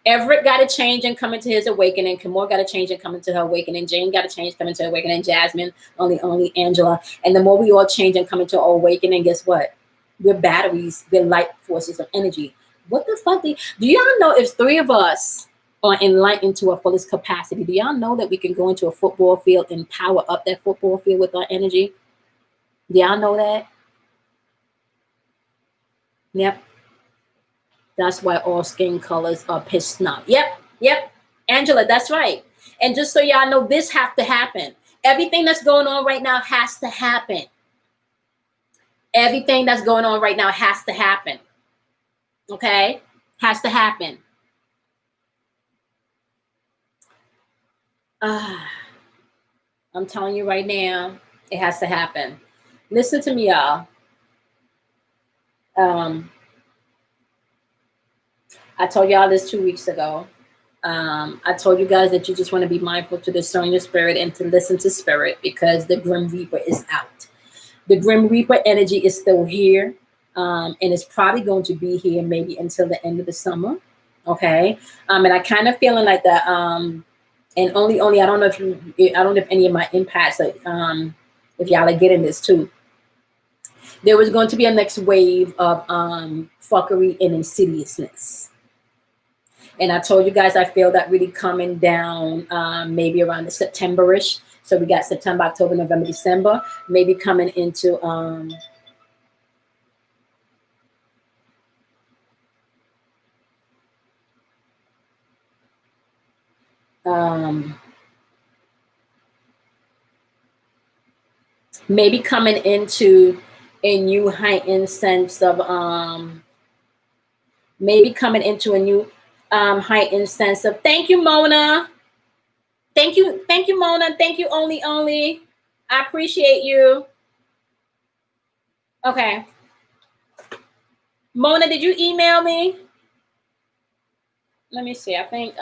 Everett got to change and come into his awakening. Kimore got to change and come into her awakening. Jane got to change, come into her awakening. Jasmine, only Angela. And the more we all change and come into our awakening, guess what? We're batteries. We're light forces of energy. What the fuck? Do y'all know if 3 of us are enlightened to our fullest capacity, do y'all know that we can go into a football field and power up that football field with our energy? Do y'all know that? Yep. That's why all skin colors are pissed now. Yep. Angela, that's right. And just so y'all know, this has to happen. Everything that's going on right now has to happen. Everything that's going on right now has to happen. Okay? Has to happen. I'm telling you right now, it has to happen. Listen to me, y'all. I told y'all this 2 weeks ago. I told you guys that you just want to be mindful to discern your spirit and to listen to spirit because the Grim Reaper is out. The Grim Reaper energy is still here. And it's probably going to be here maybe until the end of the summer. Okay. And I kind of feeling like that. And only, I don't know if any of my impacts, if y'all are getting this too. There was going to be a next wave of fuckery and insidiousness. And I told you guys I feel that really coming down maybe around the September-ish. So we got September, October, November, December, maybe coming into maybe coming into a new heightened sense of maybe coming into a new heightened sense of thank you, Mona. Thank you, Mona. Thank you, only. I appreciate you. Okay. Mona, did you email me? Let me see. I think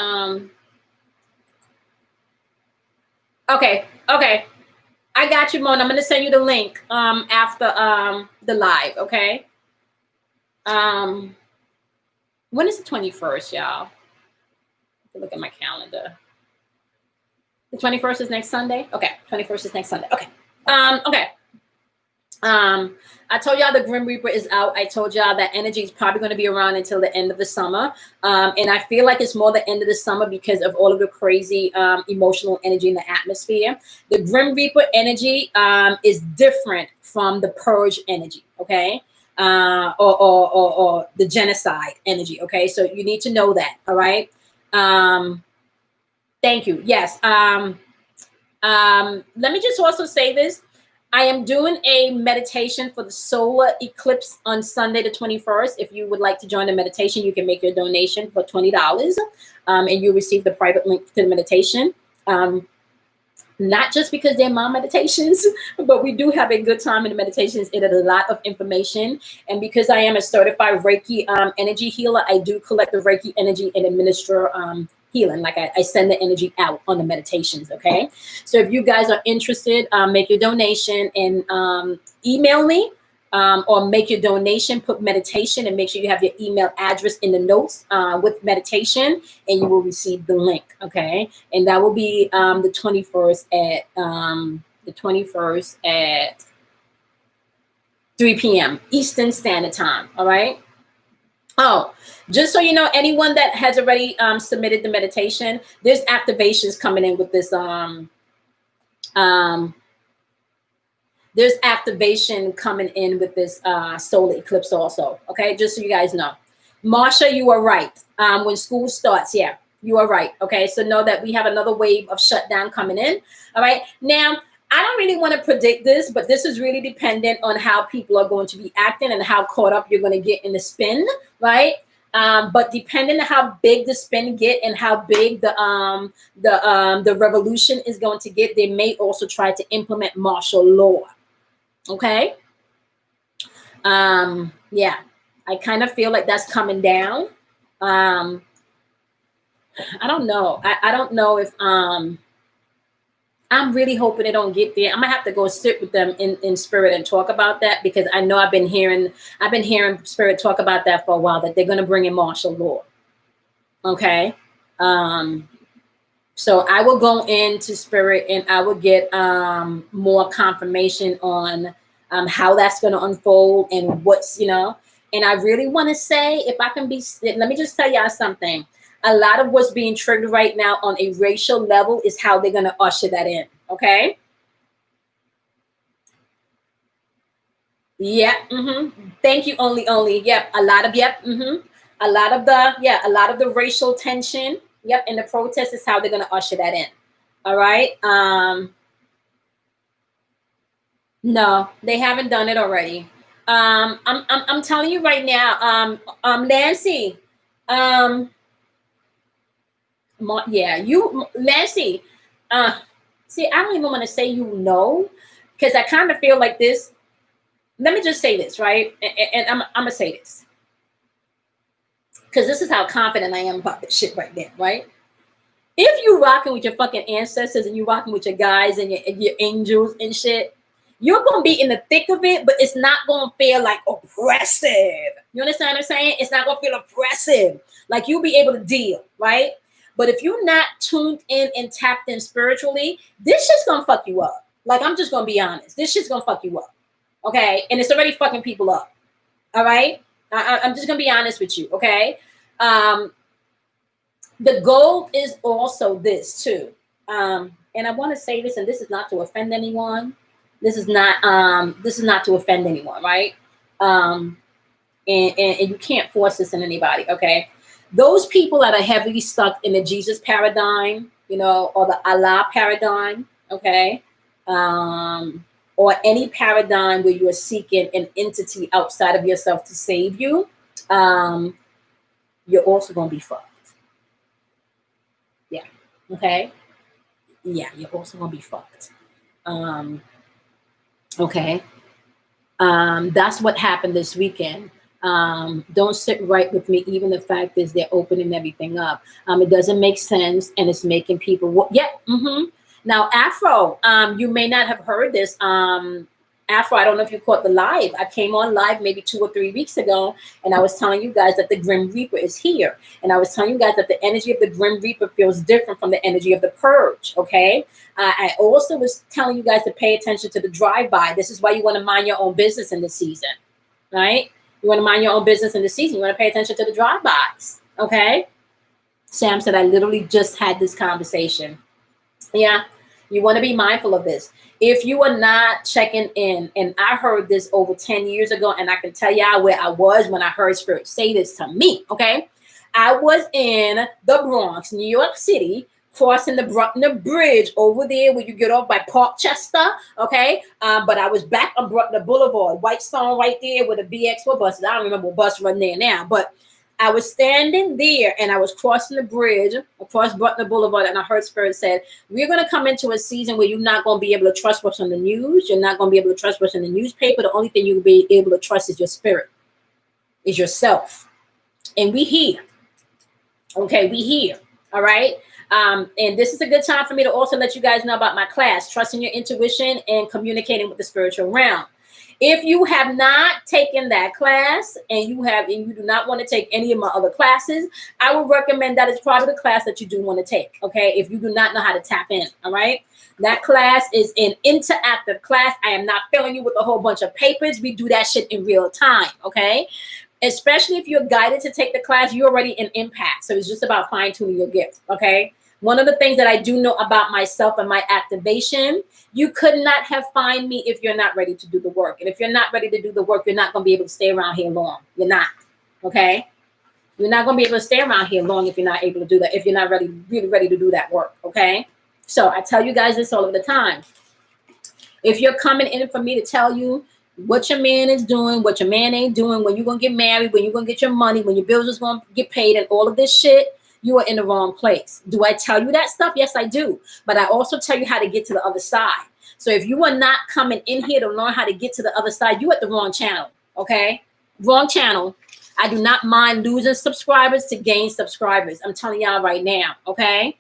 okay. I got you, Mona. I'm gonna send you the link after the live, okay? When is the 21st, y'all? Look at my calendar. The 21st is next Sunday? Okay, 21st is next Sunday. Okay. Okay. I told y'all the Grim Reaper is out. I told y'all that energy is probably going to be around until the end of the summer. And I feel like it's more the end of the summer because of all of the crazy emotional energy in the atmosphere. The Grim Reaper energy is different from the Purge energy, okay? Or the genocide energy, okay? So you need to know that, all right? Thank you. Yes. Let me just also say this. I am doing a meditation for the solar eclipse on Sunday, the 21st. If you would like to join the meditation, you can make your donation for $20 and you receive the private link to the meditation. Not just because they're my meditations, but we do have a good time in the meditations. It is a lot of information. And because I am a certified Reiki energy healer, I do collect the Reiki energy and administer healing. Like I send the energy out on the meditations, okay? So if you guys are interested, make your donation and email me or make your donation, put meditation and make sure you have your email address in the notes with meditation and you will receive the link, okay? And that will be the 21st at 3 p.m. Eastern Standard Time, all right? Oh, just so you know, anyone that has already submitted the meditation, there's activations coming in with this um there's activation coming in with this solar eclipse also. Okay, just so you guys know. Marsha, you are right. When school starts, yeah, you are right. Okay, so know that we have another wave of shutdown coming in. All right, now I don't really want to predict this, but this is really dependent on how people are going to be acting and how caught up you're going to get in the spin, right? But depending on how big the spin get and how big the revolution is going to get, they may also try to implement martial law. Okay. Yeah, I kind of feel like that's coming down. um I don't know. I don't know if I'm really hoping they don't get there. I'm gonna have to go sit with them in spirit and talk about that, because I know I've been hearing spirit talk about that for a while, that they're gonna bring in martial law. Okay. um so I will go into spirit and I will get more confirmation on how that's going to unfold and what's, and I really want to say, if I can be, let me just tell y'all something. A lot of what's being triggered right now on a racial level is how they're going to usher that in. Okay. Yeah. Thank you. Only. Yep. A lot of, yep. A lot of the racial tension. Yep. And the protest is how they're going to usher that in. All right. No, they haven't done it already. I'm telling you right now, Nancy, um, yeah, Nancy, uh, see, I don't even want to say because I kind of feel like this. Let me just say this, right? And I'm gonna say this because this is how confident I am about this shit right now, right? If you rocking with your fucking ancestors and you rocking with your guys and your angels and shit, you're gonna be in the thick of it, but it's not gonna feel like oppressive. You understand what I'm saying? It's not gonna feel oppressive. Like you'll be able to deal, right? But if you're not tuned in and tapped in spiritually, this shit's gonna fuck you up. Like, I'm just gonna be honest. This shit's gonna fuck you up. Okay? And it's already fucking people up. All right? I'm just gonna be honest with you, okay? The goal is also this too. And I want to say this, and this is not to offend anyone. This is not to offend anyone, right? And you can't force this on anybody, okay? Those people that are heavily stuck in the Jesus paradigm, or the Allah paradigm, okay? Or any paradigm where you are seeking an entity outside of yourself to save you, you're also going to be fucked. Yeah. Okay. Yeah, you're also going to be fucked. Okay. That's what happened this weekend. Don't sit right with me. Even the fact is they're opening everything up. It doesn't make sense, and it's making people. Now, Afro, you may not have heard this. Afro, I don't know if you caught the live. I came on live maybe 2 or 3 weeks ago, and I was telling you guys that the Grim Reaper is here. And I was telling you guys that the energy of the Grim Reaper feels different from the energy of the Purge, okay? I also was telling you guys to pay attention to the drive-by. This is why you want to mind your own business in this season, right? You want to mind your own business in this season. You want to pay attention to the drive-bys, okay? Sam said, I literally just had this conversation. Yeah. You want to be mindful of this. If you are not checking in, and I heard this over 10 years ago, and I can tell y'all where I was when I heard Spirit say this to me, okay? I was in the Bronx, New York City, crossing the Bruckner Bridge over there where you get off by Parkchester, okay? But I was back on Bruckner Boulevard, Whitestone right there with the BX4 buses. I don't remember what bus run there now, but I was standing there and I was crossing the bridge across Bruckner Boulevard, and I heard Spirit said, we're going to come into a season where you're not going to be able to trust what's on the news. You're not going to be able to trust what's in the newspaper. The only thing you'll be able to trust is your spirit, is yourself. And we here. Okay, we here. All right. And this is a good time for me to also let you guys know about my class, Trusting Your Intuition and Communicating with the Spiritual Realm. If you have not taken that class and you do not want to take any of my other classes, I would recommend that it's probably the class that you do want to take. Okay. If you do not know how to tap in. All right. That class is an interactive class. I am not filling you with a whole bunch of papers. We do that shit in real time. Okay. especially if you're guided to take the class, you're already in impact. So it's just about fine tuning your gift. Okay. One of the things that I do know about myself and my activation, you could not have find me if you're not ready to do the work. And if you're not ready to do the work, you're not going to be able to stay around here long. You're not. Okay. You're not going to be able to stay around here long if you're not able to do that, if you're not really ready to do that work. Okay. So I tell you guys this all of the time. If you're coming in for me to tell you what your man is doing, what your man ain't doing, when you're going to get married, when you're going to get your money, when your bills is going to get paid and all of this shit, you are in the wrong place. Do I tell you that stuff? Yes, I do. But I also tell you how to get to the other side. So if you are not coming in here to learn how to get to the other side, you're at the wrong channel. Okay. Wrong channel. I do not mind losing subscribers to gain subscribers. I'm telling y'all right now. Okay.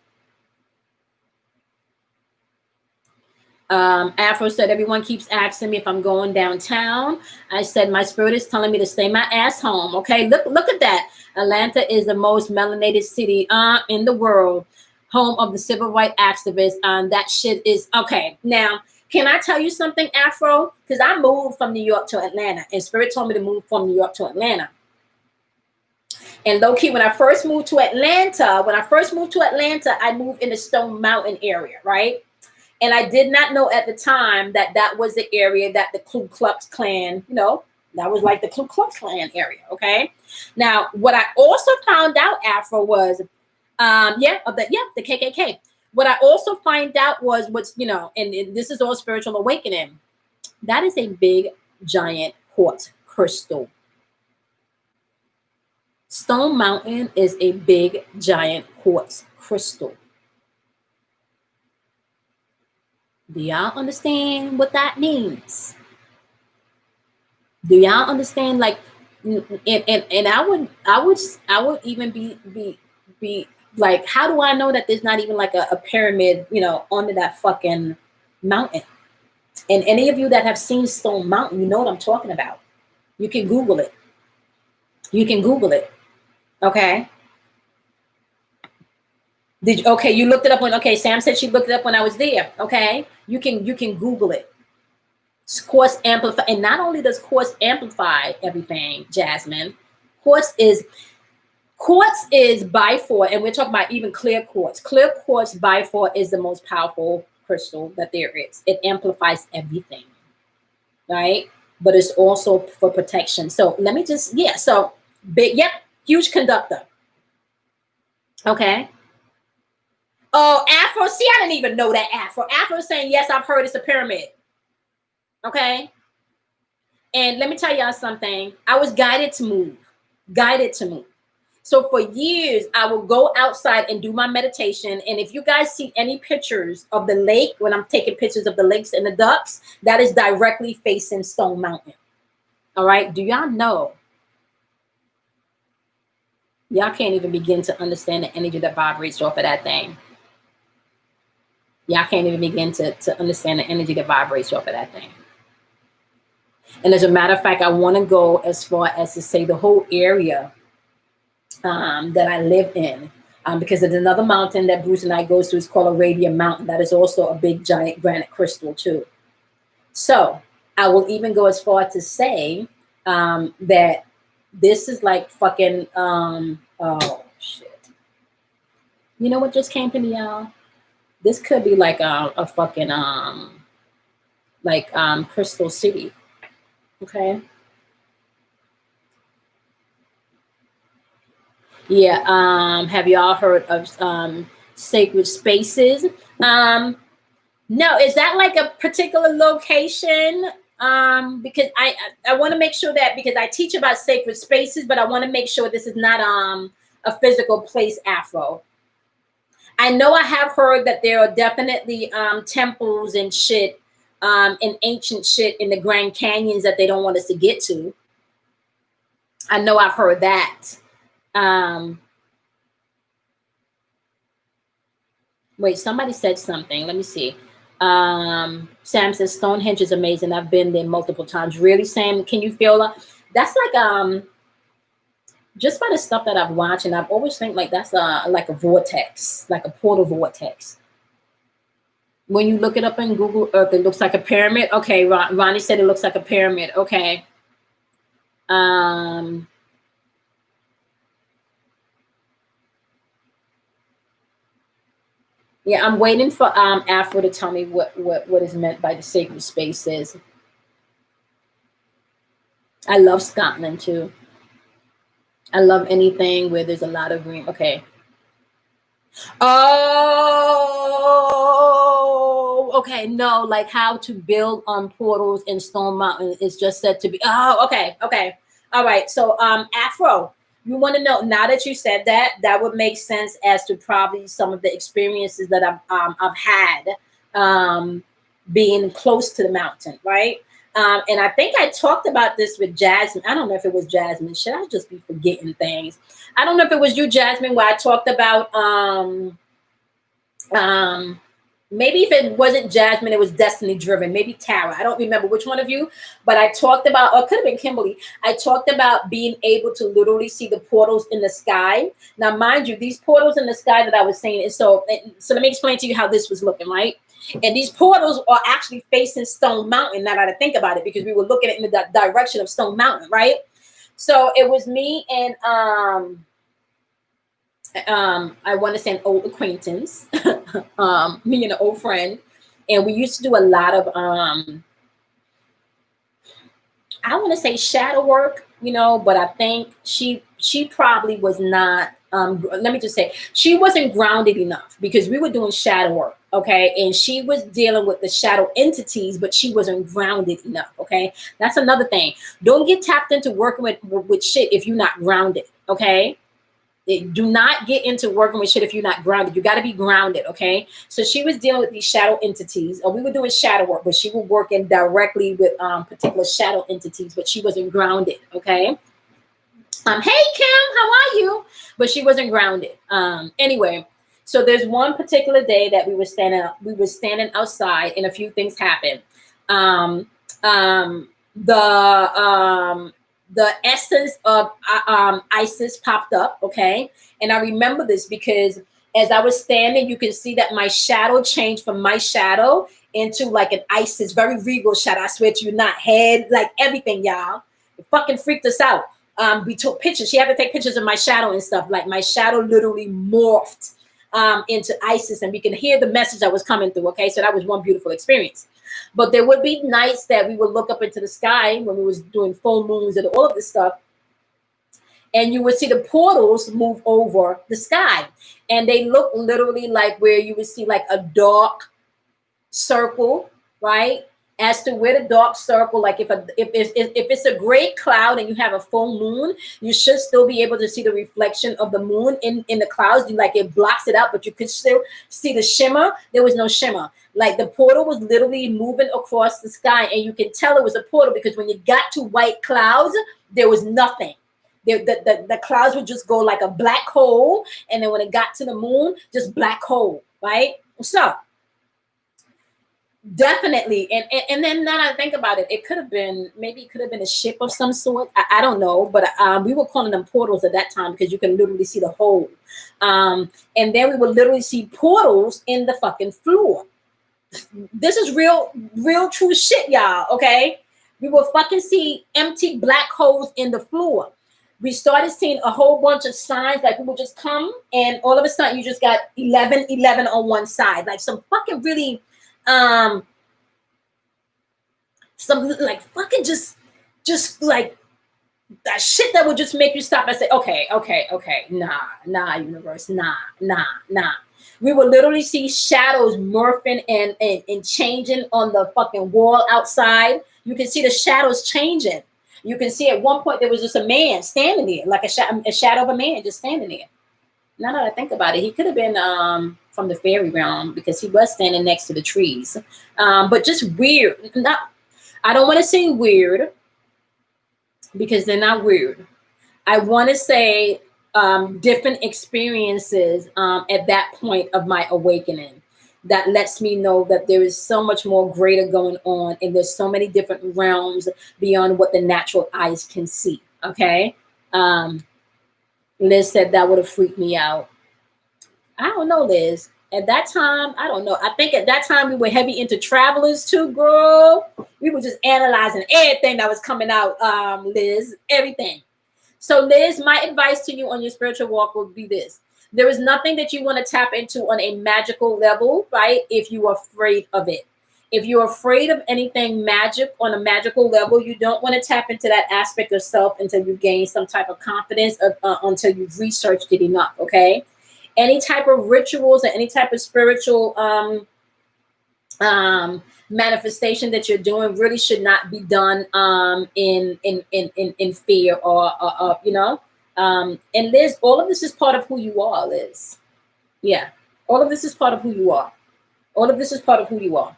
Afro said, everyone keeps asking me if I'm going downtown. I said, my spirit is telling me to stay my ass home. Okay. Look at that. Atlanta is the most melanated city in the world, home of the civil rights activists. That shit is okay. Now, can I tell you something, Afro? Because I moved from New York to Atlanta, and Spirit told me to move from New York to Atlanta. And low key, when I first moved to Atlanta, I moved in the Stone Mountain area, right? And I did not know at the time that that was the area that the Ku Klux Klan, that was like the Ku Klux Klan area. Okay. Now, what I also found out, Afro, was, the KKK. What I also find out was and this is all spiritual awakening. That is a big, giant quartz crystal. Stone Mountain is a big, giant quartz crystal. Do y'all understand what that means? Do y'all understand? Like, and I would even be like, how do I know that there's not even like a pyramid, under that fucking mountain? And any of you that have seen Stone Mountain, you know what I'm talking about. You can Google it. Okay. You looked it up Sam said she looked it up when I was there. Okay. You can Google it. Quartz amplify, and not only does quartz amplify everything, Jasmine, quartz is by far, and we're talking about even clear quartz. Clear quartz by far is the most powerful crystal that there is. It amplifies everything, right? But it's also for protection. So let me just, so big, huge conductor. Okay. Oh, Afro, see, I didn't even know that. Afro saying, yes, I've heard it's a pyramid. Okay. And let me tell y'all something. I was guided to move. So for years, I will go outside and do my meditation. And if you guys see any pictures of the lake, when I'm taking pictures of the lakes and the ducks, that is directly facing Stone Mountain. All right. Do y'all know? Y'all can't even begin to understand the energy that vibrates off of that thing. Y'all can't even begin to understand the energy that vibrates off of that thing. And as a matter of fact, I want to go as far as to say the whole area that I live in, because there's another mountain that Bruce and I go to. It's called Arabian Mountain. That is also a big, giant granite crystal too. So I will even go as far to say that this is like fucking, oh shit. You know what just came to me, y'all? This could be like a fucking, Crystal City. Okay. Yeah. Have y'all heard of sacred spaces? No, is that like a particular location? Because I want to make sure that, because I teach about sacred spaces, but I want to make sure this is not a physical place, Afro. I know I have heard that there are definitely temples and shit and ancient shit in the Grand Canyons that they don't want us to get to. I know I've heard that. Wait, somebody said something. Let me see. Sam says Stonehenge is amazing. I've been there multiple times. Really, Sam? Can you feel that? That's like just by the stuff that I've watched, and I've always think like that's like a vortex, like a portal vortex. When you look it up in Google Earth, it looks like a pyramid. Okay, Ronnie said it looks like a pyramid. Okay. Yeah, I'm waiting for Afro to tell me what is meant by the sacred spaces. I love Scotland too. I love anything where there's a lot of green. Okay. Oh, okay. No, like how to build portals in Stone Mountain is just said to be. Oh, okay, okay. All right. So Afro, you want to know now that you said that, that would make sense as to probably some of the experiences that I've had being close to the mountain, right? And I think I talked about this with Jasmine. I don't know if it was Jasmine. Should I just be forgetting things? I don't know if it was you, Jasmine, where I talked about um maybe if it wasn't Jasmine, it was Destiny Driven, maybe Tara. I don't remember which one of you, but I talked about, or it could have been Kimberly. I talked about being able to literally see the portals in the sky. Now, mind you, these portals in the sky that I was saying is so let me explain to you how this was looking, right? And these portals are actually facing Stone Mountain. Now that I think about it, because we were looking at in the direction of Stone Mountain, right? So it was me and I want to say an old acquaintance, me and an old friend, and we used to do a lot of I want to say shadow work, you know, but I think she probably was not. Let me just say she wasn't grounded enough because we were doing shadow work, okay, and she was dealing with the shadow entities, but she wasn't grounded enough, okay. That's another thing. Don't get tapped into working with shit if you're not grounded, okay. Do not get into working with shit if you're not grounded. You got to be grounded, okay? So she was dealing with these shadow entities, or we were doing shadow work, but she was working directly with particular shadow entities, but she wasn't grounded, okay? Hey Kim, how are you? But she wasn't grounded. Anyway, so there's one particular day that we were standing outside, and a few things happened. Um, um, the the essence of Isis popped up, okay? And I remember this because as I was standing, you can see that my shadow changed from my shadow into like an Isis, very regal shadow. I swear to you, not head, like everything, y'all. It fucking freaked us out. We took pictures. She had to take pictures of my shadow and stuff. Like my shadow literally morphed into Isis, and we can hear the message that was coming through. Okay, so that was one beautiful experience. But there would be nights that we would look up into the sky when we was doing full moons and all of this stuff, and you would see the portals move over the sky, and they look literally like where you would see like a dark circle, right? As to where the dark circle, like if it's a gray cloud and you have a full moon, you should still be able to see the reflection of the moon in the clouds. You, like, it blocks it out, but you could still see the shimmer. There was no shimmer. Like the portal was literally moving across the sky, and you can tell it was a portal because when you got to white clouds, there was nothing. The clouds would just go like a black hole, and then when it got to the moon, just black hole, right? So definitely, and then now that I think about it, it could have been, maybe it could have been a ship of some sort. I don't know, but we were calling them portals at that time because you can literally see the hole, and then we would literally see portals in the fucking floor. This is real true shit, y'all. Okay, we will fucking see empty black holes in the floor. We started seeing a whole bunch of signs, like people just come, and all of a sudden you just got 11 on one side, like some fucking really some like fucking just like that shit that would just make you stop and say, okay, nah, universe, nah. We would literally see shadows morphing and changing on the fucking wall outside. You can see the shadows changing. You can see at one point there was just a man standing there, like a shadow of a man just standing there. Now that I think about it, he could have been from the fairy realm because he was standing next to the trees. But just weird. Not, I don't want to say weird because they're not weird. I want to say different experiences at that point of my awakening that lets me know that there is so much more greater going on, and there's so many different realms beyond what the natural eyes can see. Okay. Liz said that would have freaked me out. I don't know, Liz. At that time, I don't know. I think at that time we were heavy into travelers too, girl. We were just analyzing everything that was coming out, Liz, everything. So, Liz, my advice to you on your spiritual walk would be this. There is nothing that you want to tap into on a magical level, right? If you are afraid of it. If you're afraid of anything magic on a magical level, you don't want to tap into that aspect of self until you gain some type of confidence, until you've researched it enough, okay? Any type of rituals or any type of spiritual manifestation that you're doing really should not be done in fear or you know. And Liz, all of this is part of who you are, Liz. Yeah, all of this is part of who you are. All of this is part of who you are.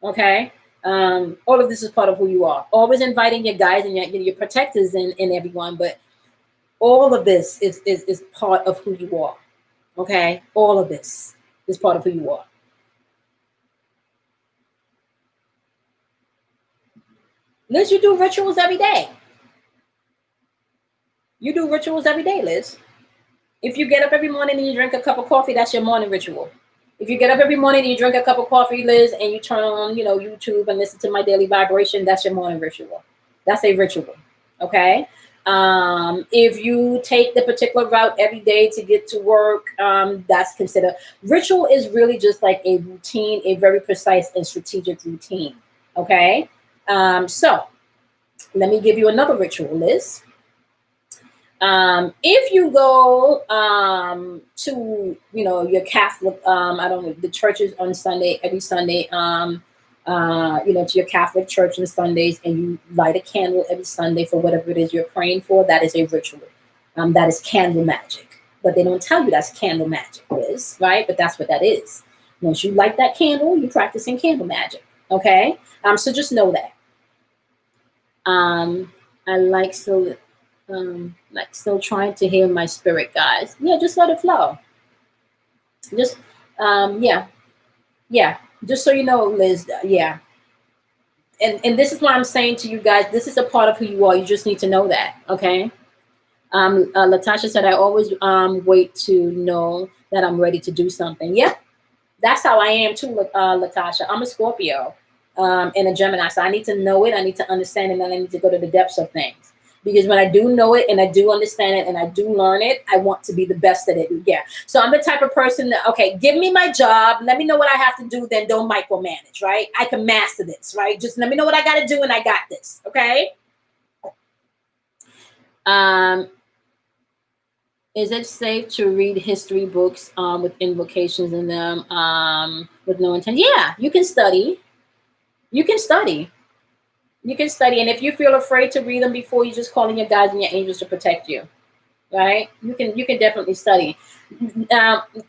Okay. All of this is part of who you are. Always inviting your guides and your protectors and everyone, but all of this is part of who you are. Okay, all of this is part of who you are. Liz, you do rituals every day. You do rituals every day, Liz. If you get up every morning and you drink a cup of coffee, that's your morning ritual. If you get up every morning and you drink a cup of coffee, Liz, and you turn on, YouTube and listen to my daily vibration, that's your morning ritual. That's a ritual. Okay. If you take the particular route every day to get to work, that's considered ritual. Is really just like a routine, a very precise and strategic routine. Okay. So let me give you another ritual, Liz. If you go to your Catholic, I don't know, the churches on Sunday, every Sunday, to your Catholic church on Sundays, and you light a candle every Sunday for whatever it is you're praying for, that is a ritual. That is candle magic. But they don't tell you that's candle magic, Liz, right? But that's what that is. Once you light that candle, you're practicing candle magic. Okay? So just know that. I still trying to hear my spirit, guys. Yeah, just let it flow. Just yeah. Just so you know, Liz, yeah. And this is why I'm saying to you guys, this is a part of who you are. You just need to know that, okay? Latasha said, I always wait to know that I'm ready to do something. Yeah, that's how I am too, Latasha. I'm a Scorpio and a Gemini, so I need to know it. I need to understand it, and I need to go to the depths of things. Because when I do know it and I do understand it and I do learn it, I want to be the best at it. Yeah. So I'm the type of person that, okay, give me my job. Let me know what I have to do. Then don't micromanage, right? I can master this, right? Just let me know what I got to do and I got this. Okay. Is it safe to read history books with invocations in them with no intent? Yeah, you can study. You can study. You can study, and if you feel afraid to read them before, you just call in your guides and your angels to protect you, right? You can definitely study.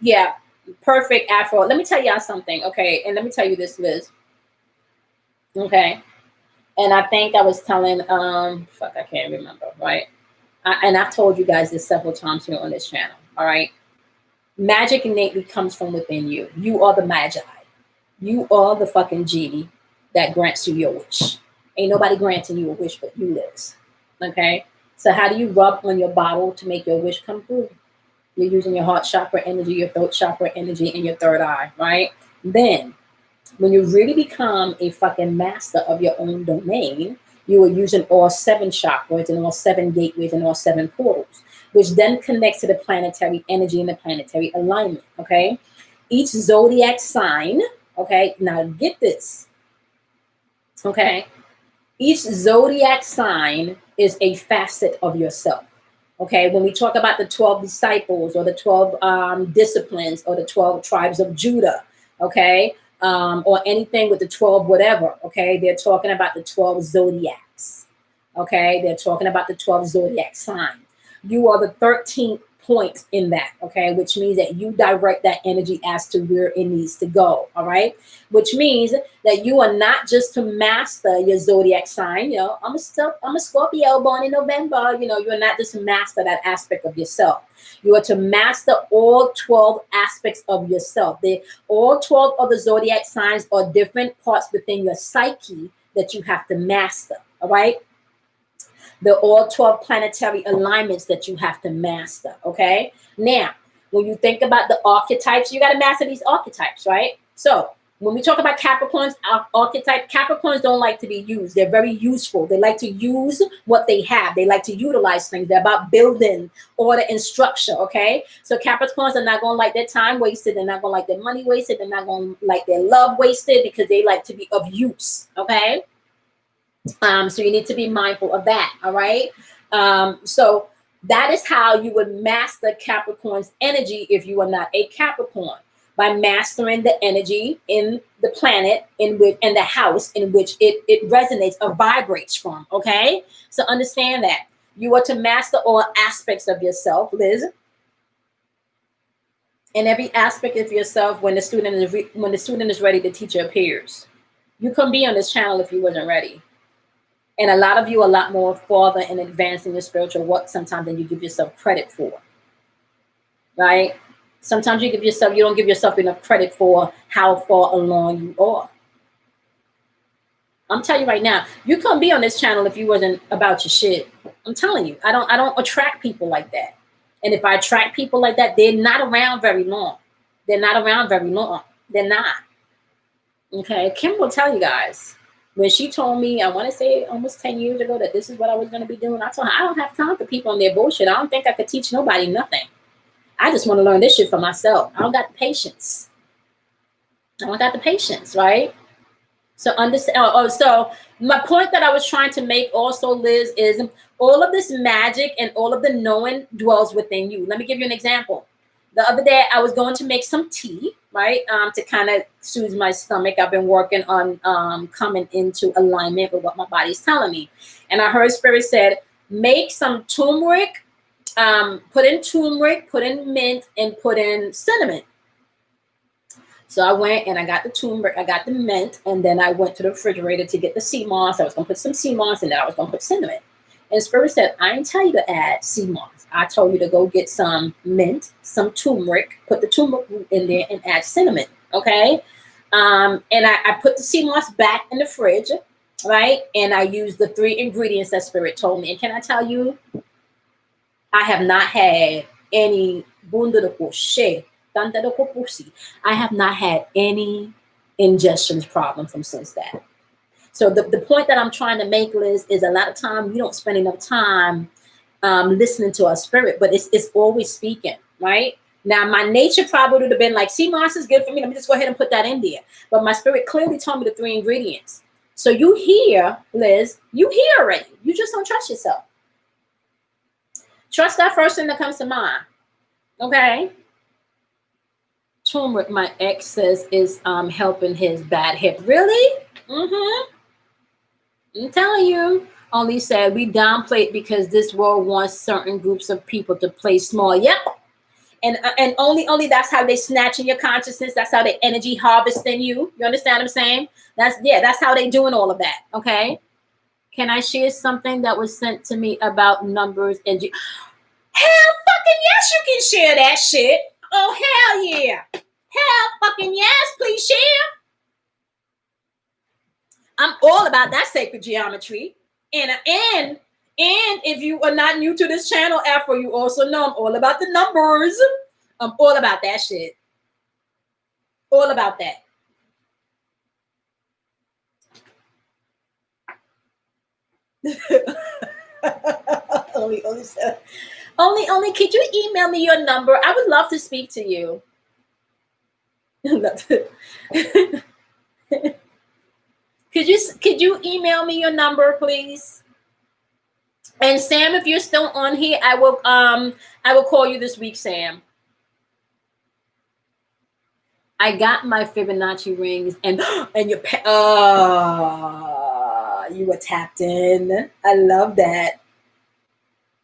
Yeah, perfect Afro. Let me tell y'all something, okay? And let me tell you this, Liz. Okay, and I think I was telling I can't remember, right? And I've told you guys this several times here on this channel. All right, magic innately comes from within you. You are the magi. You are the fucking genie that grants you your wish. Ain't nobody granting you a wish but you, Liz. Okay? So how do you rub on your bottle to make your wish come through? You're using your heart chakra energy, your throat chakra energy, and your third eye, right? Then, when you really become a fucking master of your own domain, you are using all 7 chakras and all 7 gateways and all 7 portals, which then connects to the planetary energy and the planetary alignment, okay? Each zodiac sign, okay? Now get this, okay? Each zodiac sign is a facet of yourself. Okay, when we talk about the 12 disciples or the 12 disciplines or the 12 tribes of Judah, okay, or anything with the 12 whatever, okay, they're talking about the 12 zodiacs. Okay, they're talking about the 12 zodiac signs. You are the 13th point in that, okay, which means that you direct that energy as to where it needs to go. All right, which means that you are not just to master your zodiac sign. I'm a Scorpio born in November. You're not just to master that aspect of yourself. You are to master all 12 aspects of yourself. All 12 of the zodiac signs are different parts within your psyche that you have to master. All right. They're all 12 planetary alignments that you have to master, okay? Now, when you think about the archetypes, you got to master these archetypes, right? So When we talk about Capricorns, our archetype, Capricorns don't like to be used. They're very useful. They like to use what they have. They like to utilize things. They're about building order and structure, okay? So Capricorns are not going to like their time wasted. They're not going to like their money wasted. They're not going to like their love wasted, because they like to be of use, okay? So you need to be mindful of that, all right? So that is how you would master Capricorn's energy if you are not a Capricorn, by mastering the energy in the planet in which, and the house in which it resonates or vibrates from, okay? So understand that. You are to master all aspects of yourself, Liz. In every aspect of yourself when the student is ready to teach your peers. You couldn't be on this channel if you wasn't ready. And a lot of you are a lot more farther in advancing your spiritual work sometimes than you give yourself credit for, right? Sometimes you don't give yourself enough credit for how far along you are. I'm telling you right now, you couldn't be on this channel if you wasn't about your shit. I'm telling you, I don't attract people like that. And if I attract people like that, they're not around very long. They're not around very long. They're not. Okay, Kim will tell you guys. When she told me, I want to say almost 10 years ago, that this is what I was going to be doing, I told her, I don't have time for people and their bullshit. I don't think I could teach nobody nothing. I just want to learn this shit for myself. I don't got the patience. I don't got the patience, right? So understand. So my point that I was trying to make also, Liz, is all of this magic and all of the knowing dwells within you. Let me give you an example. The other day, I was going to make some tea, right, to kind of soothe my stomach. I've been working on coming into alignment with what my body's telling me. And I heard Spirit said, make some turmeric, put in mint, and put in cinnamon. So I went and I got the turmeric, I got the mint, and then I went to the refrigerator to get the sea moss. I was going to put some sea moss, and then I was going to put cinnamon. And Spirit said, I didn't tell you to add sea moss. I told you to go get some mint, some turmeric, put the turmeric root in there, and add cinnamon, okay? And I put the sea moss back in the fridge, right? And I used the 3 ingredients that Spirit told me. And can I tell you, I have not had any I have not had any ingestions problem from since that. So the point that I'm trying to make, Liz, is a lot of time we don't spend enough time listening to our spirit, but it's always speaking, right? Now, my nature probably would have been like, sea moss is good for me. Let me just go ahead and put that in there. But my spirit clearly told me the 3 ingredients. So you hear, Liz, you hear already. You just don't trust yourself. Trust that first thing that comes to mind, okay? Turmeric, my ex says, is helping his bad hip. Really? Mm-hmm. I'm telling you. Only said we downplay it because this world wants certain groups of people to play small. Yep. And only that's how they snatch in your consciousness. That's how they energy harvest in you. You understand what I'm saying? That's how they doing all of that. Okay. Can I share something that was sent to me about numbers and hell fucking yes, you can share that shit. Oh hell yeah. Hell fucking yes, please share. I'm all about that sacred geometry. And if you are not new to this channel, Afro, you also know I'm all about the numbers. I'm all about that shit. All about that. only could you email me your number? I would love to speak to you. Could you email me your number, please? And Sam, if you're still on here, I will call you this week, Sam. I got my Fibonacci rings and you were tapped in. I love that.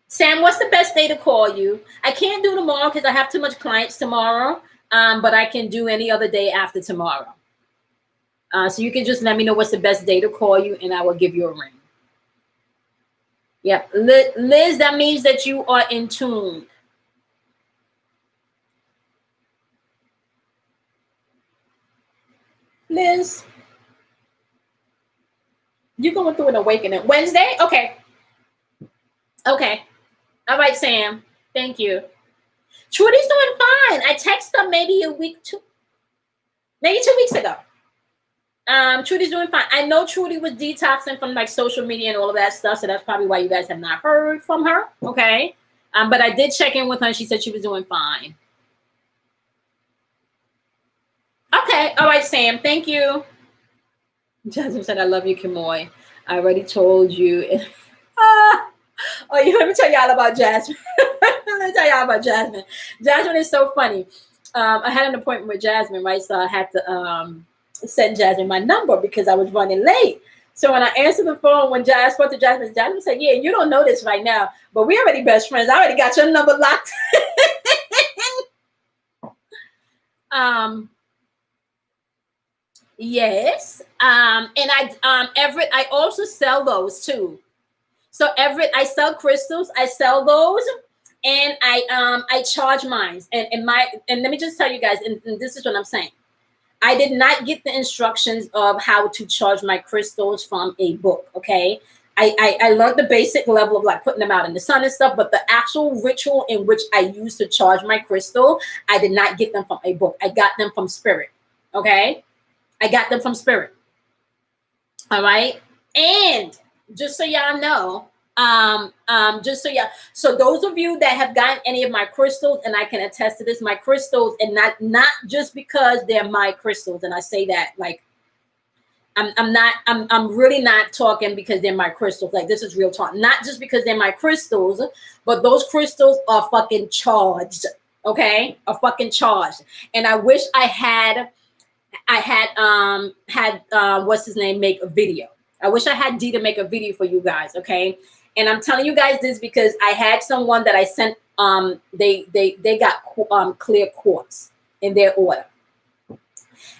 Sam, what's the best day to call you? I can't do tomorrow because I have too much clients tomorrow. But I can do any other day after tomorrow. So you can just let me know what's the best day to call you, and I will give you a ring. Yep. Liz, that means that you are in tune. Liz, you're going through an awakening. Wednesday? Okay. Okay. All right, Sam. Thank you. Trudy's doing fine. I texted her maybe 2 weeks ago. Trudy's doing fine. I know Trudy was detoxing from like social media and all of that stuff, so that's probably why you guys have not heard from her. Okay. But I did check in with her and she said she was doing fine. Okay. All right, Sam. Thank you. Jasmine said, I love you, Kimoy. I already told you. Oh, let me tell y'all about Jasmine. Let me tell y'all about Jasmine. Jasmine is so funny. I had an appointment with Jasmine, right? So I had to send Jasmine my number because I was running late. So when I answered the phone, when I spoke to Jasmine, Jasmine said, yeah, you don't know this right now, but we're already best friends. I already got your number locked. Yes. And Everett, I also sell those too. So Everett, I sell crystals, I sell those, and I charge mine. And let me just tell you guys, and this is what I'm saying. I did not get the instructions of how to charge my crystals from a book. Okay. I learned the basic level of like putting them out in the sun and stuff, but the actual ritual in which I use to charge my crystal, I did not get them from a book. I got them from spirit. Okay. I got them from spirit. All right. And just so y'all know, so those of you that have gotten any of my crystals, and I can attest to this, my crystals, and not just because they're my crystals, and I say that like I'm really not talking because they're my crystals. Like, this is real talk. Not just because they're my crystals, but those crystals are fucking charged. Okay, are fucking charged. And I wish I had what's his name make a video. I wish I had D to make a video for you guys. Okay. And I'm telling you guys this because I had someone that I sent, they got clear quartz in their order.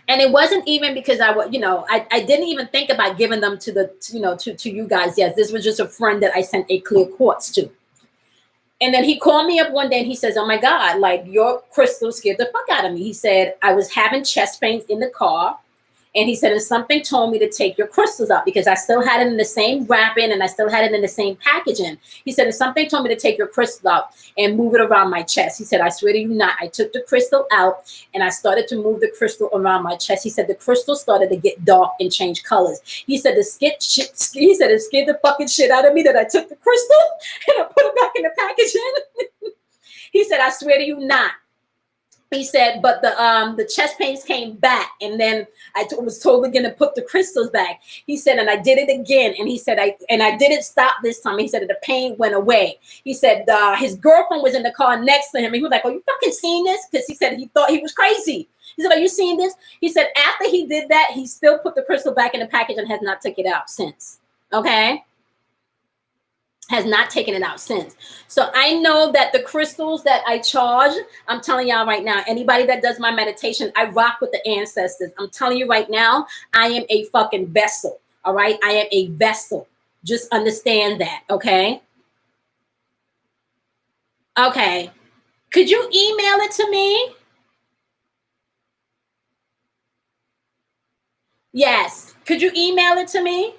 And it wasn't even because I didn't even think about giving them to you guys. Yes, this was just a friend that I sent a clear quartz to. And then he called me up one day and he says, oh my God, like, your crystal scared the fuck out of me. He said, I was having chest pains in the car. And he said, and something told me to take your crystals out because I still had it in the same wrapping and I still had it in the same packaging. He said, and something told me to take your crystal out and move it around my chest. He said, I swear to you not. I took the crystal out and I started to move the crystal around my chest. He said, the crystal started to get dark and change colors. He said, it scared the fucking shit out of me that I took the crystal and I put it back in the packaging. He said, I swear to you not. He said, but the chest pains came back, and then I was told again to put the crystals back. He said, and I did it again, and he said, I didn't stop this time. He said the pain went away. He said his girlfriend was in the car next to him. He was like, "Are you fucking seeing this?" Because he said he thought he was crazy. He said, "Are you seeing this?" He said after he did that, he still put the crystal back in the package and has not taken it out since. Okay. Has not taken it out since. So I know that the crystals that I charge, I'm telling y'all right now, anybody that does my meditation, I rock with the ancestors. I'm telling you right now, I am a fucking vessel. All right. I am a vessel. Just understand that. Okay. Okay. Could you email it to me? Yes. Could you email it to me?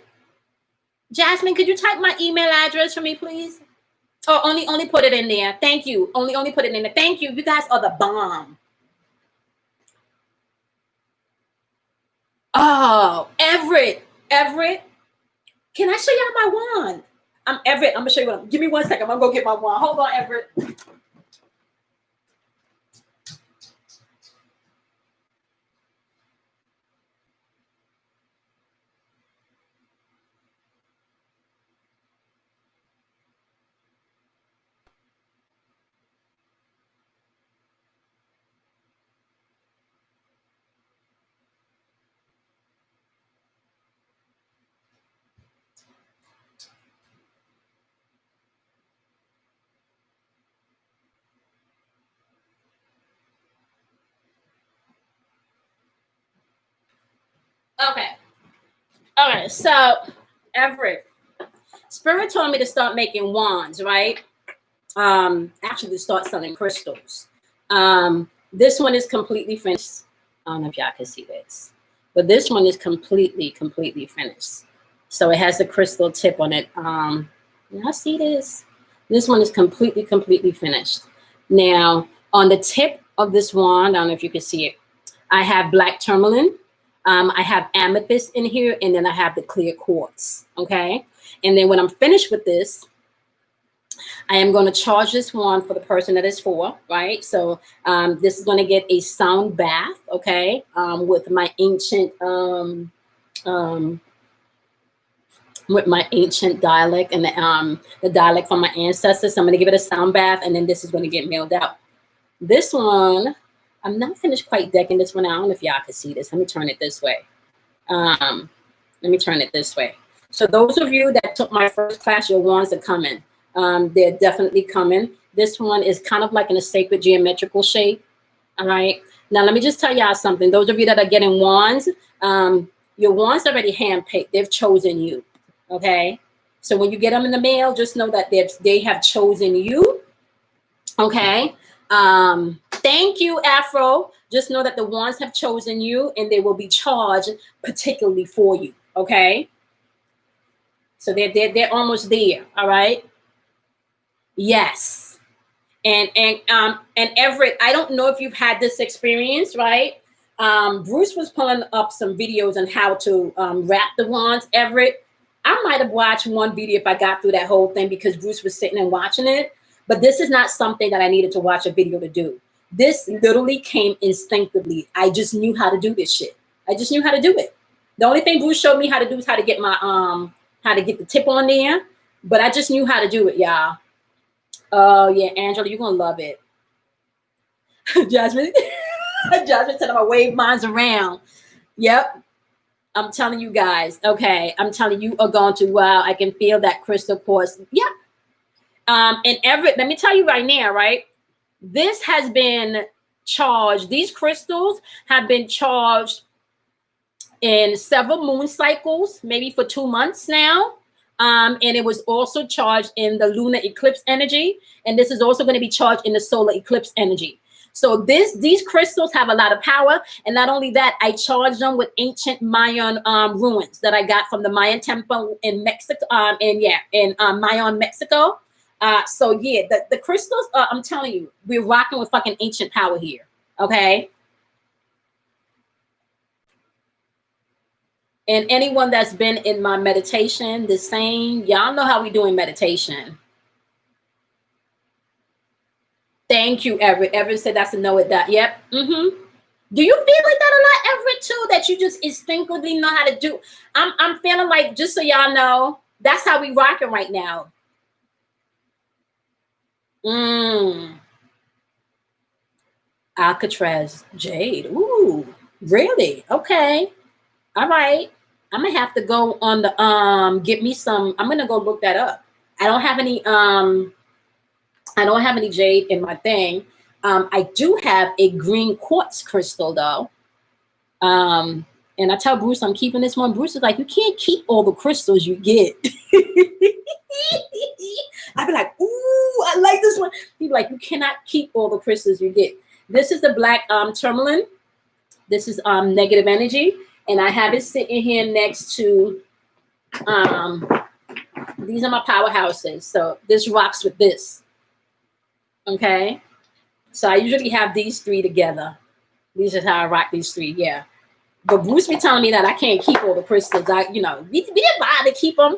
Jasmine, could you type my email address for me, please? Oh, only put it in there. Thank you. Only put it in there. Thank you. You guys are the bomb. Oh, Everett. Can I show y'all my wand? I'm Everett. I'm gonna show you give me 1 second. I'm gonna go get my wand. Hold on, Everett. Okay. All right. So, Everett, Spirit told me to start making wands, right? Actually, to start selling crystals. This one is completely finished. I don't know if y'all can see this, but this one is completely finished. So it has the crystal tip on it. Y'all see this? This one is completely finished. Now, on the tip of this wand, I don't know if you can see it, I have black tourmaline. I have amethyst in here, and then I have the clear quartz. Okay. And then when I'm finished with this, I am going to charge this one for the person that is for, right? So this is going to get a sound bath, okay, with my ancient um, dialect and the dialect from my ancestors. So I'm going to give it a sound bath, and then this is going to get mailed out. This one, I'm not finished quite decking this one out. I don't know if y'all can see this. Let me turn it this way. Let me turn it this way. So those of you that took my first class, your wands are coming. They're definitely coming. This one is kind of like in a sacred geometrical shape. All right. Now, let me just tell y'all something. Those of you that are getting wands, your wands already handpicked. They've chosen you. Okay. So when you get them in the mail, just know that they have chosen you. Okay. Thank you, Afro. Just know that the wands have chosen you, and they will be charged particularly for you. Okay. So they're almost there. All right. Yes. And Everett, I don't know if you've had this experience, right? Bruce was pulling up some videos on how to wrap the wands. Everett, I might have watched one video if I got through that whole thing because Bruce was sitting and watching it. But this is not something that I needed to watch a video to do. This literally came instinctively. I just knew how to do this shit. I just knew how to do it. The only thing Bruce showed me how to do is how to get my how to get the tip on there. But I just knew how to do it, y'all. Oh yeah, Angela, you're gonna love it. Jasmine, Jasmine said I'm gonna wave mines around. Yep, I'm telling you guys. Okay, I'm telling you are going to. Wow, I can feel that crystal quartz. Yep. And Everett, let me tell you right now, right? This has been charged. These crystals have been charged in several moon cycles, maybe for 2 months now. And it was also charged in the lunar eclipse energy. And this is also going to be charged in the solar eclipse energy. So these crystals have a lot of power. And not only that, I charged them with ancient Mayan ruins that I got from the Mayan temple in Mexico, in Mayan, Mexico. So yeah, the crystals, I'm telling you, we're rocking with fucking ancient power here. Okay. And anyone that's been in my meditation, the same, y'all know how we do in meditation. Thank you, Everett. Everett said that's a know it that. Yep. Mm-hmm. Do you feel like that a lot, Everett, too? That you just instinctively know how to do? I'm feeling like, just so y'all know, that's how we rocking right now. Alcatraz jade. Ooh, really? Okay. All right. I'm gonna have to go on the get me some. I'm gonna go look that up. I don't have any jade in my thing. I do have a green quartz crystal though. And I tell Bruce I'm keeping this one. Bruce is like, you can't keep all the crystals you get. I'd be like, ooh, I like this one. He'd be like, you cannot keep all the crystals you get. This is the black tourmaline. This is negative energy. And I have it sitting here next to, these are my powerhouses. So this rocks with this. Okay. So I usually have these three together. These is how I rock these three. Yeah. But Bruce be telling me that I can't keep all the crystals. We didn't buy to keep them.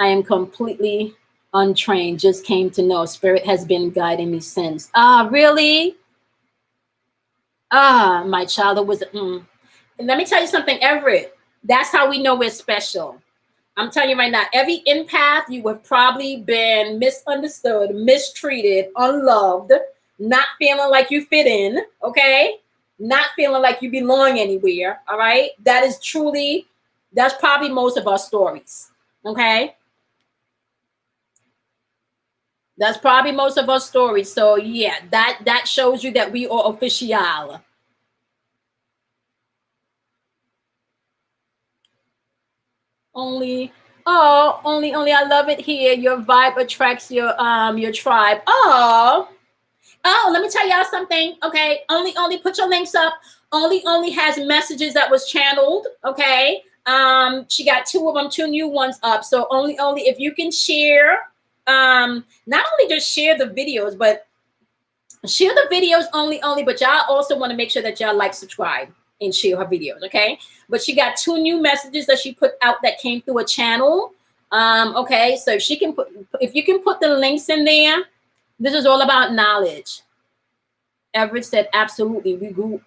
I am completely untrained. Just came to know. Spirit has been guiding me since. Really? My childhood was. And let me tell you something, Everett. That's how we know we're special. I'm telling you right now, every empath, you have probably been misunderstood, mistreated, unloved, not feeling like you fit in, okay? Not feeling like you belong anywhere, all right? That's probably most of our stories, okay? That's probably most of our stories. So yeah, that shows you that we are official. Only I love it here. Your vibe attracts your tribe. Oh, let me tell y'all something. Okay, only put your links up. Only has messages that was channeled. Okay, she got two new ones up. So only if you can share, not only just share the videos, but share the videos only. But y'all also want to make sure that y'all like, subscribe. and share her videos, okay? But she got 2 new messages that she put out that came through a channel. Okay, so if she can put, if you can put the links in there, this is all about knowledge. Everett said, absolutely. We go,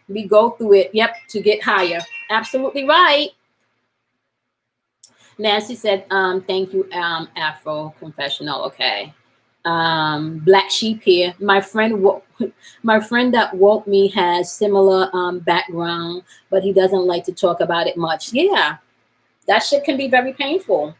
we go through it, to get higher. Absolutely right. Nancy said, thank you, Afro Confessional. Okay. Black sheep here. My friend that woke me has similar background, but he doesn't like to talk about it much. Yeah, that shit can be very painful.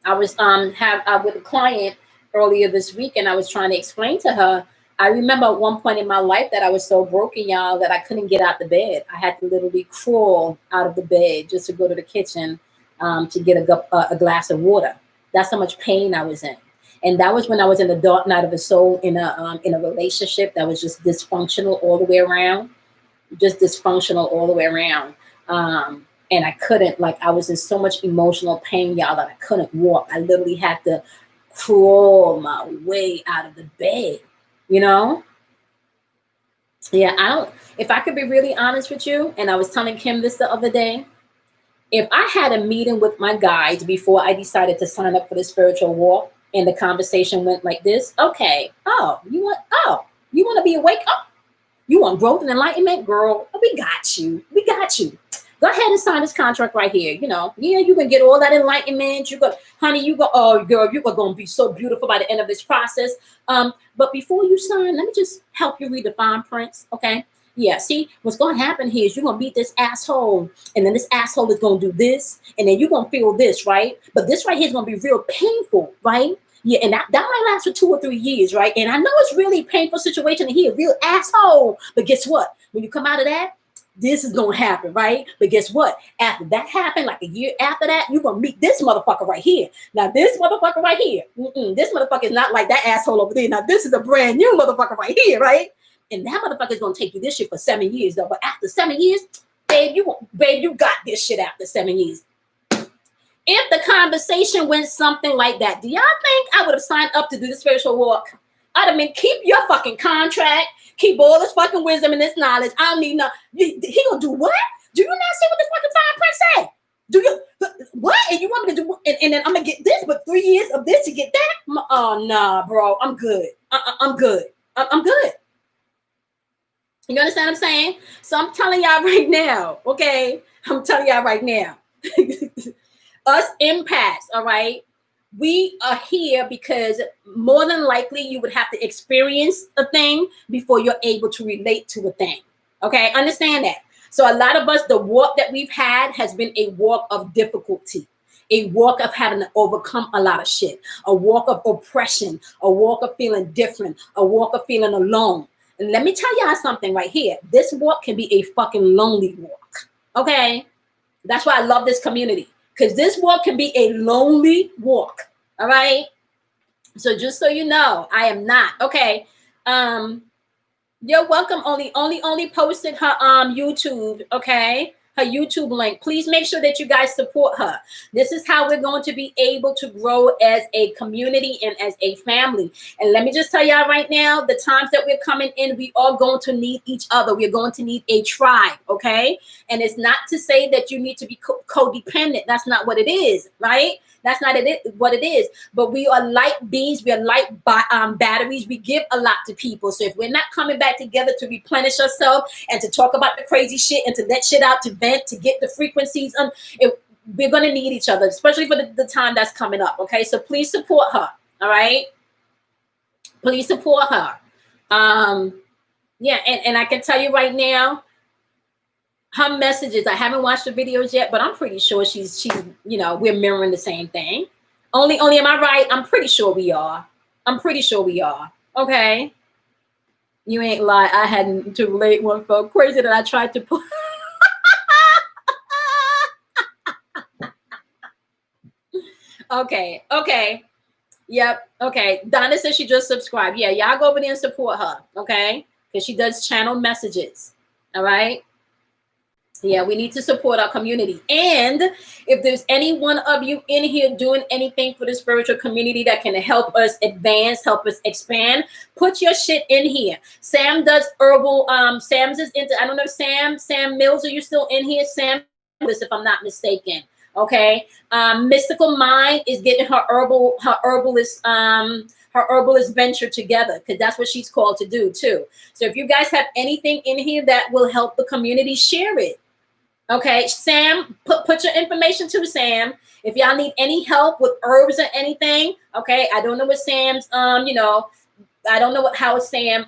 I was with a client earlier this week, and I was trying to explain to her. I remember at one point in my life that I was so broken, y'all, that I couldn't get out the bed. I had to literally crawl out of the bed just to go to the kitchen to get a glass of water. That's how much pain I was in. And that was when I was in the dark night of the soul in a relationship that was just dysfunctional all the way around, and I couldn't, like, I was in so much emotional pain, y'all, that I couldn't walk. I literally had to crawl my way out of the bed, you know? Yeah, if I could be really honest with you, and I was telling Kim this the other day, if I had a meeting with my guides before I decided to sign up for the spiritual walk, and the conversation went like this, okay, you want to be awake? Oh, you want growth and enlightenment? Girl, we got you. Go ahead and sign this contract right here. You can get all that enlightenment. Honey, oh girl, you are going to be so beautiful by the end of this process. But before you sign, let me just help you read the fine prints, okay? Yeah, see, what's going to happen here is you're going to beat this asshole, and then this asshole is going to do this, and then you're going to feel this, right? But this right here is going to be real painful, right? Yeah, and that might last for 2 or 3 years, right? And I know it's really painful situation to hear a real asshole, but guess what? When you come out of that, this is going to happen, right? But guess what? After that happened, like a year after that, you're going to meet this motherfucker right here. Now, this motherfucker right here, this motherfucker is not like that asshole over there. Now, this is a brand new motherfucker right here, right? And that motherfucker is going to take you this shit for 7 years, though. But after 7 years, babe, you got this shit after 7 years. If the conversation went something like that, do y'all think I would have signed up to do the spiritual walk? I'd have been, keep your fucking contract, keep all this fucking wisdom and this knowledge. I don't need no. He gonna do what? Do you not see what the fucking fine print say? Do you what? And you want me to do? And then I'm gonna get this, but 3 years of this to get that? Oh nah, bro, I'm good. I'm good. I'm good. You understand what I'm saying? So I'm telling y'all right now, okay? I'm telling y'all right now. Us empaths, all right? We are here because more than likely you would have to experience a thing before you're able to relate to a thing. Okay, understand that. So a lot of us, the walk that we've had has been a walk of difficulty, a walk of having to overcome a lot of shit, a walk of oppression, a walk of feeling different, a walk of feeling alone. And let me tell y'all something right here. This walk can be a fucking lonely walk. Okay, that's why I love this community. Because this walk can be a lonely walk. All right. So just so you know, I am not. Okay. You're welcome. Only posted her YouTube. Okay. Her YouTube link. Please make sure that you guys support her. This is how we're going to be able to grow as a community and as a family. And let me just tell y'all right now, the times that we're coming in, we are going to need each other. We're going to need a tribe, okay? And it's not to say that you need to be codependent. That's not what it is, right? That's not what it is. But we are light beings. We are light batteries. We give a lot to people. So if we're not coming back together to replenish ourselves and to talk about the crazy shit and to let shit out, to vent, to get the frequencies, we're going to need each other, especially for the time that's coming up. Okay, so please support her. All right, please support her. Yeah, and I can tell you right now, her messages, I haven't watched the videos yet, but I'm pretty sure she's we're mirroring the same thing. Only am I right? I'm pretty sure we are. Okay. You ain't lie. I hadn't to relate one felt crazy that I tried to put. Okay. Yep. Okay. Donna says she just subscribed. Yeah, y'all go over there and support her. Okay. Because she does channel messages. All right. Yeah, we need to support our community. And if there's any one of you in here doing anything for the spiritual community that can help us advance, help us expand, put your shit in here. Sam does herbal. Sam's is into. I don't know if Sam Mills, are you still in here? Sam, this if I'm not mistaken. Okay. Mystical Mind is getting her herbalist venture together, because that's what she's called to do too. So if you guys have anything in here that will help the community, share it. Okay, Sam, put your information to Sam. If y'all need any help with herbs or anything, okay. I don't know what Sam's I don't know how Sam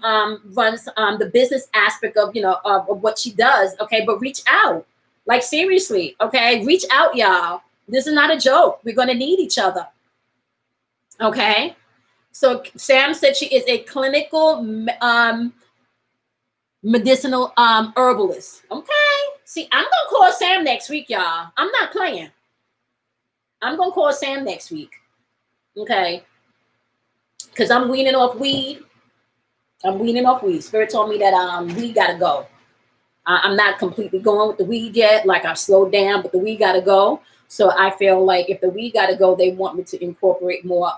runs the business aspect of of what she does, okay, but reach out. Like seriously, okay? Reach out, y'all. This is not a joke. We're gonna need each other. Okay. So Sam said she is a clinical medicinal herbalist. Okay. See, I'm gonna call Sam next week, y'all. I'm not playing. I'm gonna call Sam next week. Okay. Because I'm weaning off weed. Spirit told me that weed gotta go. I'm not completely going with the weed yet. Like I've slowed down, but the weed gotta go. So I feel like if the weed gotta go, they want me to incorporate more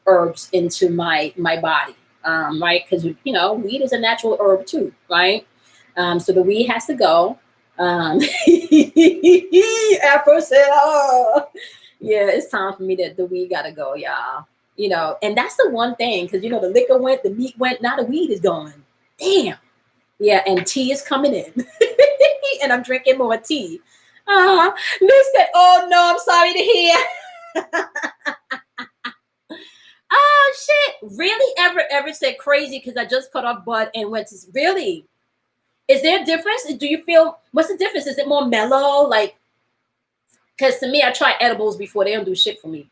herbs into my body. Right? Because weed is a natural herb too, right? So the weed has to go. Afro said, "Oh, yeah, it's time for me that the weed gotta go, y'all." And that's the one thing, because the liquor went, the meat went, now the weed is going. Damn. Yeah, and tea is coming in, and I'm drinking more tea. Liz said, "Oh no, I'm sorry to hear." Oh shit! Really, ever said crazy because I just cut off bud and went to really. Is there a difference? Do you feel what's the difference? Is it more mellow? Like, because to me, I tried edibles before. They don't do shit for me.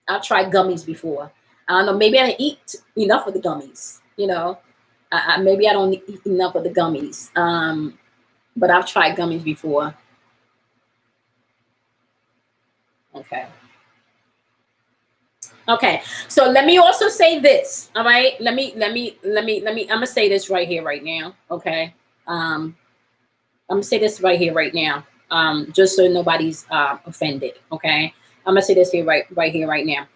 I've tried gummies before. I don't know. Maybe I didn't eat enough of the gummies. Maybe I don't eat enough of the gummies. But I've tried gummies before. Okay. So let me also say this. All right. Let me. I'm gonna say this right here, right now. Okay. I'm gonna say this right here, right now. Just so nobody's offended. Okay. I'm gonna say this here, right here, right now.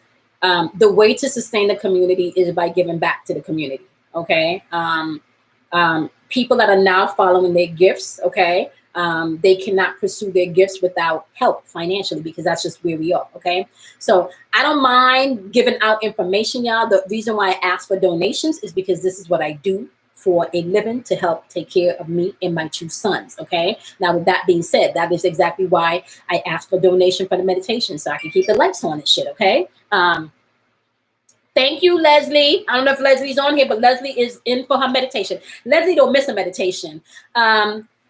The way to sustain the community is by giving back to the community. Okay. People that are now following their gifts, okay, they cannot pursue their gifts without help financially, because that's just where we are. Okay. So I don't mind giving out information, y'all. The reason why I ask for donations is because this is what I do for a living, to help take care of me and my 2 sons. Okay. Now, with that being said, that is exactly why I asked for donation for the meditation, so I can keep the lights on and shit. Okay. Thank you, Leslie. I don't know if Leslie's on here, but Leslie is in for her meditation. Leslie don't miss a meditation.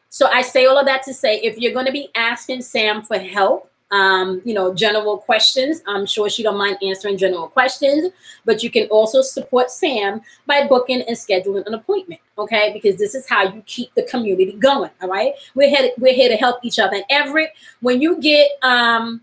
So I say all of that to say, if you're going to be asking Sam for help, general questions, I'm sure she don't mind answering general questions, but you can also support Sam by booking and scheduling an appointment. Okay. Because this is how you keep the community going. All right. We're here to help each other. And Everett, when you get, and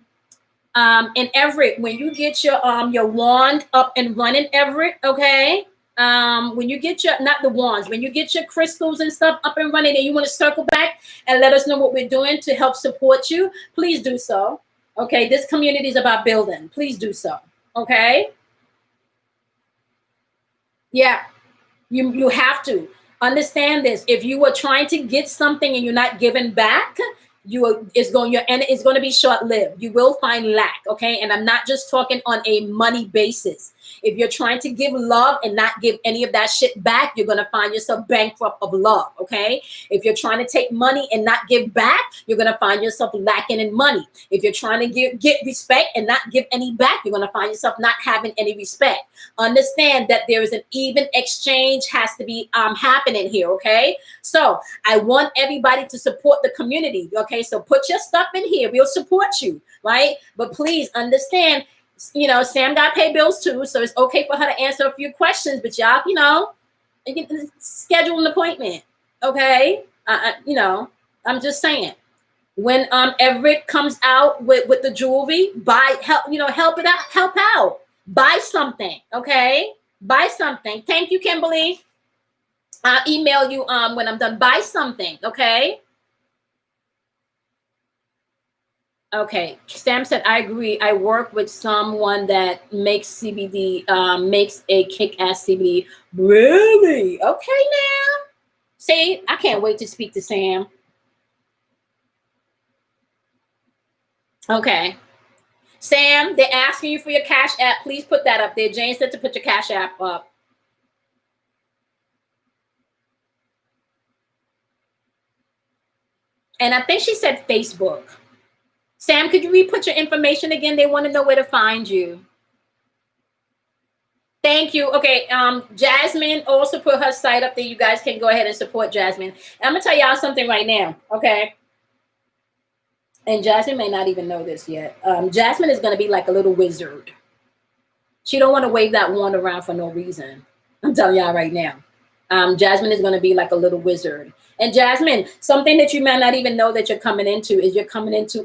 Everett, when you get your wand up and running, Everett, okay. When you get not the wands, when you get your crystals and stuff up and running, and you want to circle back and let us know what we're doing to help support you, please do so. Okay, this community is about building. Please do so. Okay. Yeah, you have to understand this. If you are trying to get something and you're not giving back, it's going to be short-lived. You will find lack. Okay. And I'm not just talking on a money basis. If you're trying to give love and not give any of that shit back, you're going to find yourself bankrupt of love. Okay. If you're trying to take money and not give back, you're going to find yourself lacking in money. If you're trying to get respect and not give any back, you're going to find yourself not having any respect. Understand that there is an even exchange has to be happening here. Okay. So I want everybody to support the community. Okay. So put your stuff in here. We'll support you. Right. But please understand, Sam got to pay bills too. So it's okay for her to answer a few questions, but y'all, you can schedule an appointment. Okay. I'm just saying, when Everett comes out with the jewelry, help out, buy something. Okay. Buy something. Thank you, Kimberly. I'll email you when I'm done. Buy something. Okay. Okay, Sam said, I agree. I work with someone that makes CBD, makes a kick-ass CBD. Really? Okay, now. See, I can't wait to speak to Sam. Okay. Sam, they're asking you for your Cash App. Please put that up there. Jane said to put your Cash App up. And I think she said Facebook. Sam, could you re-put your information again? They want to know where to find you. Thank you. Okay, Jasmine also put her site up there. You guys can go ahead and support Jasmine. And I'm gonna tell y'all something right now, okay? And Jasmine may not even know this yet. Jasmine is gonna be like a little wizard. She don't want to wave that wand around for no reason. I'm telling y'all right now. Jasmine is going to be like a little wizard. And Jasmine, something that you may not even know that you're coming into is you're coming into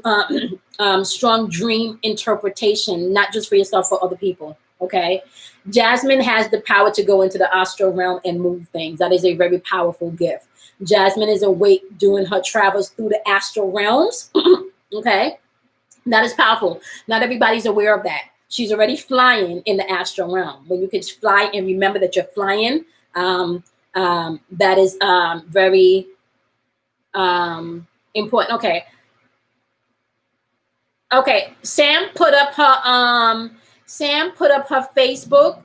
strong dream interpretation, not just for yourself, for other people. Okay. Jasmine has the power to go into the astral realm and move things. That is a very powerful gift. Jasmine is awake doing her travels through the astral realms. Okay. That is powerful. Not everybody's aware of that. She's already flying in the astral realm. When you can fly and remember that you're flying, that is very important. Okay. Okay. Sam put up her Facebook.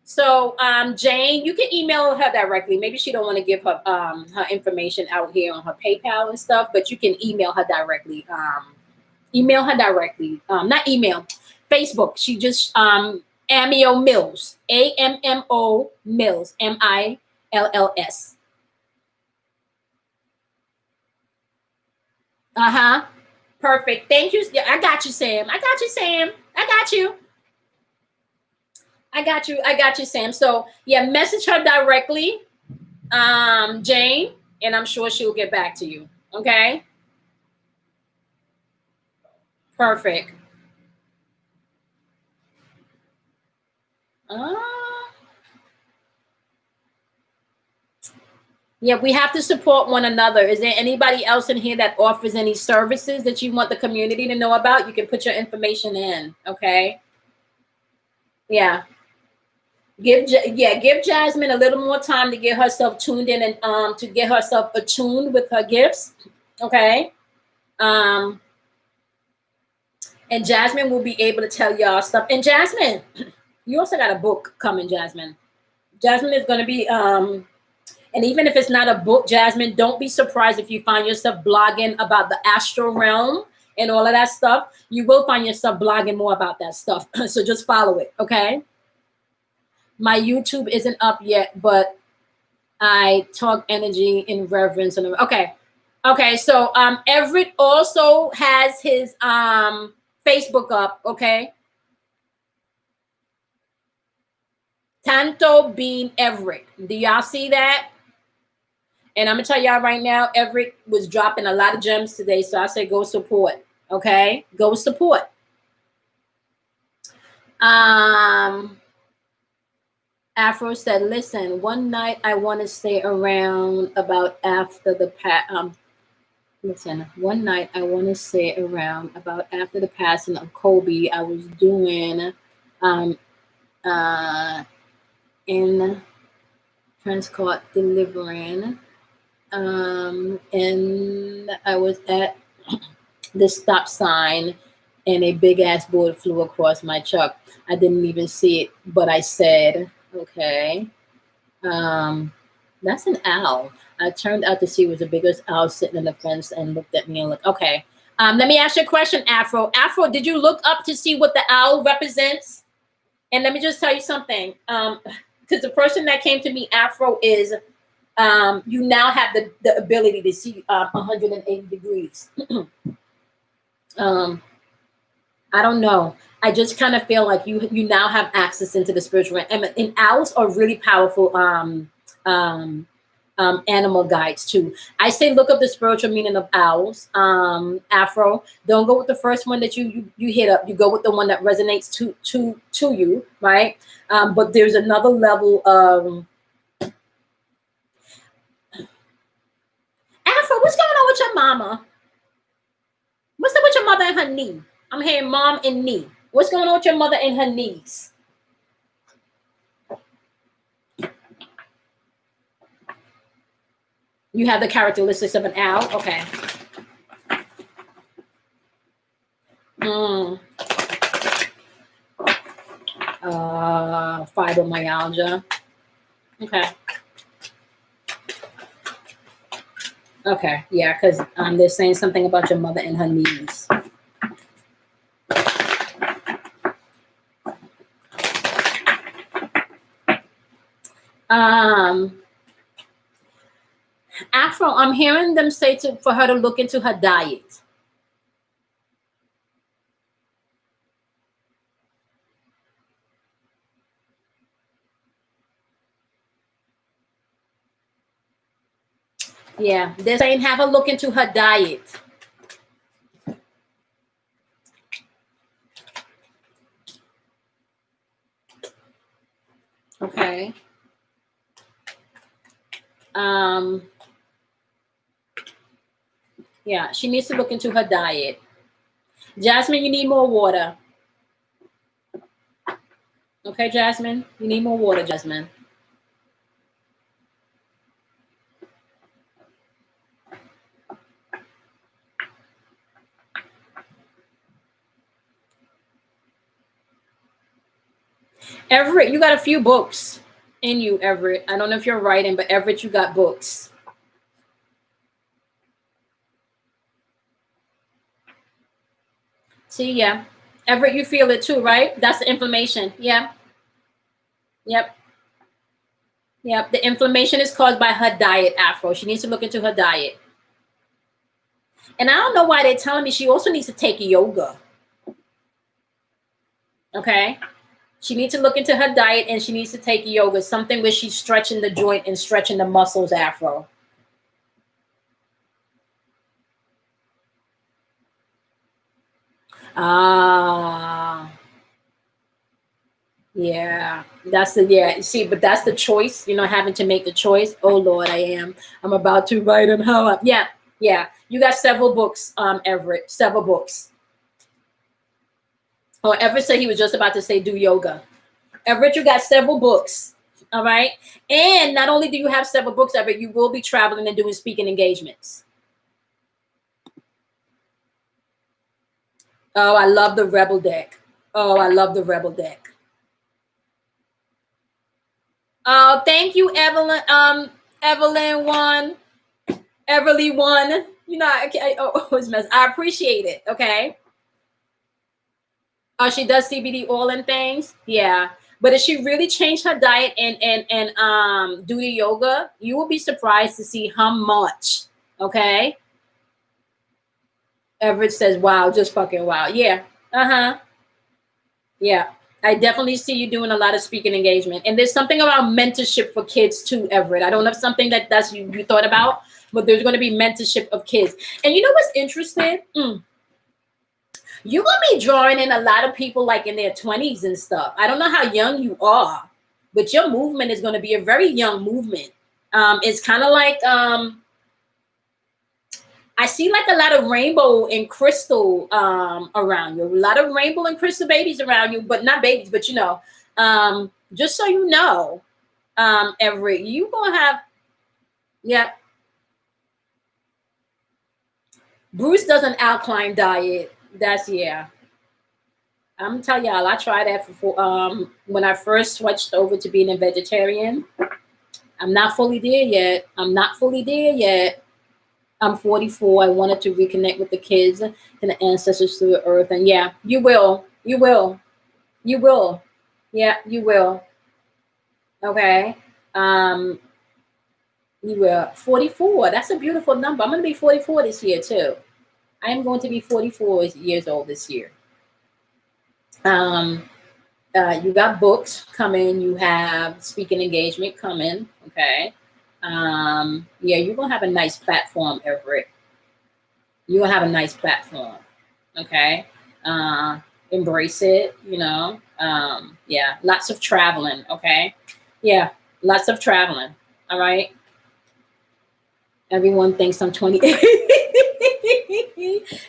So Jane, you can email her directly. Maybe she don't want to give her her information out here on her PayPal and stuff, but you can email her directly. Email her directly. Not email, Facebook. She just Amio Mills. AMMO Mills. MILLS. Uh-huh. Perfect. Thank you. Yeah, I got you, Sam. I got you, Sam. I got you. I got you. I got you, Sam. So yeah, message her directly, Jane, and I'm sure she'll get back to you. Okay. Perfect. Uh, yeah, we have to support one another. Is there anybody else in here that offers any services that you want the community to know about? You can put your information in. Okay. Yeah. Give Jasmine a little more time to get herself tuned in and to get herself attuned with her gifts. Okay. Um, and Jasmine will be able to tell y'all stuff. And Jasmine, you also got a book coming, Jasmine. Jasmine is going to be and even if it's not a book, Jasmine, don't be surprised if you find yourself blogging about the astral realm and all of that stuff. You will find yourself blogging more about that stuff. So just follow it, okay? My YouTube isn't up yet, but I talk energy in reverence. And okay. Okay, so Everett also has his Facebook up, okay? Tanto Bean Everett. Do y'all see that? And I'm gonna tell y'all right now, Everett was dropping a lot of gems today. So I say go support. Okay. Go support. Afro said, listen, one night I want to stay around about after the one night I want to stay around about after the passing of Kobe. I was doing in Transcourt delivering. And I was at the stop sign and a big ass board flew across my truck. I didn't even see it, but I said, okay, that's an owl. I turned out to see it was the biggest owl sitting in the fence and looked at me and looked, okay. Let me ask you a question, Afro. Afro, did you look up to see what the owl represents? And let me just tell you something. Because the first thing that came to me, Afro, is you now have the ability to see 180 degrees. I don't know. I just kind of feel like you now have access into the spiritual realm. And owls are really powerful animal guides too. I say look up the spiritual meaning of owls. Afro. Don't go with the first one that you hit up. You go with the one that resonates to you, right? But there's another level of Afro, what's going on with your mama? What's up with your mother and her knee? I'm hearing mom and knee. What's going on with your mother and her knees? You have the characteristics of an owl. Okay. Fibromyalgia. Okay. Okay. Yeah, because they're saying something about your mother and her knees. Afro, I'm hearing them say for her to look into her diet. Yeah, they're saying have a look into her diet. Okay. Yeah, she needs to look into her diet. Jasmine, you need more water. Okay, Jasmine, you need more water, Jasmine. Everett, you got a few books in you, Everett. I don't know if you're writing, but Everett, you got books. See, yeah. Everett, you feel it too, right? That's the inflammation. Yeah. Yep. Yep. The inflammation is caused by her diet, Afro. She needs to look into her diet. And I don't know why they're telling me she also needs to take yoga. Okay. She needs to look into her diet and she needs to take yoga, something where she's stretching the joint and stretching the muscles, Afro. Yeah, that's the, yeah. See, but that's the choice, having to make the choice. Oh Lord, I'm about to write on how. Yeah, yeah. You got several books, Everett. Several books. Oh, Everett said he was just about to say do yoga. Everett, you got several books. All right, and not only do you have several books, Everett, you will be traveling and doing speaking engagements. Oh, I love the Rebel deck. Oh, I love the Rebel deck. Oh, thank you, Evelyn. Evelyn one, Everly one. I appreciate it. Okay. Oh, she does CBD oil and things. Yeah, but if she really changed her diet and do the yoga, you will be surprised to see how much. Okay. Everett says, "Wow, just fucking wow." Yeah. Yeah. I definitely see you doing a lot of speaking engagement. And there's something about mentorship for kids too, Everett. I don't know if something that's you thought about, but there's going to be mentorship of kids. And you know what's interesting? You're going to be drawing in a lot of people like in their 20s and stuff. I don't know how young you are, but your movement is going to be a very young movement. It's kind of like, I see like a lot of rainbow and crystal around you. A lot of rainbow and crystal babies around you, but not babies, but just so you know, Everett, you gonna have, yeah. Bruce does an alkaline diet. That's, yeah. I'm telling y'all, I tried that when I first switched over to being a vegetarian. I'm not fully there yet. I'm 44. I wanted to reconnect with the kids and the ancestors through the earth. And yeah, you will. Yeah, you will. Okay. You will. 44. That's a beautiful number. I'm going to be 44 this year too. I am going to be 44 years old this year. You got books coming. You have speaking engagement coming. Okay. Yeah, you're going to have a nice platform, Everett. You're going to have a nice platform. Okay. Embrace it, yeah, lots of traveling. Okay. Yeah, lots of traveling. All right. Everyone thinks I'm 28.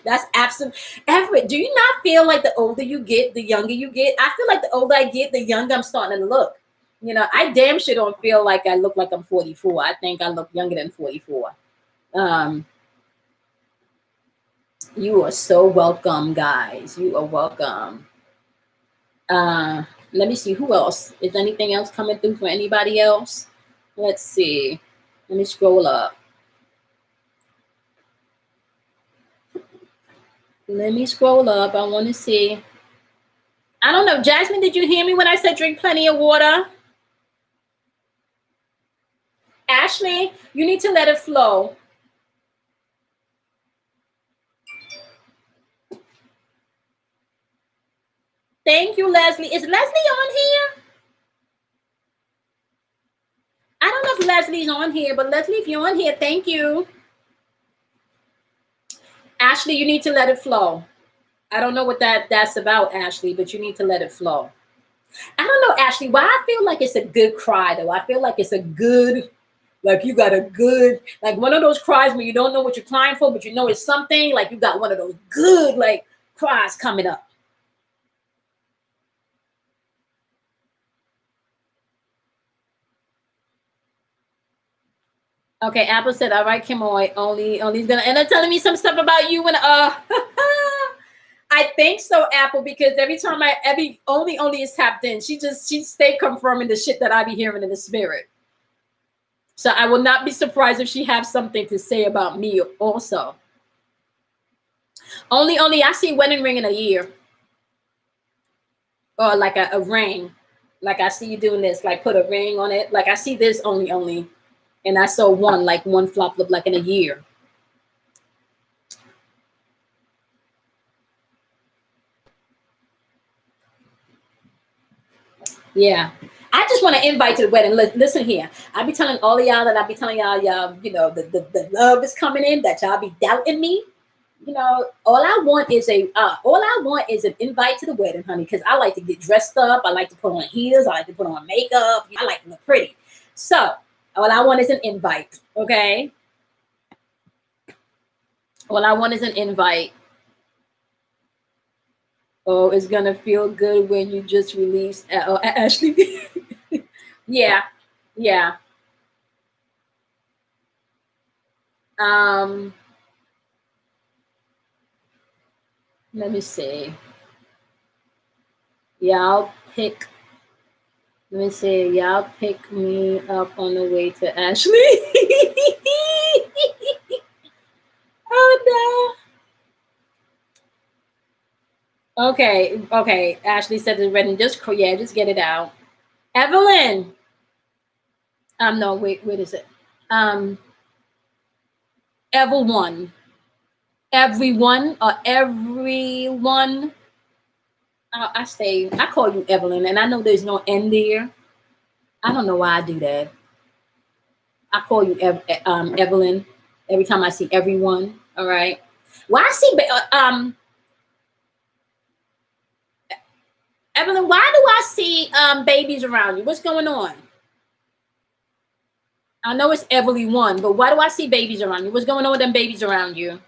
That's absolute. Everett, do you not feel like the older you get, the younger you get? I feel like the older I get, the younger I'm starting to look. You know, I damn sure don't feel like I look like I'm 44. I think I look younger than 44. You are so welcome, guys. You are welcome. Let me see who else. Is anything else coming through for anybody else? Let's see. Let me scroll up. Let me scroll up. I want to see. I don't know. Jasmine, did you hear me when I said drink plenty of water? Ashley, you need to let it flow. Thank you, Leslie. Is Leslie on here? I don't know if Leslie's on here, but Leslie, if you're on here, thank you. Ashley, you need to let it flow. I don't know what that's about, Ashley, but you need to let it flow. I don't know, Ashley, why I feel like it's a good cry, though. I feel like it's a good, like you got a good, like one of those cries where you don't know what you're crying for, but you know it's something, like you got one of those good, like, cries coming up. Okay, Apple said, all right, Kimoy, only's gonna end up telling me some stuff about you and I think so, Apple, because every time only is tapped in. She stay confirming the shit that I be hearing in the spirit. So I will not be surprised if she has something to say about me also. Only I see wedding ring in a year. Or like a ring. Like I see you doing this, like put a ring on it. Like I see this only. And I saw one flop look like in a year. Yeah. I just want to invite to the wedding. Listen here. I be telling all of y'all that I be telling y'all, you know, the love is coming in, that y'all be doubting me. You know, all I want is an invite to the wedding, honey, because I like to get dressed up. I like to put on heels. I like to put on makeup. I like to look pretty. So all I want is an invite. Okay. All I want is an invite. Oh, it's gonna feel good when you just release Ashley. Yeah. Um, let me see. Y'all pick. Let me see. Y'all pick me up on the way to Ashley. Oh no. Okay. Ashley said it's ready. Just get it out. Evelyn. No, wait, is it? Everyone. Everyone or everyone. I call you Evelyn, and I know there's no N there. I don't know why I do that. I call you Evelyn every time I see everyone. All right. Well, I see Evelyn. Why do I see babies around you? What's going on? I know it's Evelyn one, but why do I see babies around you? What's going on with them babies around you?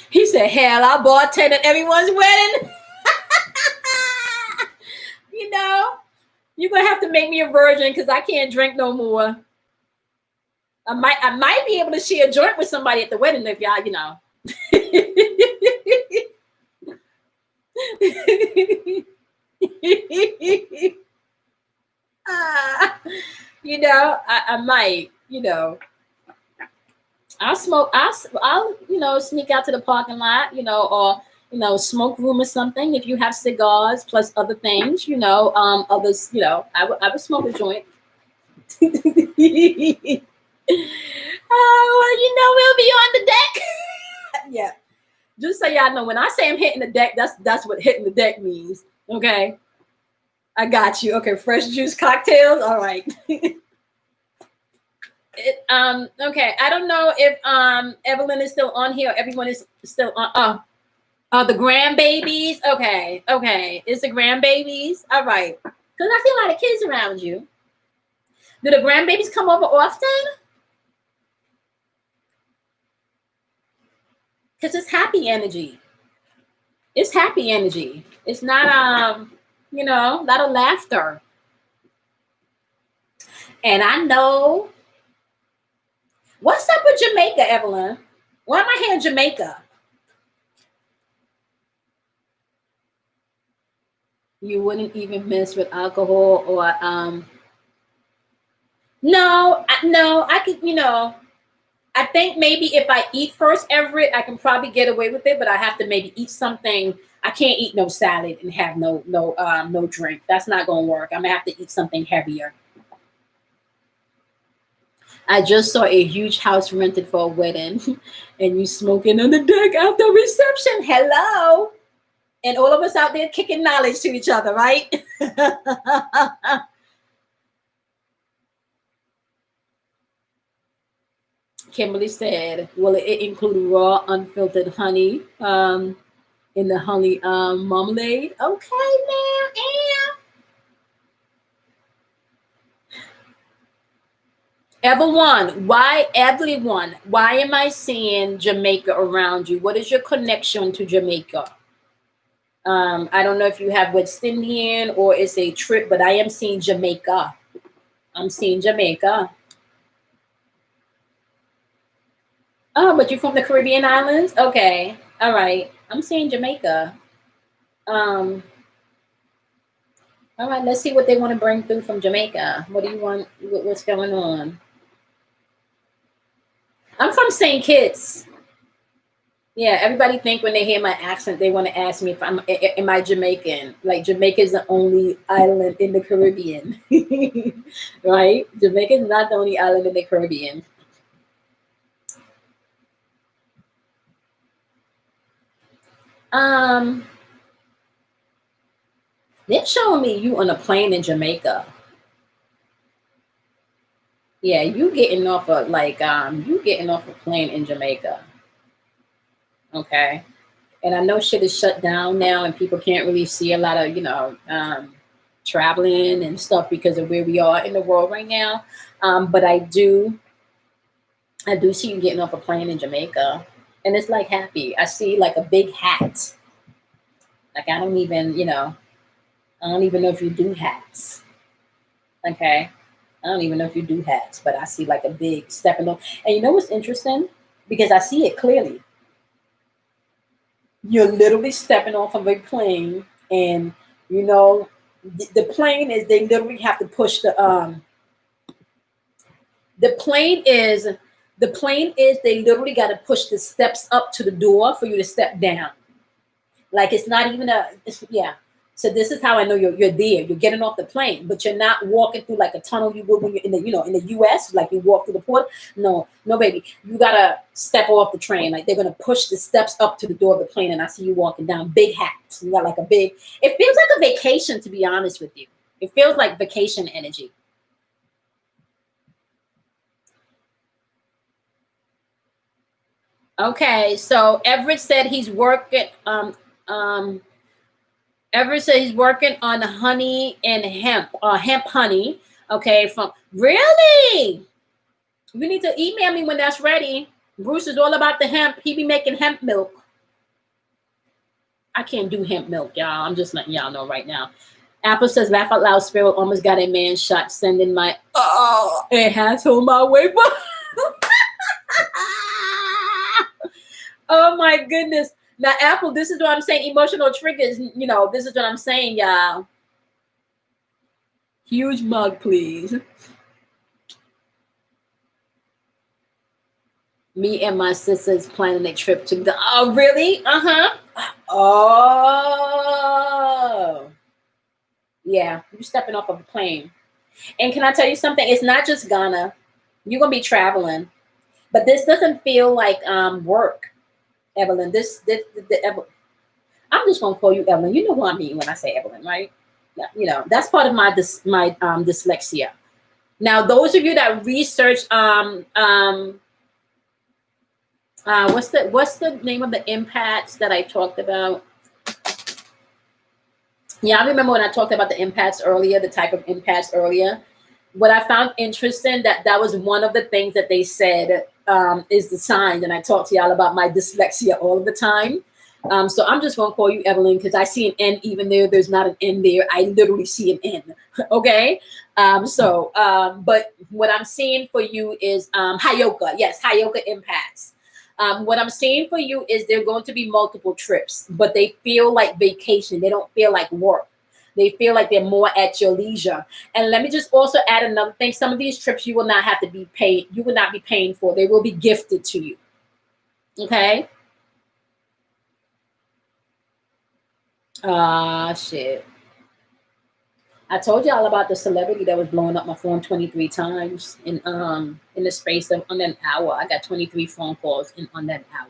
He said, "Hell, I bartended everyone's wedding." You know, you're gonna have to make me a virgin because I can't drink no more. I might be able to share a joint with somebody at the wedding if y'all, you know. You know, I might, you know. I'll you know, sneak out to the parking lot, you know, or you know, smoke room or something. If you have cigars plus other things, you know, others, you know, I would smoke a joint. Oh, you know, we'll be on the deck. Yeah. Just so y'all know, when I say I'm hitting the deck, that's what hitting the deck means. Okay. I got you. Okay, fresh juice cocktails. All right. Okay. I don't know if Evelyn is still on here. Or everyone is still on. The grandbabies. Okay. It's the grandbabies. All right. Because I see a lot of kids around you. Do the grandbabies come over often? Because it's happy energy. It's happy energy. It's not a lot of laughter. And I know what's up with Jamaica, Evelyn? Why am I here in Jamaica? You wouldn't even mess with alcohol or no, I could, I think maybe if I eat first, Everett, I can probably get away with it, but I have to maybe eat something. I can't eat no salad and have no drink. That's not gonna work. I'm gonna have to eat something heavier. I just saw a huge house rented for a wedding, and you smoking on the deck after reception. Hello, and all of us out there kicking knowledge to each other, right? Kimberly said, "Will it include raw, unfiltered honey in the honey marmalade?" Okay, now, and everyone? Why am I seeing Jamaica around you? What is your connection to Jamaica? I don't know if you have West Indian or it's a trip, but I am seeing Jamaica. I'm seeing Jamaica. Oh, but you're from the Caribbean islands? Okay. All right. I'm seeing Jamaica. Um, all right, let's see what they want to bring through from Jamaica. What do you want? What's going on? I'm from St. Kitts. Yeah, everybody think when they hear my accent, they want to ask me if am I Jamaican? Like Jamaica is the only island in the Caribbean, right? Jamaica is not the only island in the Caribbean. Um, they're showing me you on a plane in Jamaica. Yeah, you getting off a plane in Jamaica. Okay. And I know shit is shut down now and people can't really see a lot of, traveling and stuff because of where we are in the world right now. But I do see you getting off a plane in Jamaica. And it's like happy. I see like a big hat. Like I don't even know if you do hats. Okay. I don't even know if you do hats, but I see like a big stepping on. And you know what's interesting? Because I see it clearly. You're literally stepping off of a plane, and the plane is they literally have to push the plane is they literally got to push the steps up to the door for you to step down. Like it's not even yeah. So this is how I know you're there. You're getting off the plane, but you're not walking through like a tunnel you would when you're in the U.S. Like you walk through the port. No, no, baby, you gotta step off the train. Like they're gonna push the steps up to the door of the plane, and I see you walking down. Big hat. You got like a big. It feels like a vacation, to be honest with you. It feels like vacation energy. Okay, so Everett said he's working. Um, Everett said he's working on honey and hemp honey. Okay, from really? You need to email me when that's ready. Bruce is all about the hemp. He be making hemp milk. I can't do hemp milk, y'all. I'm just letting y'all know right now. Apple says, laugh out loud, Sparrow almost got a man shot. Sending my it has on my way. Oh my goodness. Now, Apple, this is what I'm saying. Emotional triggers, this is what I'm saying, y'all. Huge mug, please. Me and my sisters planning a trip to the. Oh, really? Uh-huh. Oh. Yeah, you're stepping off of a plane. And can I tell you something? It's not just Ghana. You're going to be traveling. But this doesn't feel like work, Evelyn. I'm just gonna call you Evelyn. You know who I mean when I say Evelyn, right? That's part of my dyslexia. Now, those of you that research what's the name of the empaths that I talked about? Yeah, I remember when I talked about the empaths earlier, the type of empaths earlier. what I found interesting, that was one of the things that they said, is the signs. And I talk to y'all about my dyslexia all the time. So I'm just gonna call you Evelyn because I see an N even there. There's not an N there. I literally see an N. Okay. But what I'm seeing for you is Hayoka. Yes, Hayoka impacts. What I'm seeing for you is there are going to be multiple trips, but they feel like vacation. They don't feel like work. They feel like they're more at your leisure. And let me just also add another thing. Some of these trips you will not have to be paid. You will not be paying for. They will be gifted to you. Okay. Shit. I told y'all about the celebrity that was blowing up my phone 23 times in the space of under an hour. I got 23 phone calls in under an hour.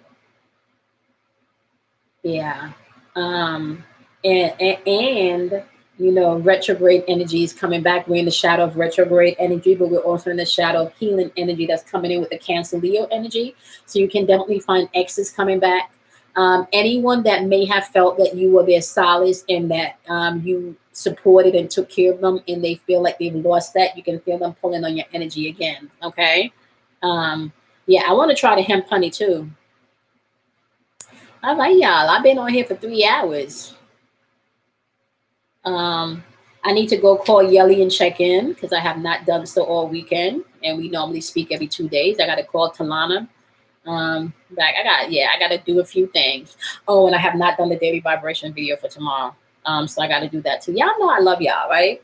Yeah. Um, and you know, retrograde energy is coming back. We're in the shadow of retrograde energy, but we're also in the shadow of healing energy that's coming in with the Cancer Leo energy. So you can definitely find exes coming back. Anyone that may have felt that you were their solace and that you supported and took care of them, and they feel like they've lost that, you can feel them pulling on your energy again. Okay. Um, yeah, I want to try the hemp honey too. All right, y'all. I've been on here for 3 hours. Um, I need to go call Yelly and check in because I have not done so all weekend, and we normally speak every 2 days. I got to call Talana. I got to do a few things. Oh, and I have not done the daily vibration video for tomorrow. So I got to do that too. Y'all know I love y'all, right?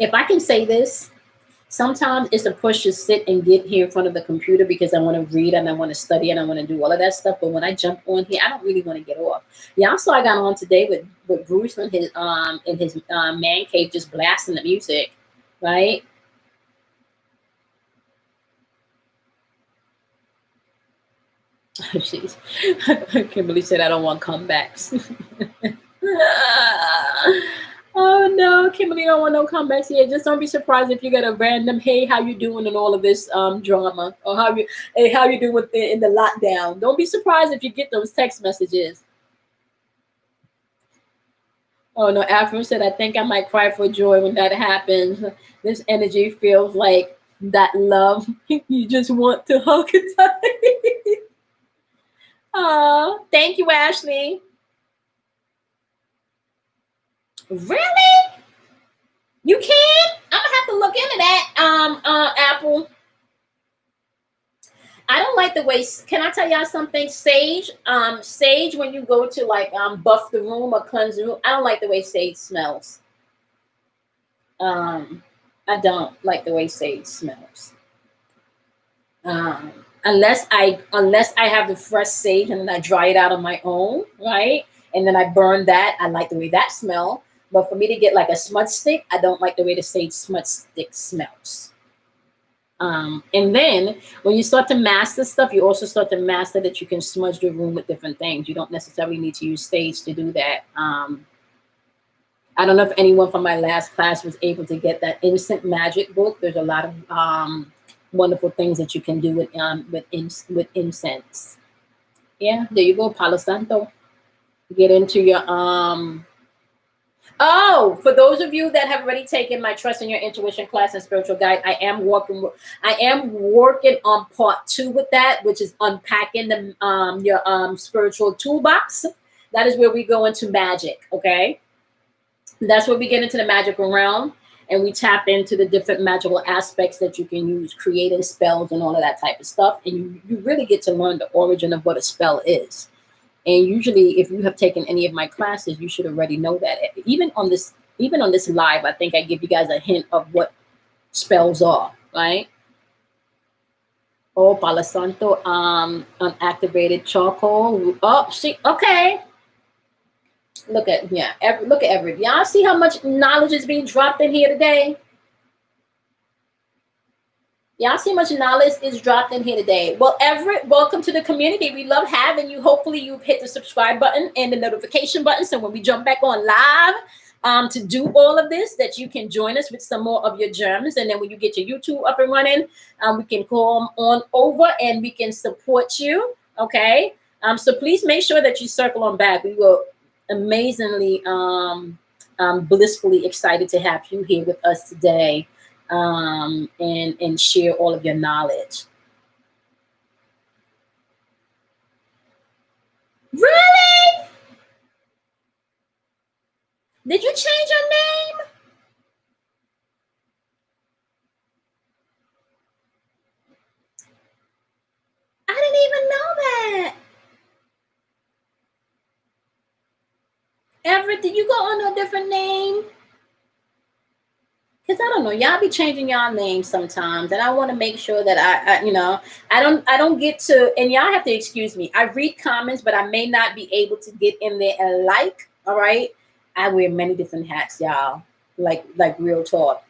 If I can say this, sometimes it's a push to sit and get here in front of the computer because I want to read and I want to study and I want to do all of that stuff. But when I jump on here, I don't really want to get off. Yeah, so I got on today with Bruce in his man cave, just blasting the music, right? Jeez. Kimberly said I don't want comebacks. Oh no, Kimberly don't want no comebacks here. Just don't be surprised if you get a random "Hey, how you doing?" and all of this drama, or how you doing in the lockdown. Don't be surprised if you get those text messages. Oh no, Afro said I think I might cry for joy when that happens. This energy feels like that love you just want to hug it tight. Oh, thank you, Ashley. Really? You can? I'm gonna have to look into that. Apple. I don't like the way. Can I tell y'all something? Sage. When you go to like buff the room or cleanse the room, I don't like the way sage smells. Um, I don't like the way sage smells. Um, unless I have the fresh sage and then I dry it out on my own, right? And then I burn that. I like the way that smell. But for me to get like a smudge stick, I don't like the way the sage smudge stick smells. And then when you start to master stuff, you also start to master that you can smudge the room with different things. You don't necessarily need to use sage to do that. I don't know if anyone from my last class was able to get that instant magic book. There's a lot of wonderful things that you can do with incense. Yeah, there you go, Palo Santo. Get into your Oh, for those of you that have already taken my Trust in Your Intuition class and spiritual guide, I am working on part 2 with that, which is unpacking the your spiritual toolbox. That is where we go into magic. Okay, that's where we get into the magical realm and we tap into the different magical aspects that you can use, creating spells and all of that type of stuff. And you really get to learn the origin of what a spell is. And usually, if you have taken any of my classes, you should already know that. Even on this live, I think I give you guys a hint of what spells are, right? Oh, Palo Santo, unactivated charcoal. Oh, see, okay. Look at Everett. Y'all see how much knowledge is being dropped in here today? Y'all see how much knowledge is dropped in here today. Well, Everett, welcome to the community. We love having you. Hopefully you've hit the subscribe button and the notification button. So when we jump back on live to do all of this, that you can join us with some more of your gems. And then when you get your YouTube up and running, we can come on over and we can support you. Okay. So please make sure that you circle on back. We will amazingly, blissfully excited to have you here with us today. and share all of your knowledge. Really? Did you change your name? I didn't even know that. Ever did you go under a different name? Because I don't know, y'all be changing y'all names sometimes, and I want to make sure that I don't get to, and y'all have to excuse me. I read comments, but I may not be able to get in there and like. All right, I wear many different hats, y'all. Like real talk.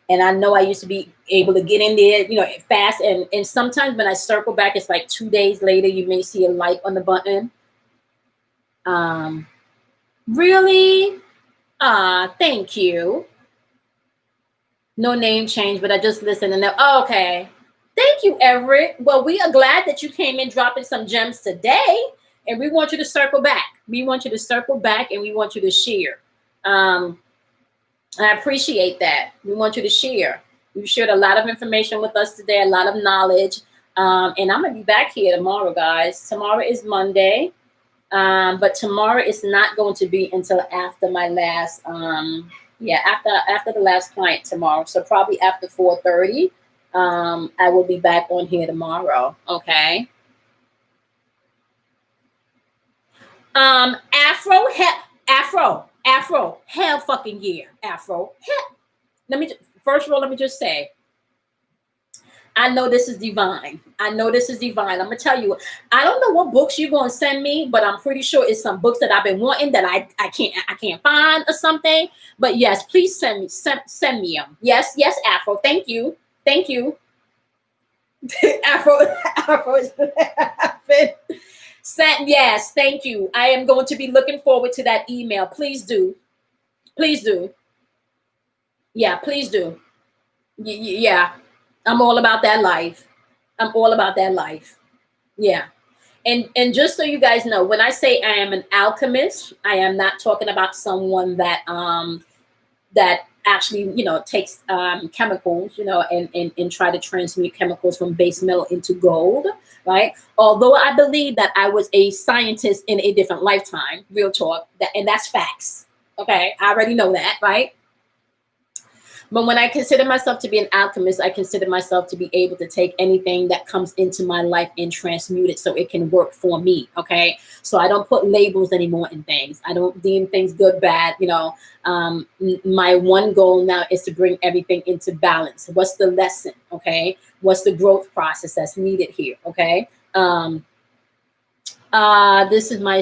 And I know I used to be able to get in there, fast. And sometimes when I circle back, it's like 2 days later, you may see a like on the button. Really? Thank you. No name change, but I just listened and oh, okay. Thank you, Everett. Well, we are glad that you came in dropping some gems today, and we want you to circle back. We want you to circle back, and we want you to share. I appreciate that. We want you to share. You shared a lot of information with us today, a lot of knowledge. And I'm going to be back here tomorrow, guys. Tomorrow is Monday. But tomorrow is not going to be until after my last, after the last client tomorrow. So probably after 4:30, I will be back on here tomorrow. Okay. Afro, hell fucking yeah. Afro. First of all, let me just say, I know this is divine. I'm gonna tell you, I don't know what books you're gonna send me, but I'm pretty sure it's some books that I've been wanting that I can't find or something. But yes, please send me them. Yes, Afro. Thank you. Afro is laughing. Yes, thank you. I am going to be looking forward to that email. Please do. Yeah, please do. Yeah, I'm all about that life. Yeah. And just so you guys know, when I say I am an alchemist, I am not talking about someone that actually takes chemicals, and try to transmute chemicals from base metal into gold, right? Although I believe that I was a scientist in a different lifetime, real talk, and that's facts. Okay, I already know that, right? But when I consider myself to be an alchemist, I consider myself to be able to take anything that comes into my life and transmute it so it can work for me. Okay. So I don't put labels anymore in things. I don't deem things good, bad. My one goal now is to bring everything into balance. What's the lesson? Okay. What's the growth process that's needed here? Okay. This is my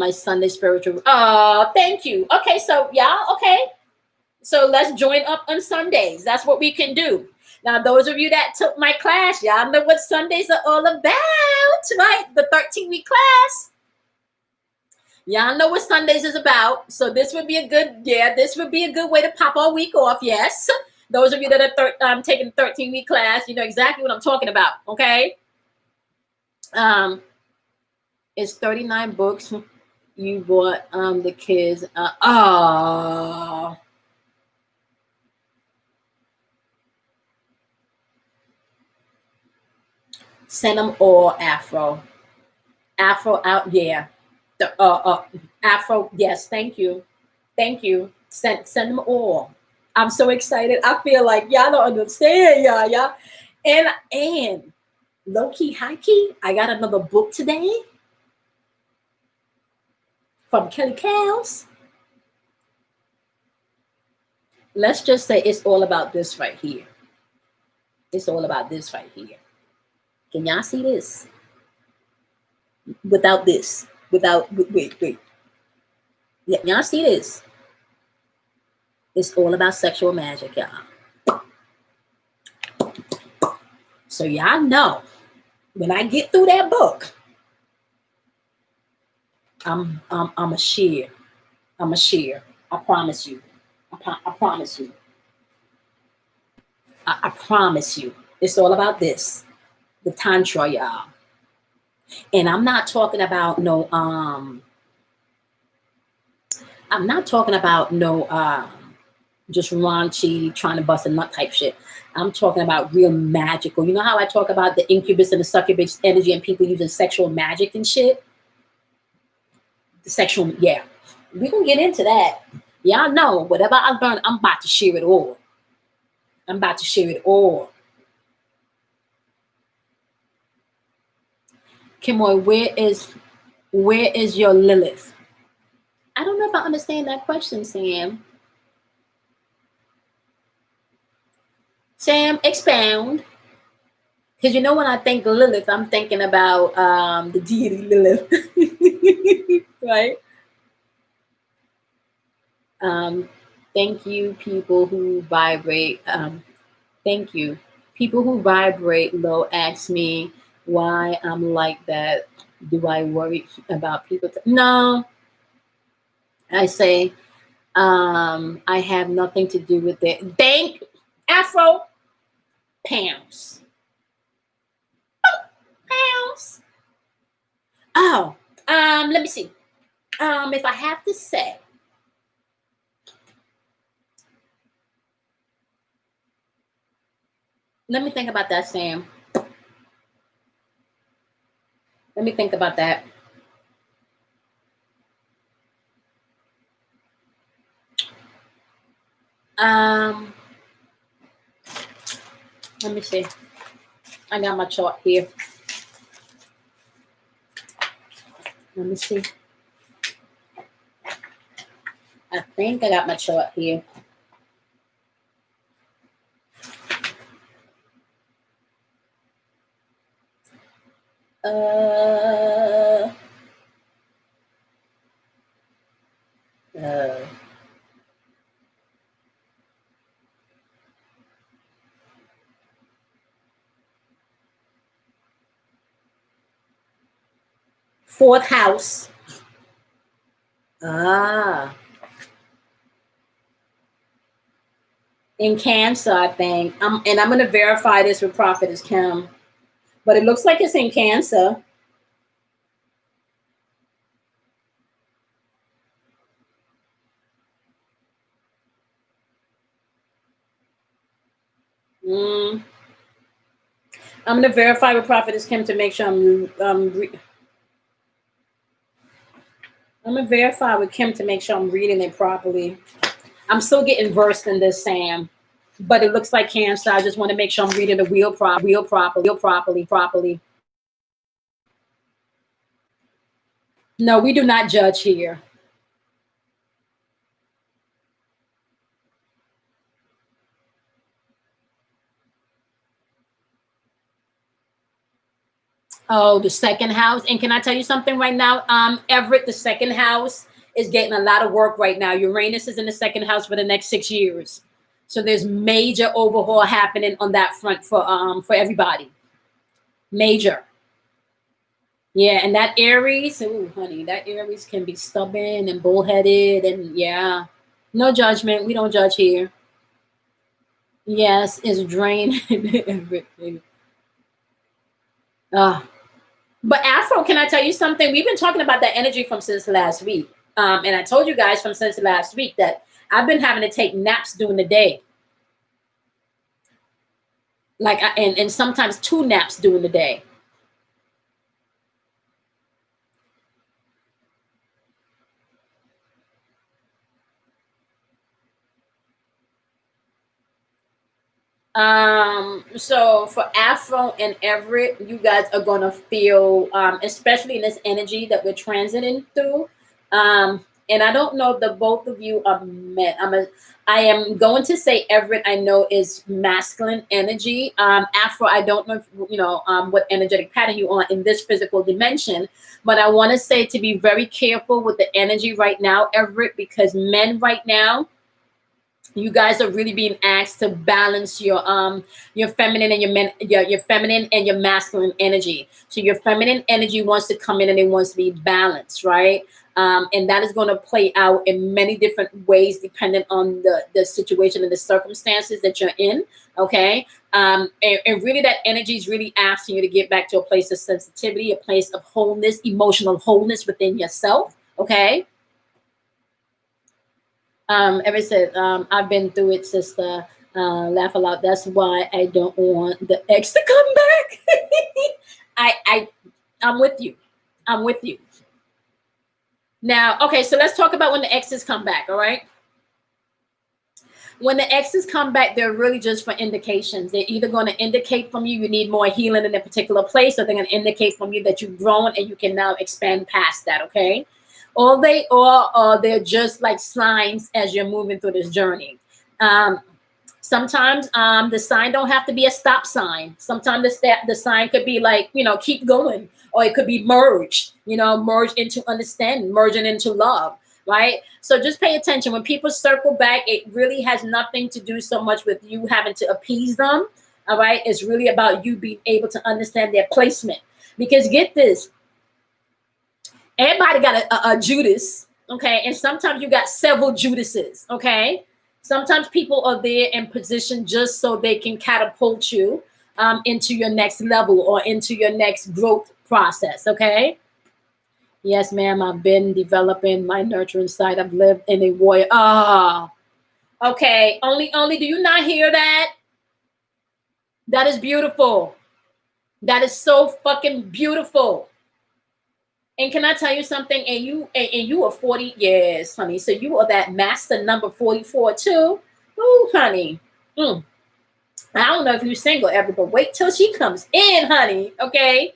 Sunday spiritual. Oh, thank you. Okay. So y'all, okay. So let's join up on Sundays. That's what we can do. Now, those of you that took my class, y'all know what Sundays are all about, right? The 13-week class. Y'all know what Sundays is about. So this would be a good way to pop our week off. Yes. Those of you that are taking the 13-week class, you know exactly what I'm talking about. Okay. It's 39 books you bought the kids. Send them all Afro out. Yeah. Afro. Yes. Thank you. Send them all. I'm so excited. I feel like y'all don't understand, y'all. And low key, high key, I got another book today from Kelly Cows. Let's just say it's all about this right here. Can y'all see this? Without this. Wait. Yeah, y'all see this? It's all about sexual magic, y'all. So y'all know when I get through that book, I'm a share. I promise you. I promise you. I promise you. It's all about this. The tantra, y'all. And I'm not talking about no just raunchy, trying to bust a nut type shit. I'm talking about real magical. You know how I talk about the incubus and the succubus energy and people using sexual magic and shit? The sexual, yeah. We can get into that. Y'all know, whatever I learned, I'm about to share it all. I'm about to share it all. Kimoy, where is your Lilith? I don't know if I understand that question, Sam. Sam, expound. Because you know when I think Lilith, I'm thinking about the deity Lilith. Right? Thank you, people who vibrate. Thank you. People who vibrate low ask me why I'm like that. Do I worry about people? No. I say, I have nothing to do with it. Thank Afro pounds. Pounds. Oh, let me see. If I have to say, let me think about that, Sam. Let me think about that. Let me see. I got my chart here. Let me see. I think I got my chart here. Fourth house. In Cancer, I think. And I'm going to verify this with Prophetess Kim. But it looks like it's in Cancer. I'm going to verify with Prophetess Kim to make sure I'm going to verify with Kim to make sure I'm reading it properly. I'm still getting versed in this, Sam. But it looks like Cancer. I just want to make sure I'm reading the wheel properly. No, we do not judge here. Oh, the second house. And can I tell you something right now? Everett, the second house is getting a lot of work right now. Uranus is in the second house for the next 6 years. So there's major overhaul happening on that front for everybody. Major. Yeah, and that Aries, ooh, honey, that Aries can be stubborn and bullheaded, and yeah. No judgment. We don't judge here. Yes, it's draining. But Afro, can I tell you something? We've been talking about that energy from since last week. And I told you guys from since last week that I've been having to take naps during the day. Like, and sometimes 2 naps during the day. So for Afro and Everett, you guys are gonna feel, especially in this energy that we're transiting through. And I don't know if the both of you are met. I am going to say Everett. I know is masculine energy. Afro, I don't know if you know what energetic pattern you are in this physical dimension, but I want to say to be very careful with the energy right now, Everett, because men right now, you guys are really being asked to balance your feminine and your feminine and your masculine energy. So your feminine energy wants to come in and it wants to be balanced, right? And that is going to play out in many different ways depending on the situation and the circumstances that you're in. Okay. And really that energy is really asking you to get back to a place of sensitivity, a place of wholeness, emotional wholeness within yourself. Okay. Ever said, I've been through it, sister. Laugh a lot. That's why I don't want the ex to come back. I I'm with you. I'm with you. Now, okay, so let's talk about when the exes come back, all right? When the exes come back, they're really just for indications. They're either going to indicate from you need more healing in a particular place, or they're going to indicate from you that you've grown and you can now expand past that, okay? Or they're just like signs as you're moving through this journey. Sometimes the sign don't have to be a stop sign. Sometimes the sign could be like, keep going, or it could be merge, merge into understanding, merging into love, right? So just pay attention. When people circle back, it really has nothing to do so much with you having to appease them, all right? It's really about you being able to understand their placement. Because get this, everybody got a Judas, okay? And sometimes you got several Judases, okay? Sometimes people are there in position just so they can catapult you into your next level or into your next growth process, okay? Yes, ma'am, I've been developing my nurturing side. I've lived in a warrior. Okay. Only, do you not hear that? That is beautiful. That is so fucking beautiful. And can I tell you something? And you are 40 years, honey. So you are that master number 44 too. Ooh, honey. I don't know if you're single ever, but wait till she comes in, honey. Okay.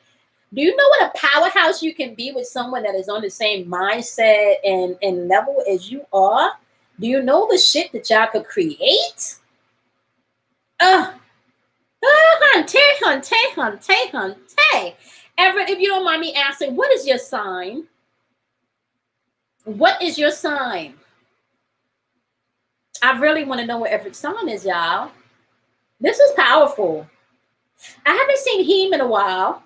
Do you know what a powerhouse you can be with someone that is on the same mindset and level as you are? Do you know the shit that y'all could create? Hunte. Everett, if you don't mind me asking, what is your sign? What is your sign? I really want to know what Everett's sign is, y'all. This is powerful. I haven't seen him in a while.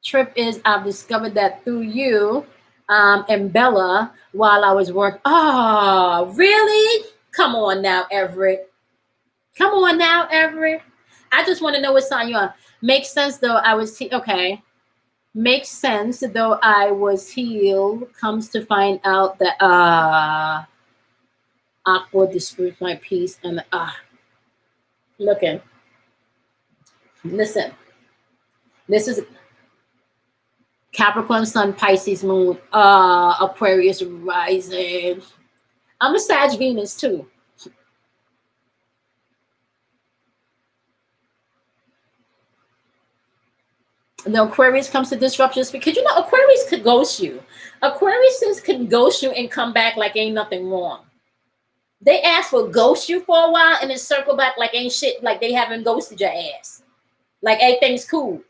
Trip is, I've discovered that through you and Bella while I was working. Oh, really? Come on now, Everett. Come on now, Everett. I just want to know what sign you're on. Makes sense, though. Okay. Makes sense, though I was healed. Comes to find out that Aqua disputes my peace and looking. Listen. This is Capricorn Sun, Pisces Moon, Aquarius rising. I'm a Sag Venus too. The Aquarius comes to disruptions because Aquarius could ghost you. Aquariuses can ghost you and come back like ain't nothing wrong. They ask for ghost you for a while and then circle back like ain't shit, like they haven't ghosted your ass. Like everything's cool.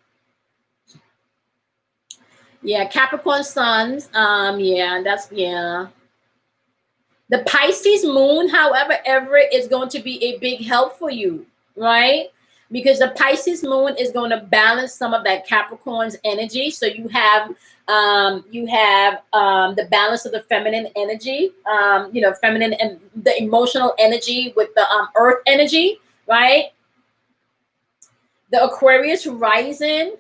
Yeah, Capricorn Suns. The Pisces Moon, however, Everett, is going to be a big help for you, right? Because the Pisces Moon is going to balance some of that Capricorn's energy. So you have the balance of the feminine energy, feminine and the emotional energy with the earth energy, right? The Aquarius rising,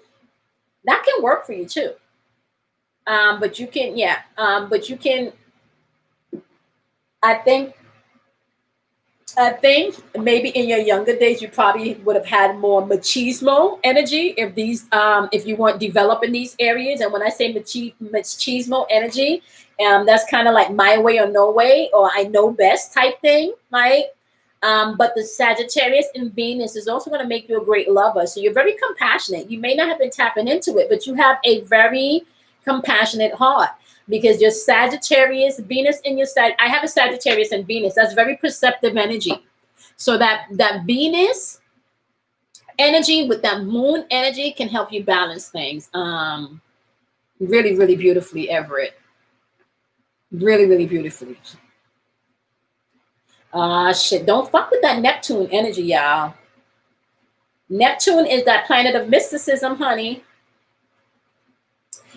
that can work for you too. But you can, I think maybe in your younger days you probably would have had more machismo energy if you weren't developing these areas. And when I say machismo energy, that's kind of like my way or no way, or I know best type thing, right? But the Sagittarius in Venus is also going to make you a great lover. So you're very compassionate. You may not have been tapping into it, but you have a very compassionate heart. Because your Sagittarius, Venus in your I have a Sagittarius and Venus. That's very perceptive energy. So that Venus energy with that moon energy can help you balance things. Really, really beautifully, Everett. Really, really beautifully. Shit, don't fuck with that Neptune energy, y'all. Neptune is that planet of mysticism, honey.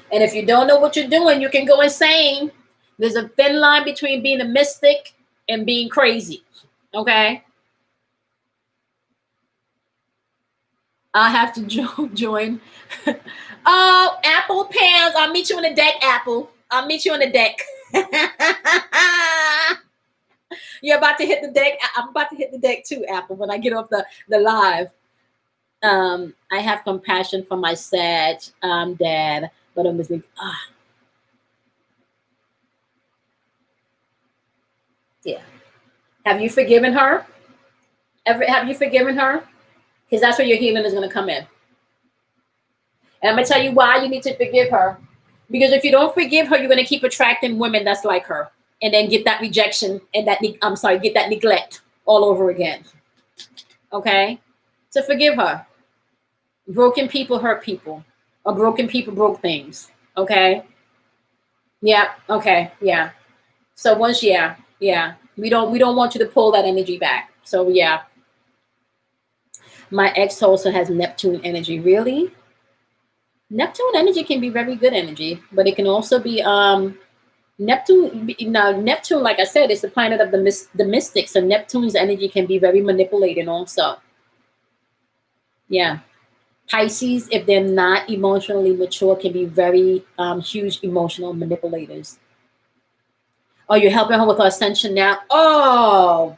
And if you don't know what you're doing, you can go insane. There's a thin line between being a mystic and being crazy. Okay? I'll have to join. Oh, Apple Pams. I'll meet you on the deck, Apple. I'll meet you on the deck. You're about to hit the deck. I'm about to hit the deck too, Apple, when I get off the live. I have compassion for my sad dad, but I'm just like, yeah. Have you forgiven her? Have you forgiven her? Because that's where your healing is going to come in. And I'm going to tell you why you need to forgive her. Because if you don't forgive her, you're going to keep attracting women that's like her, and then get that rejection and get that neglect all over again. Okay? So forgive her. Broken people hurt people, or broken people broke things. Okay? Yeah. Okay. Yeah. So once, yeah. We don't want you to pull that energy back. So yeah. My ex also has Neptune energy. Really? Neptune energy can be very good energy, but it can also be Neptune. Now Neptune, like I said, is the planet of the mystics, so Neptune's energy can be very manipulating also. Yeah. Pisces, if they're not emotionally mature, can be very huge emotional manipulators. Oh, you're helping her with her ascension now? Oh,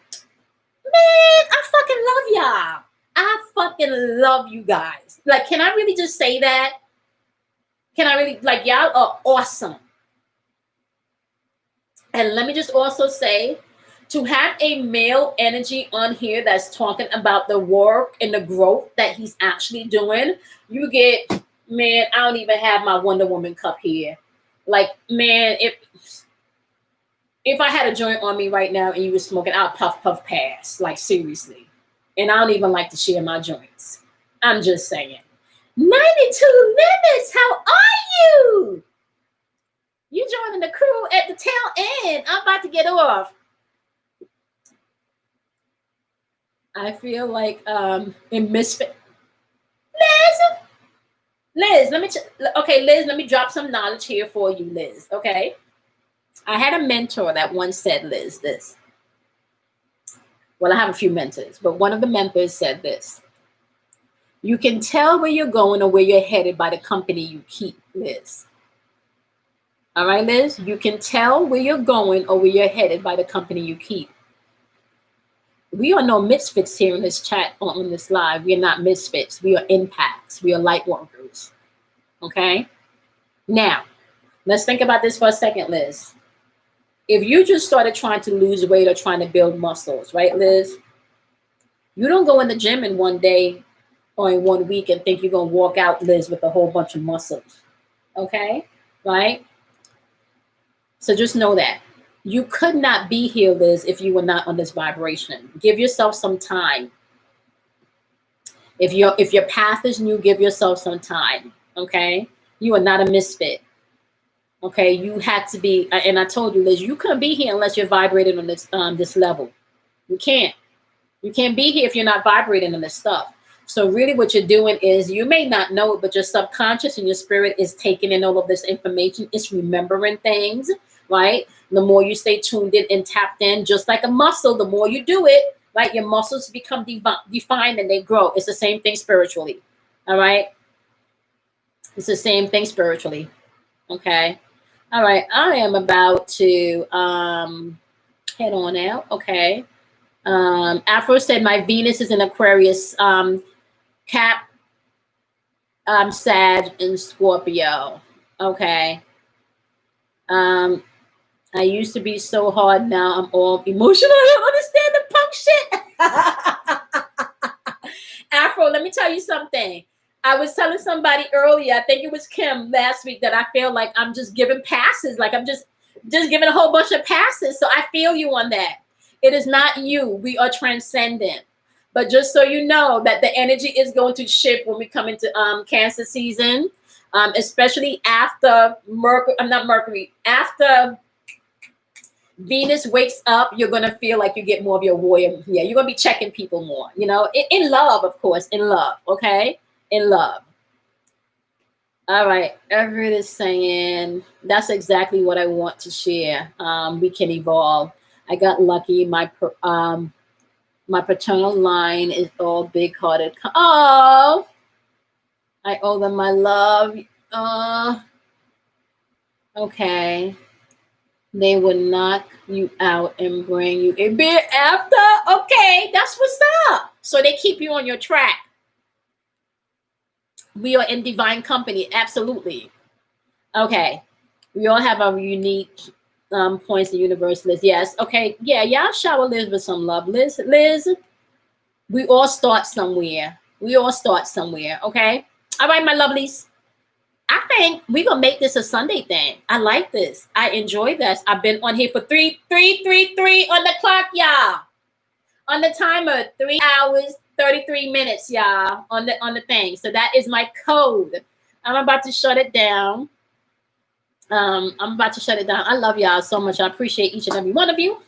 man, I fucking love y'all. I fucking love you guys. Like, can I really just say that? Can I really, like, y'all are awesome. And let me just also say, to have a male energy on here that's talking about the work and the growth that he's actually doing, you get, man, I don't even have my Wonder Woman cup here. Like, man, if I had a joint on me right now and you were smoking, I'll puff pass. Like, seriously. And I don't even like to share my joints. I'm just saying. 92 minutes, how are you? You joining the crew at the tail end. I'm about to get off. I feel like in Misfit. Liz, Liz, let me drop some knowledge here for you, Liz. Okay. I had a mentor that once said, Liz, this. Well, I have a few mentors, but one of the mentors said this. You can tell where you're going or where you're headed by the company you keep, Liz. All right, Liz? You can tell where you're going or where you're headed by the company you keep. We are no misfits here in this chat or on this live. We are not misfits. We are impacts. We are light workers. Okay? Now, let's think about this for a second, Liz. If you just started trying to lose weight or trying to build muscles, right, Liz? You don't go in the gym in one day or in 1 week and think you're going to walk out, Liz, with a whole bunch of muscles. Okay? Right? So just know that. You could not be here, Liz, if you were not on this vibration. Give yourself some time. If your path is new, give yourself some time. Okay? You are not a misfit. Okay? You had to be, and I told you, Liz, you couldn't be here unless you're vibrating on this level. You can't. You can't be here if you're not vibrating on this stuff. So really what you're doing is, you may not know it, but your subconscious and your spirit is taking in all of this information. It's remembering things, right? The more you stay tuned in and tapped in, just like a muscle, the more you do it, right? Your muscles become defined and they grow. It's the same thing spiritually, all right? It's the same thing spiritually, okay? All right, I am about to head on out, okay? Afro said, my Venus is in Aquarius, Cap, Sag, and Scorpio. Okay. I used to be so hard. Now I'm all emotional. I don't understand the punk shit. Afro, let me tell you something. I was telling somebody earlier, I think it was Kim last week, that I feel like I'm just giving passes. Like I'm just giving a whole bunch of passes. So I feel you on that. It is not you. We are transcendent. But just so you know that the energy is going to shift when we come into Cancer season, especially after after Venus wakes up, you're going to feel like you get more of your warrior. Yeah, you're going to be checking people more, you know, in love, of course, in love. Okay. In love. All right. Everett is saying that's exactly what I want to share. We can evolve. I got lucky. My paternal line is all big-hearted. Oh, I owe them my love. Okay. They will knock you out and bring you a beer after. Okay, that's what's up. So they keep you on your track. We are in divine company. Absolutely. Okay. We all have our unique points in universe, Liz. Yes. Okay. Yeah. Y'all shower Liz with some love. Liz, we all start somewhere. We all start somewhere. Okay. All right, my lovelies. I think we're gonna make this a Sunday thing. I like this. I enjoy this. I've been on here for three on the clock, y'all. On the timer, 3 hours, 33 minutes, y'all. On the thing. So that is my code. I'm about to shut it down. I'm about to shut it down. I love y'all so much. I appreciate each and every one of you.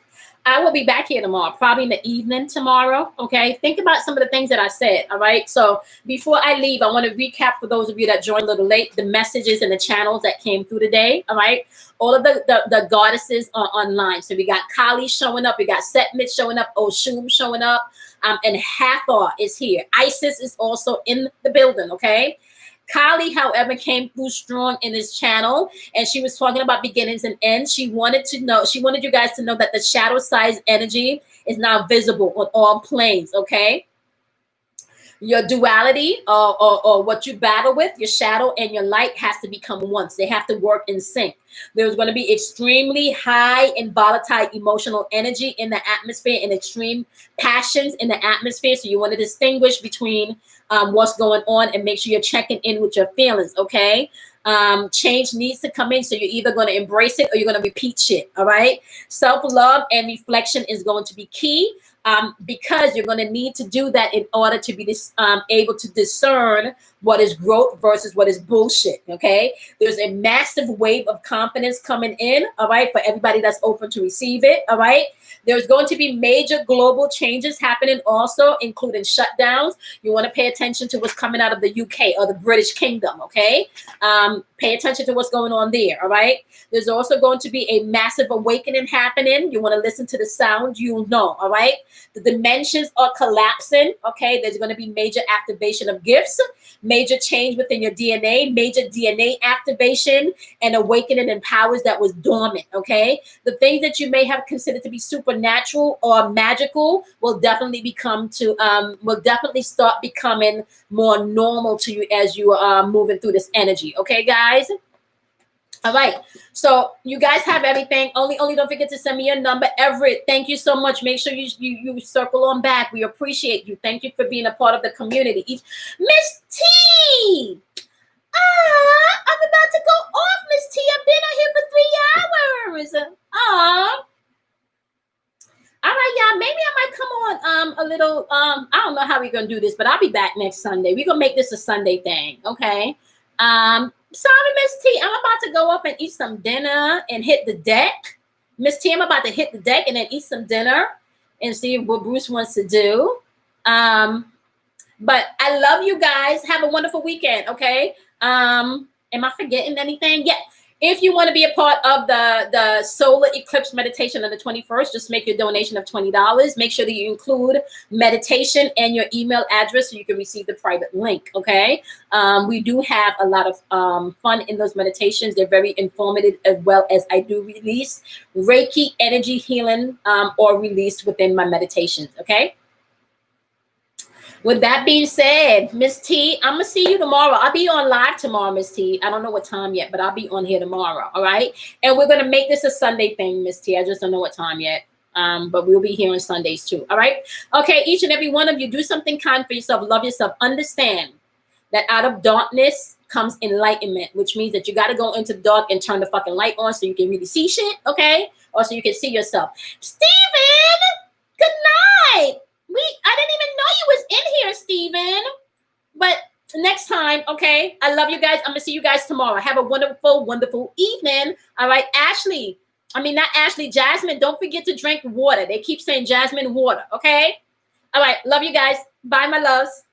I will be back here tomorrow, probably in the evening tomorrow. Okay. Think about some of the things that I said. All right. So before I leave, I want to recap for those of you that joined a little late, the messages and the channels that came through today. All right. All of the goddesses are online. So we got Kali showing up. We got Setmit showing up. Oshun showing up. And Hathor is here. Isis is also in the building. Okay. Kali, however, came through strong in this channel, and she was talking about beginnings and ends. She wanted you guys to know that the shadow size energy is now visible on all planes, okay? Your duality or what you battle with, your shadow and your light has to become once. They have to work in sync. There's going to be extremely high and volatile emotional energy in the atmosphere and extreme passions in the atmosphere. So you want to distinguish between what's going on and make sure you're checking in with your feelings, okay? Change needs to come in. So you're either going to embrace it or you're going to repeat shit, all right? Self-love and reflection is going to be key. Because you're going to need to do that in order to be able to discern what is growth versus what is bullshit. Okay, there's a massive wave of confidence coming in. All right, for everybody that's open to receive it. All right, there's going to be major global changes happening also, including shutdowns. You want to pay attention to what's coming out of the UK or the British Kingdom. Okay, pay attention to what's going on there. All right, there's also going to be a massive awakening happening. You want to listen to the sound. You know. All right. The dimensions are collapsing. Okay, there's going to be major activation of gifts, major change within your DNA, major DNA activation, and awakening in powers that was dormant. Okay, the things that you may have considered to be supernatural or magical will definitely start becoming more normal to you as you are moving through this energy. Okay, guys. All right. So you guys have everything. Only don't forget to send me your number. Everett, thank you so much. Make sure you circle on back. We appreciate you. Thank you for being a part of the community. Miss T. I'm about to go off, Miss T. I've been on here for 3 hours. All right, y'all. Maybe I might come on a little. I don't know how we're gonna do this, but I'll be back next Sunday. We're gonna make this a Sunday thing. Okay. Sorry, Miss T. I'm about to go up and eat some dinner and hit the deck. Miss T, I'm about to hit the deck and then eat some dinner and see what Bruce wants to do. But I love you guys. Have a wonderful weekend, okay? Am I forgetting anything? Yeah. If you want to be a part of the solar eclipse meditation on the 21st, just make your donation of $20. Make sure that you include meditation and your email address so you can receive the private link, okay? We do have a lot of fun in those meditations. They're very informative, as well as I do release Reiki energy healing or release within my meditations, okay? With that being said, Miss T, I'm going to see you tomorrow. I'll be on live tomorrow, Miss T. I don't know what time yet, but I'll be on here tomorrow, all right? And we're going to make this a Sunday thing, Miss T. I just don't know what time yet, but we'll be here on Sundays too, all right? Okay, each and every one of you, do something kind for yourself. Love yourself. Understand that out of darkness comes enlightenment, which means that you got to go into the dark and turn the fucking light on so you can really see shit, okay? Or so you can see yourself. Steven, good night. I didn't even know you was in here, Steven. But next time, okay? I love you guys. I'm going to see you guys tomorrow. Have a wonderful, wonderful evening. All right, Jasmine, don't forget to drink water. They keep saying Jasmine water, okay? All right, love you guys. Bye, my loves.